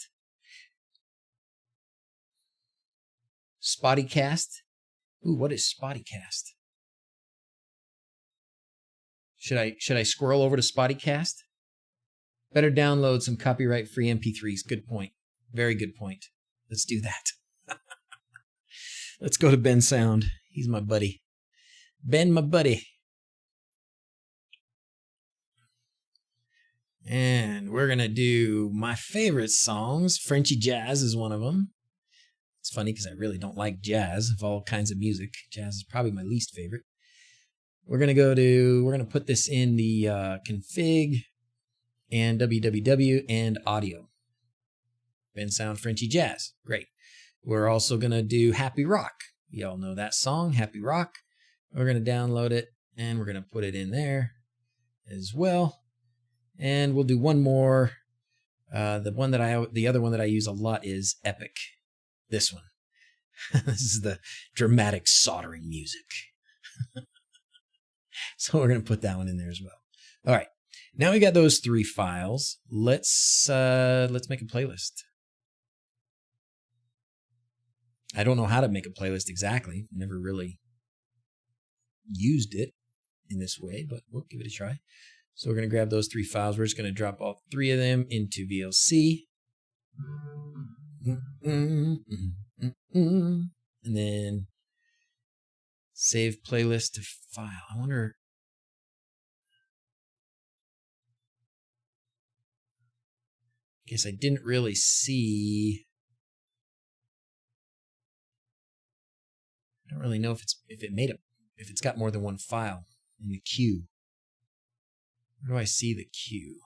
Spottycast. Ooh, what is Spottycast? Should I scroll over to Spottycast? Better download some copyright-free MP3s. Good point. Very good point. Let's do that. Let's go to Ben Sound. He's my buddy. Ben, my buddy. And we're going to do my favorite songs. Frenchy Jazz is one of them. It's funny because I really don't like jazz of all kinds of music. Jazz is probably my least favorite. We're going to put this in the config and www and audio. Ben Sound Frenchy Jazz. Great. We're also going to do Happy Rock. You all know that song, Happy Rock. We're going to download it and we're going to put it in there as well. And we'll do one more. The other one that I use a lot is Epic. This one. This is the dramatic soldering music. So we're going to put that one in there as well. All right. Now we got those 3 files. Let's make a playlist. I don't know how to make a playlist exactly. Never really used it in this way, but we'll give it a try. So we're going to grab those 3 files. We're just going to drop all 3 of them into VLC. And then save playlist to file. I wonder. I guess I didn't really see. I don't really know if it's got more than one file in the queue. Where do I see the queue?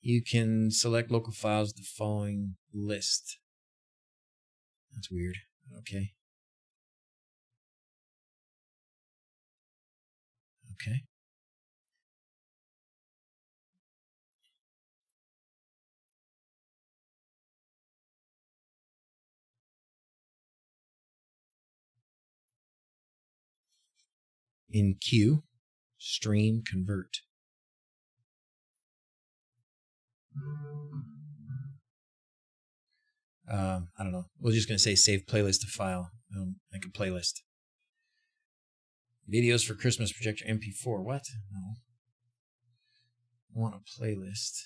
You can select local files with the following list. That's weird. Okay. Okay. in queue, stream, convert. I don't know. We're just going to say save playlist to file. Make a playlist. Videos for Christmas projector MP4. What? No. I want a playlist.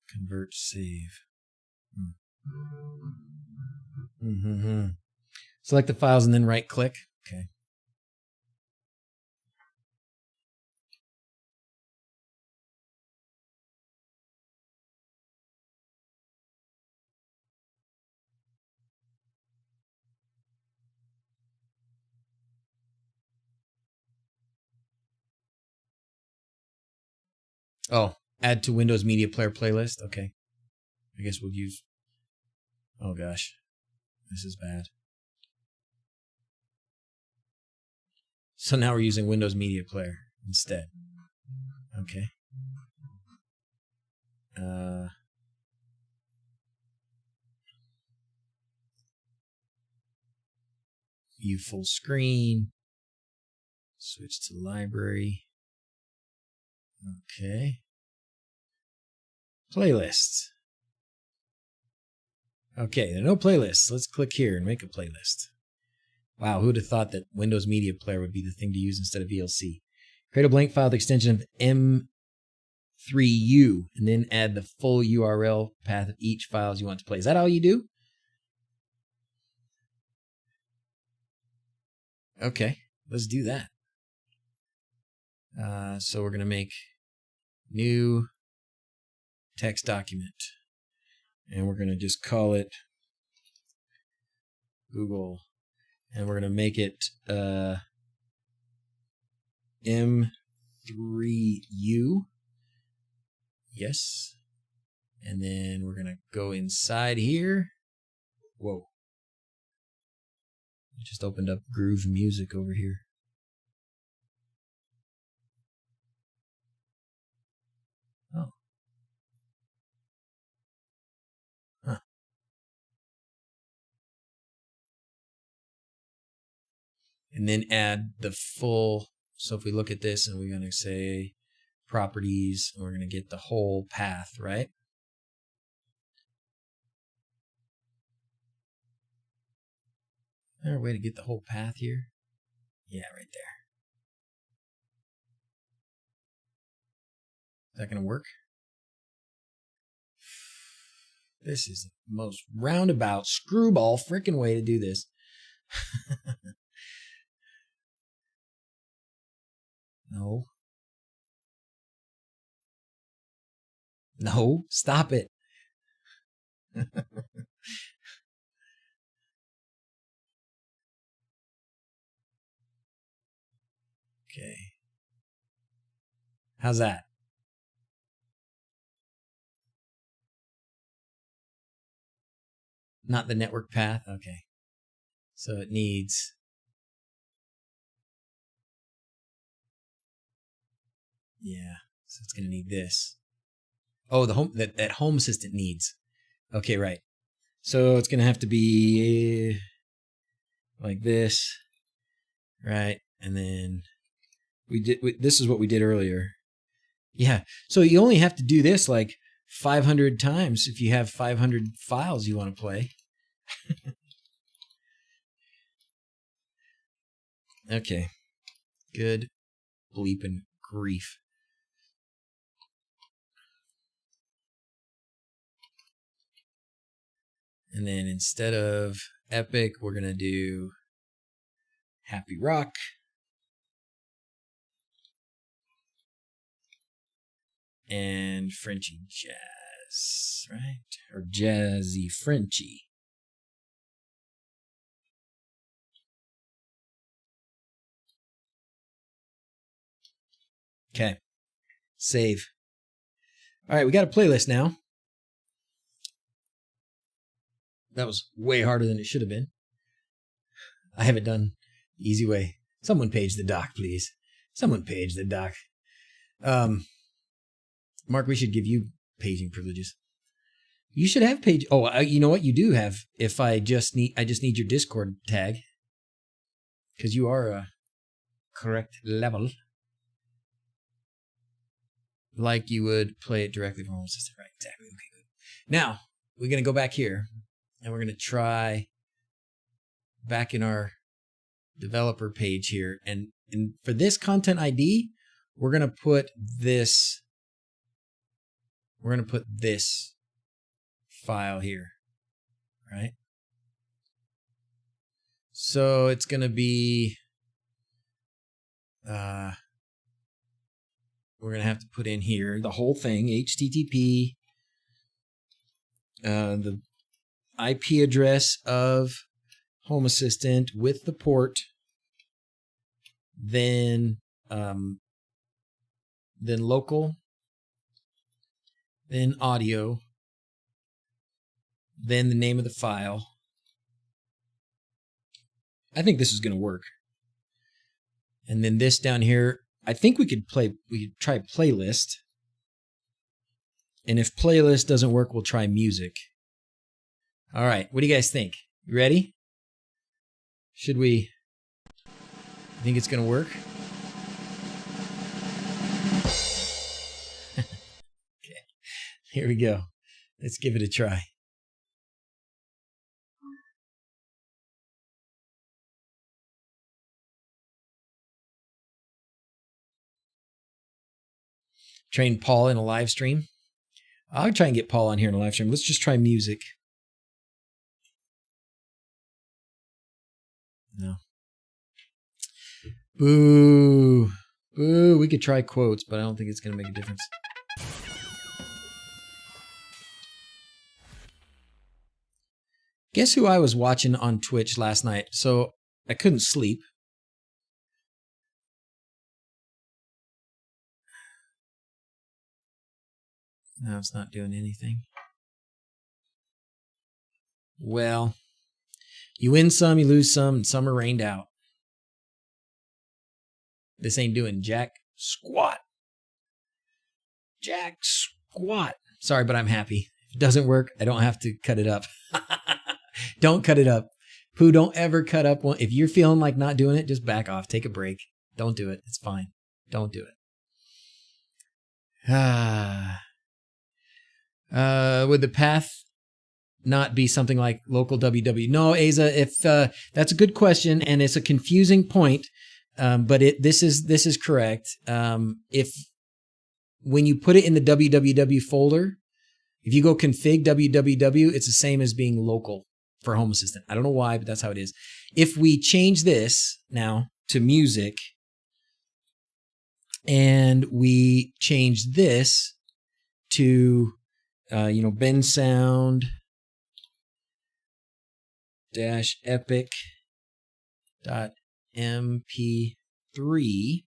Convert, save. Select the files and then right click. Okay. Oh, add to Windows Media Player playlist. Okay. I guess we'll use... Oh, gosh. This is bad. So now we're using Windows Media Player instead. Okay. View full screen. Switch to library. Okay. Playlists. Okay, there are no playlists. Let's click here and make a playlist. Wow, who would have thought that Windows Media Player would be the thing to use instead of VLC? Create a blank file with the extension of M3U and then add the full URL path of each file you want to play. Is that all you do? Okay, let's do that. So we're going to make new text document. And we're going to just call it Google. And we're going to make it M3U. Yes. And then we're going to go inside here. Whoa. I just opened up Groove Music over here. Oh. Huh. And then add the full. So if we look at this and we're going to say properties, we're going to get the whole path, right? Is there a way to get the whole path here? Yeah, right there. Is that going to work? This is the most roundabout screwball freaking way to do this. No. No, stop it. Okay. How's that? Not the network path? Okay. So it needs... Yeah, so it's going to need this. Oh, the home that Home Assistant needs. Okay, right. So it's going to have to be like this, right? And then this is what we did earlier. Yeah, so you only have to do this like 500 times if you have 500 files you want to play. Okay, good bleeping grief. And then instead of Epic, we're going to do Happy Rock. And Frenchy Jazz, right? Or Jazzy Frenchy. Okay. Save. All right, we got a playlist now. That was way harder than it should have been. I have it done the easy way. Someone page the doc, please. Someone page the doc. Mark, we should give you paging privileges. You should have page. Oh, you know what? You do have. If I just need your Discord tag. Because you are a correct level. Like you would play it directly from home system. Right, exactly. Okay, good. Now, we're going to go back here. And we're going to try back in our developer page here. And for this content ID, we're going to put this. We're going to put this file here. Right? So it's going to be, we're going to have to put in here the whole thing, HTTP, the IP address of Home Assistant with the port, then local, then audio, then the name of the file. I think this is going to work. And then this down here, I think we could try playlist. And if playlist doesn't work, we'll try music. All right, what do you guys think? You ready? Should we? You think it's going to work? Okay, here we go. Let's give it a try. Train Paul in a live stream. I'll try and get Paul on here in a live stream. Let's just try music. No. Boo. Boo. We could try quotes, but I don't think it's going to make a difference. Guess who I was watching on Twitch last night? So I couldn't sleep. No, it's not doing anything. Well, you win some, you lose some, and some are rained out. This ain't doing jack squat. Jack squat. Sorry, but I'm happy. If it doesn't work, I don't have to cut it up. Don't cut it up. Pooh, don't ever cut up one. If you're feeling like not doing it, just back off. Take a break. Don't do it. It's fine. Don't do it. Would the path not be something like local WW? No, Asa, if that's a good question, and it's a confusing point, but this is correct. If when you put it in the www folder, if you go config www, it's the same as being local for Home Assistant. I don't know why, but that's how it is. If we change this now to music, and we change this to Ben Sound -epic.mp3.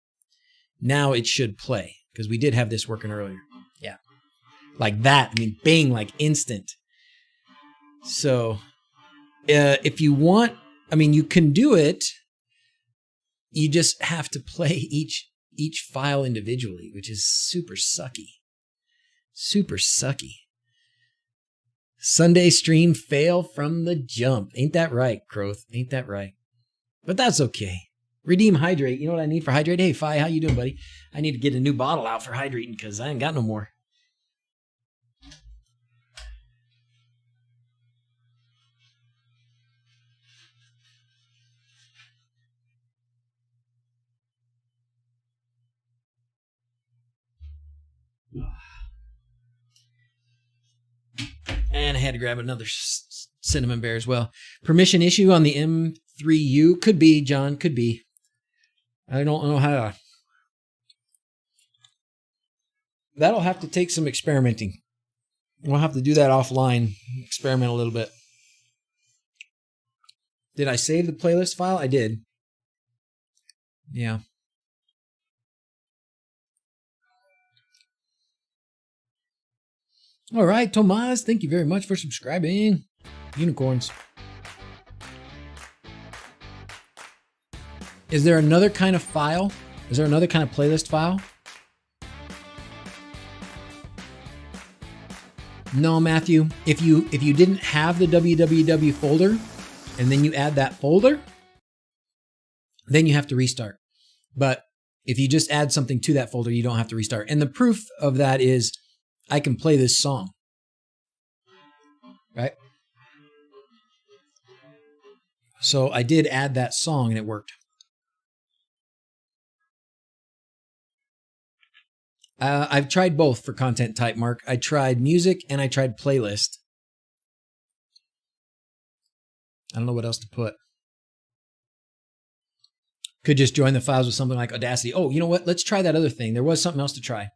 Now it should play because we did have this working earlier. Yeah. Like that. I mean, bang, like instant. So if you want, I mean, you can do it. You just have to play each file individually, which is super sucky. Super sucky. Sunday stream fail from the jump. Ain't that right, Croth? Ain't that right? But that's okay. Redeem hydrate. You know what I need for hydrate? Hey, Fi, how you doing, buddy? I need to get a new bottle out for hydrating because I ain't got no more. And I had to grab another cinnamon bear as well. Permission issue on the M3U. Could be, John. Could be. I don't know how to. That'll have to take some experimenting. We'll have to do that offline. Experiment a little bit. Did I save the playlist file? I did. Yeah. All right, Tomas, thank you very much for subscribing. Unicorns. Is there another kind of file? Is there another kind of playlist file? No, Matthew. If you didn't have the www folder and then you add that folder, then you have to restart. But if you just add something to that folder, you don't have to restart. And the proof of that is I can play this song. Right? So I did add that song and it worked. I've tried both for content type, Mark. I tried music and I tried playlist. I don't know what else to put. Could just join the files with something like Audacity. Oh, you know what? Let's try that other thing. There was something else to try.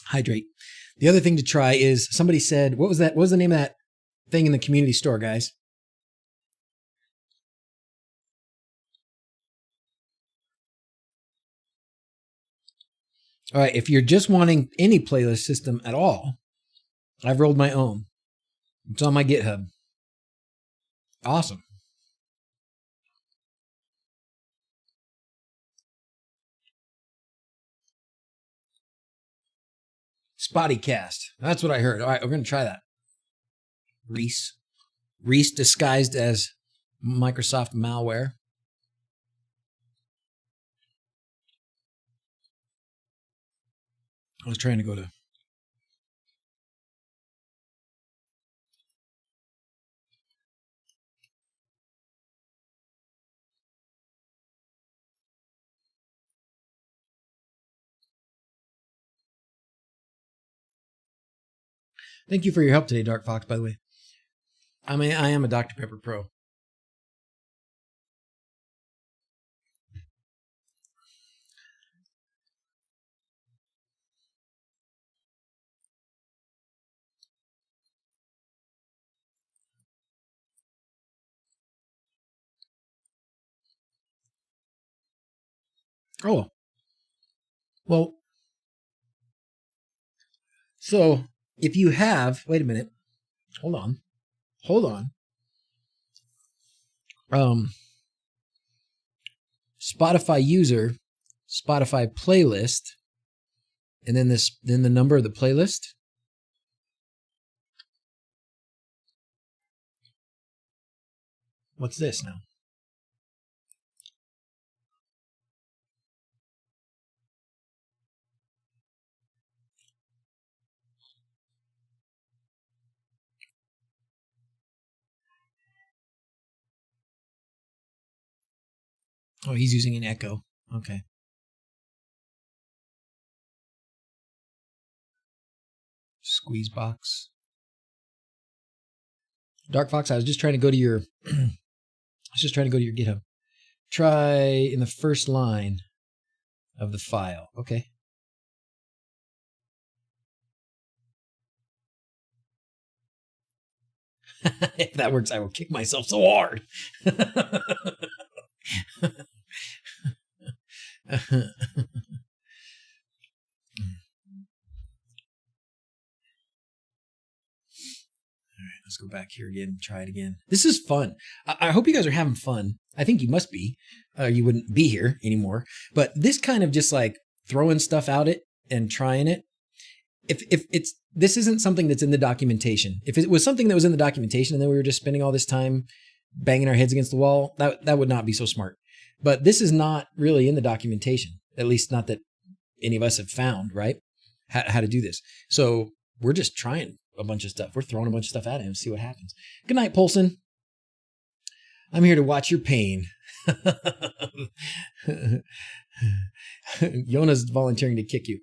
Hydrate. The other thing to try is somebody said, what was that? What was the name of that thing in the community store, guys? All right, if you're just wanting any playlist system at all, I've rolled my own. It's on my GitHub. Awesome. Spottycast. That's what I heard. All right, we're going to try that. Reese. Reese disguised as Microsoft malware. I was trying to go to... Thank you for your help today, Dark Fox, by the way. I am a Dr. Pepper Pro. Oh. Well, so if you have... Wait a minute. Hold on. Spotify user, Spotify playlist, and then the number of the playlist. What's this now? Oh, he's using an echo. Okay. Squeeze box. Dark Fox, I was just trying to go to your GitHub. Try in the first line of the file. Okay. If that works, I will kick myself so hard. Let's go back here again. Try it again. This is fun. I hope you guys are having fun. I think you must be. You wouldn't be here anymore. But this kind of just like throwing stuff out it and trying it. If this isn't something that's in the documentation. If it was something that was in the documentation and then we were just spending all this time banging our heads against the wall, that would not be so smart. But this is not really in the documentation. At least not that any of us have found, right? How to do this. So we're just trying a bunch of stuff. We're throwing a bunch of stuff at him and see what happens. Good night, Polson. I'm here to watch your pain. Yona's volunteering to kick you.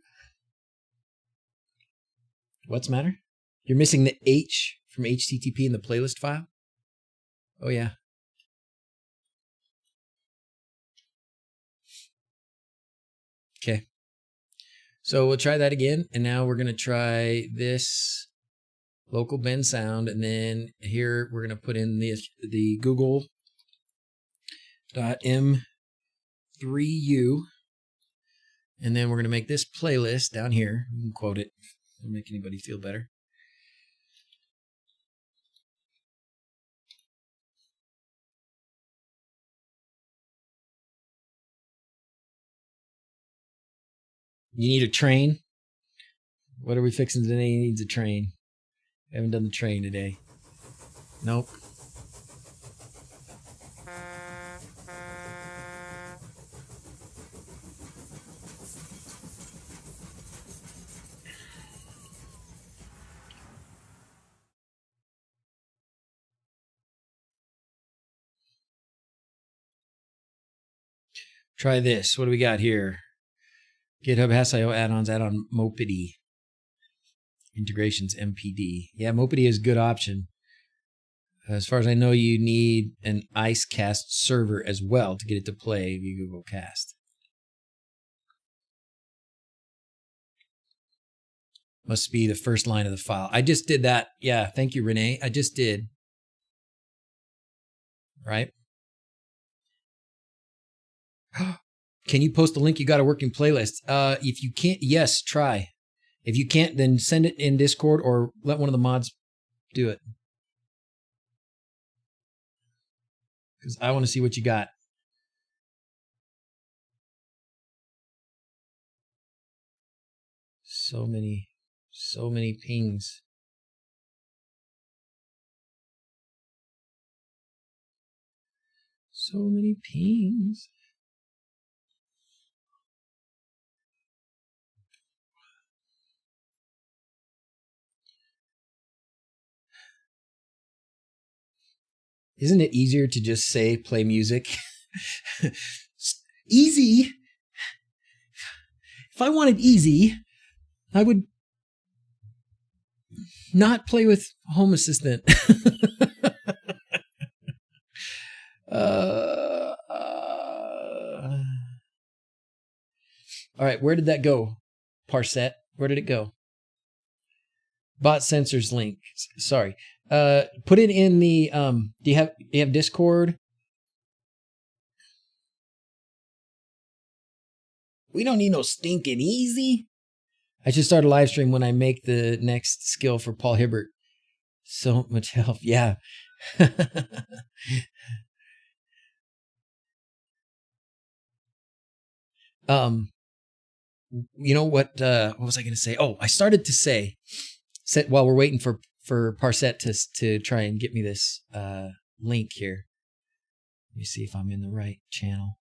What's the matter? You're missing the H from HTTP in the playlist file? Oh, yeah. Okay. So we'll try that again. And now we're going to try this local bend sound. And then here we're going to put in the Google.m3u. And then we're going to make this playlist down here. You can quote it. It'll make anybody feel better. You need a train? What are we fixing today? He needs a train. Haven't done the train today. Nope. Try this. What do we got here? GitHub has.io add-ons, add-on Mopedy. Integrations MPD. Yeah, Mopedy is a good option. As far as I know, you need an IceCast server as well to get it to play via Google Cast. Must be the first line of the file. I just did that. Yeah, thank you, Renee. I just did. Right? Can you post a link? You got a working playlist. If you can't, yes, try. If you can't, then send it in Discord or let one of the mods do it. Because I want to see what you got. So many pings. So many pings. Isn't it easier to just say play music? Easy. If I wanted easy, I would not play with Home Assistant. All right, where did that go? Parset, where did it go? Bot sensors link. Sorry. Put it in the do you have Discord? We don't need no stinking easy. I should start a live stream when I make the next skill for Paul Hibbert. So much help. Yeah. You know what was I going to say? Oh, I started to say while we're waiting for Parset to try and get me this link here. Let me see if I'm in the right channel.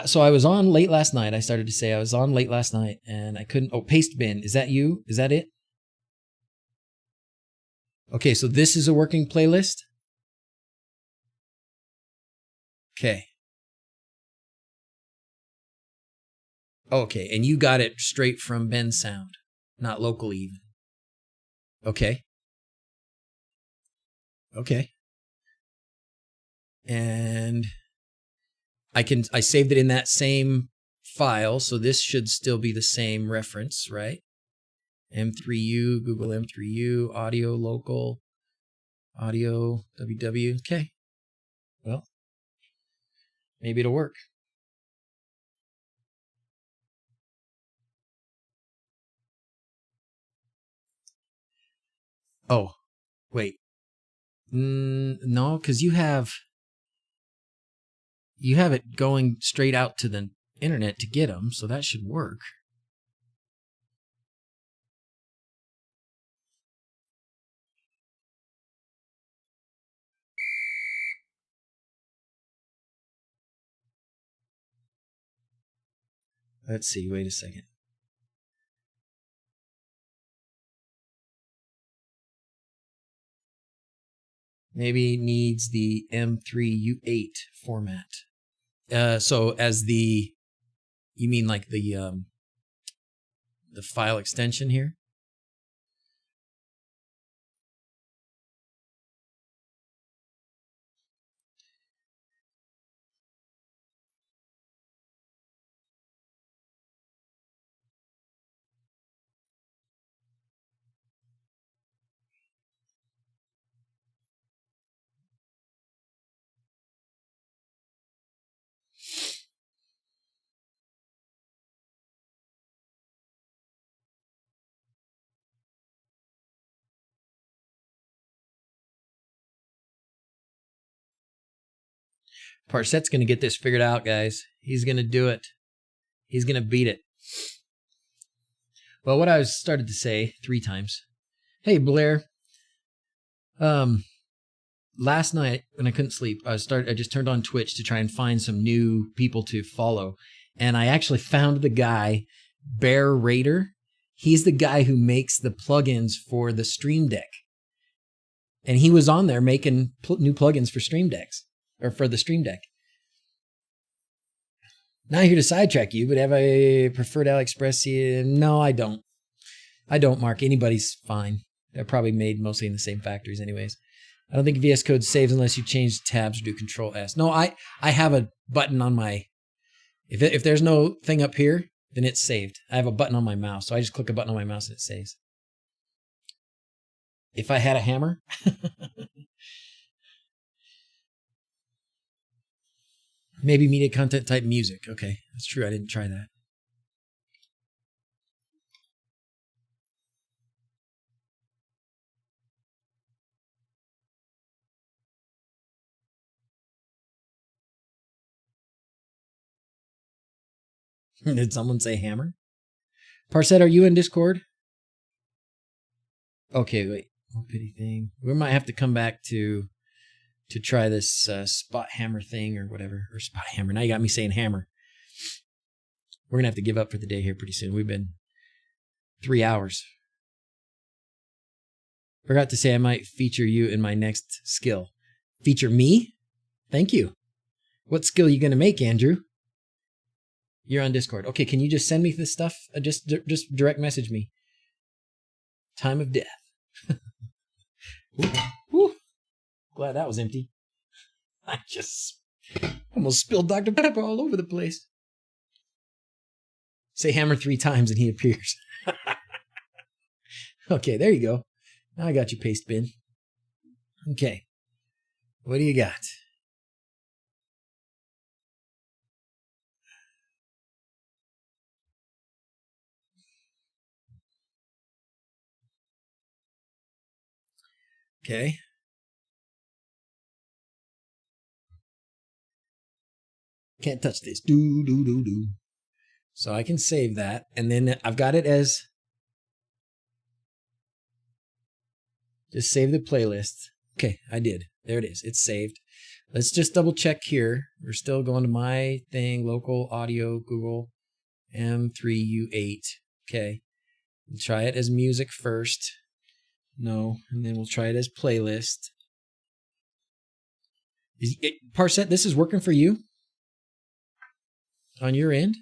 So I was on late last night. I started to say I was on late last night and I couldn't. Oh, paste bin. Is that you? Is that it? Okay, so this is a working playlist. Okay. Okay, and you got it straight from Ben's sound, not locally even. Okay. Okay. And I saved it in that same file, so this should still be the same reference, right? M3U, Google M3U, audio local, audio WW. Okay. Well, maybe it'll work. Oh, wait. No, because you have it going straight out to the internet to get them, so that should work. Let's see. Wait a second. Maybe needs the M3U8 format. So as you mean like the file extension here? Parset's going to get this figured out, guys. He's going to do it. He's going to beat it. Well, what I started to say 3 times. Hey, Blair. Last night when I couldn't sleep, I just turned on Twitch to try and find some new people to follow. And I actually found the guy, Bear Raider. He's the guy who makes the plugins for the Stream Deck. And he was on there making new plugins for Stream Decks, or for the Stream Deck. Not here to sidetrack you, but have I preferred AliExpress? No, I don't. I don't, Mark. Anybody's fine. They're probably made mostly in the same factories anyways. I don't think VS Code saves unless you change tabs or do Control S. No, I have a button on my... If there's no thing up here, then it's saved. I have a button on my mouse, so I just click a button on my mouse and it saves. If I had a hammer... Maybe media content type music. Okay, that's true. I didn't try that. Did someone say hammer? Parset, are you in Discord? Okay, wait. No pity thing. We might have to come back to try this spot hammer thing or whatever. Or spot hammer. Now you got me saying hammer. We're going to have to give up for the day here pretty soon. We've been 3 hours. Forgot to say I might feature you in my next skill. Feature me? Thank you. What skill are you going to make, Andrew? You're on Discord. Okay, can you just send me this stuff? Just direct message me. Time of death. Woo. Glad that was empty. I just almost spilled Dr. Pepper all over the place. Say hammer 3 times and he appears. Okay, there you go. Now I got your paste bin. Okay. What do you got? Okay. Can't touch this. Do. So I can save that. And then I've got it as... Just save the playlist. Okay, I did. There it is. It's saved. Let's just double check here. We're still going to my thing. Local audio, Google, M3U8. Okay. We'll try it as music first. No. And then we'll try it as playlist. Parset, this is working for you? On your end?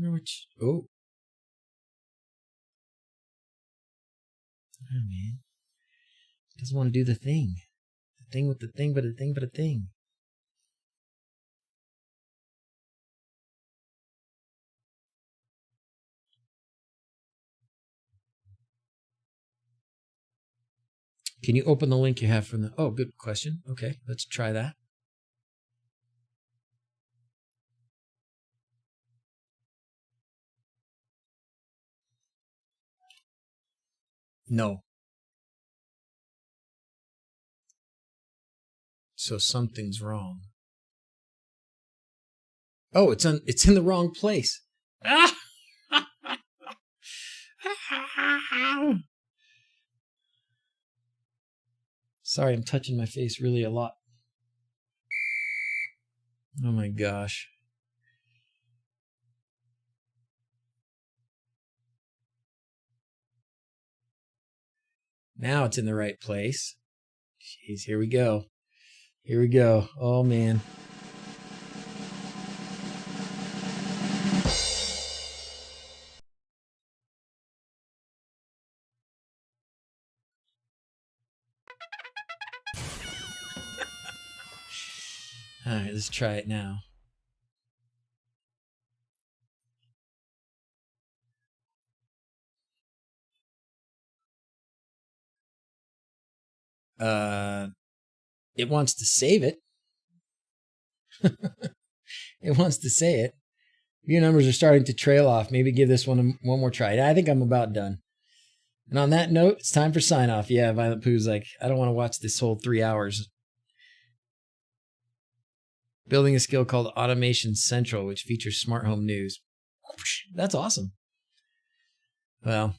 Oh. Oh, man. Doesn't want to do the thing. The thing with the thing, but a thing, but a thing. Can you open the link you have from the... Oh, good question. Okay, let's try that. No. So something's wrong. Oh, it's in the wrong place. Ah! Sorry, I'm touching my face really a lot. Oh my gosh. Now it's in the right place. Jeez, here we go. Here we go. Oh, man. All right, let's try it now. It wants to save it. It wants to say it. View numbers are starting to trail off. Maybe give this one more try. I think I'm about done. And on that note, it's time for sign off. Yeah, Violent Pooh's like, I don't want to watch this whole 3 hours. Building a skill called Automation Central, which features smart home news. That's awesome. Well,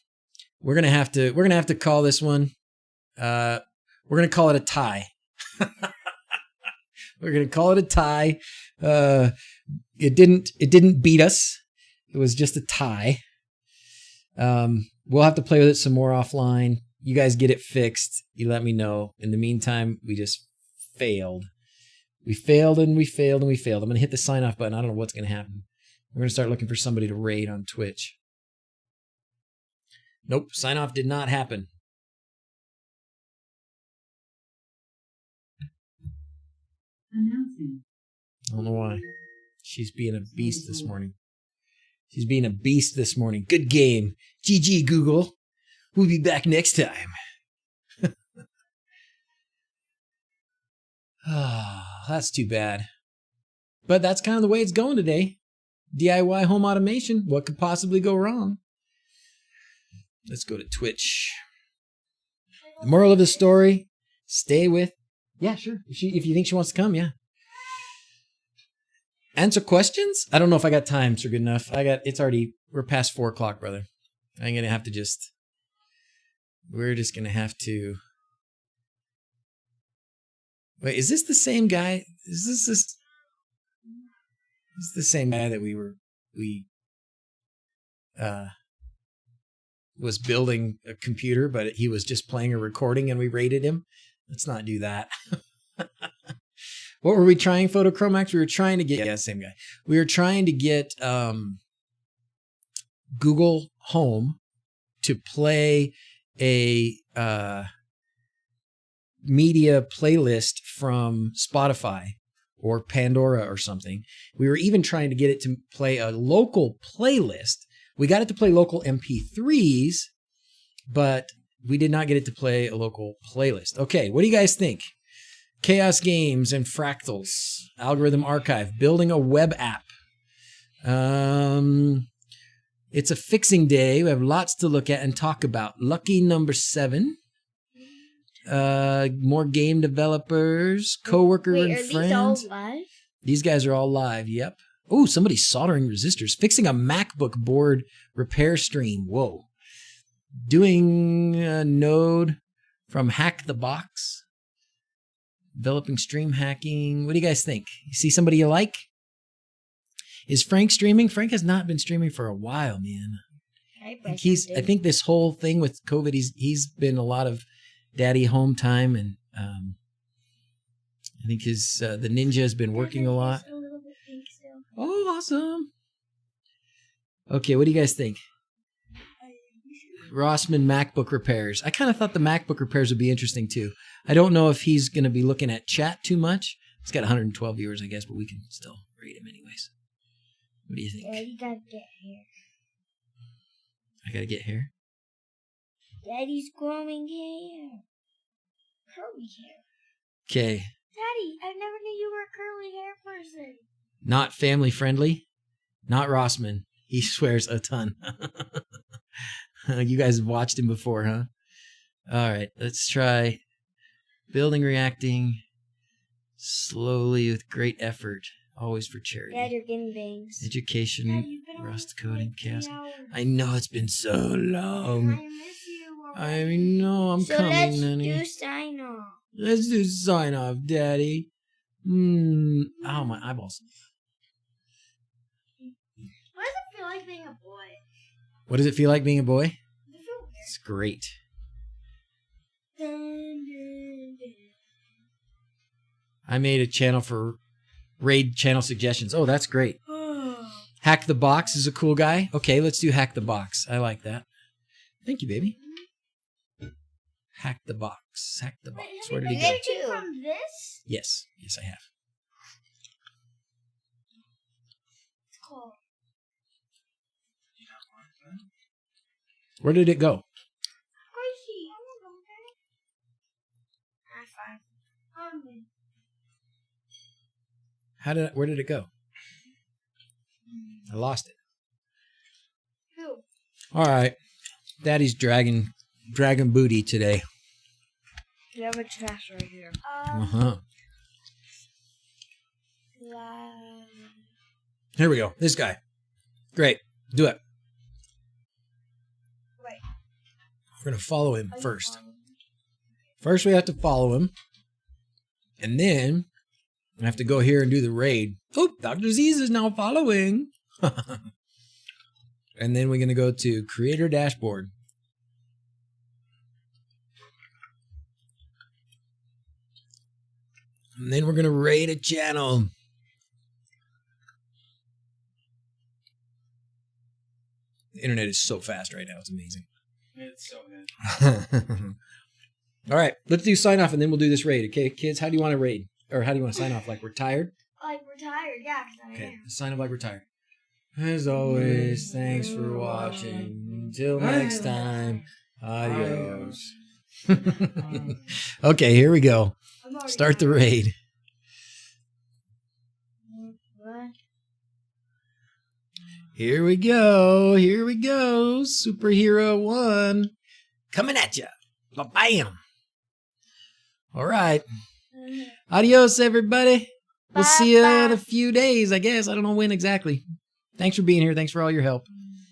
we're gonna have to call this one. We're gonna call it a tie. We're gonna call it a tie. It didn't beat us. It was just a tie. We'll have to play with it some more offline. You guys get it fixed. You let me know. In the meantime, we just failed. We failed and we failed and we failed. I'm going to hit the sign off button. I don't know what's going to happen. We're going to start looking for somebody to raid on Twitch. Nope. Sign off did not happen. Announcing. I don't know why. She's being a beast this morning. She's being a beast this morning. Good game. GG, Google. We'll be back next time. That's too bad. But that's kind of the way it's going today. DIY home automation. What could possibly go wrong? Let's go to Twitch. The moral of the story, stay with... Yeah, sure. If you think she wants to come, yeah. Answer questions? I don't know if I got time, Sir Good Enough. We're past 4 o'clock, brother. I'm going to have to we're just going to have to... Wait, is this the same guy? Is this the same guy that we was building a computer, but he was just playing a recording and we rated him? Let's not do that. What were we trying, Photochromax? We were trying to get... Yeah, same guy. We were trying to get Google Home to play a media playlist from Spotify or Pandora or something. We were even trying to get it to play a local playlist. We got it to play local MP3s, but we did not get it to play a local playlist. Okay, what do you guys think? Chaos Games and Fractals, Algorithm Archive, building a web app. It's a fixing day. We have lots to look at and talk about. Lucky number 7. More game developers, coworker and friends. These all live? These guys are all live. Yep. Oh, somebody's soldering resistors. Fixing a MacBook board repair stream. Whoa. Doing a node from Hack the Box. Developing stream hacking. What do you guys think? You see somebody you like? Is Frank streaming? Frank has not been streaming for a while, man. I think this whole thing with COVID, he's been a lot of daddy home time, and I think the ninja has been working a lot. Oh, awesome. Okay, what do you guys think? Rossman MacBook repairs. I kind of thought the MacBook repairs would be interesting too. I don't know if he's going to be looking at chat too much. He's got 112 viewers, I guess, but we can still rate him anyways. What do you think? Yeah, you gotta get hair. I gotta get hair? Daddy's growing hair. Curly hair. Okay. Daddy, I never knew you were a curly hair person. Not family friendly. Not Rossman. He swears a ton. You guys have watched him before, huh? All right, let's try building, reacting slowly with great effort, always for charity. Dad, you're getting bangs. Education, Dad, you've been Rust on coding, for like chaos. 3 hours. I know it's been so long. I miss you. I know I'm so coming, let's honey. do sign off. Let's do sign off, Daddy. Ow, my eyeballs. What does it feel like being a boy? What does it feel like being a boy? Does it feel weird? It's great. Dun, dun, dun. I made a channel for raid channel suggestions. Oh, that's great. Hack the Box is a cool guy. Okay, let's do Hack the Box. I like that. Thank you, baby. Hack the Box. Hack the Box. Where did he go? Did from this? Yes. Yes, I have. It's called. Where did it go? Crazy. High five. Where did it go? I lost it. Who? All right. Daddy's dragging booty today. You have a trash right here. Uh-huh. Here we go. This guy. Great. Do it. We're going to follow him first. First, we have to follow him. And then I have to go here and do the raid. Oh, DrZzs is now following. And then we're going to go to Creator Dashboard. And then we're going to raid a channel. The internet is so fast right now. It's amazing. It's so good. All right, let's do sign off and then we'll do this raid. Okay, kids, how do you want to raid? Or how do you want to sign off? Like we're tired? Like we're tired, yeah, 'cause I Okay, am. sign off like we're tired. As always, thanks for watching. Until next time, adios. Okay, here we go. I'm already Start the tired. raid. What? Here we go. Here we go. Superhero 1 coming at you. Bam. All right. Adios, everybody. We'll see you in a few days, I guess. I don't know when exactly. Thanks for being here. Thanks for all your help.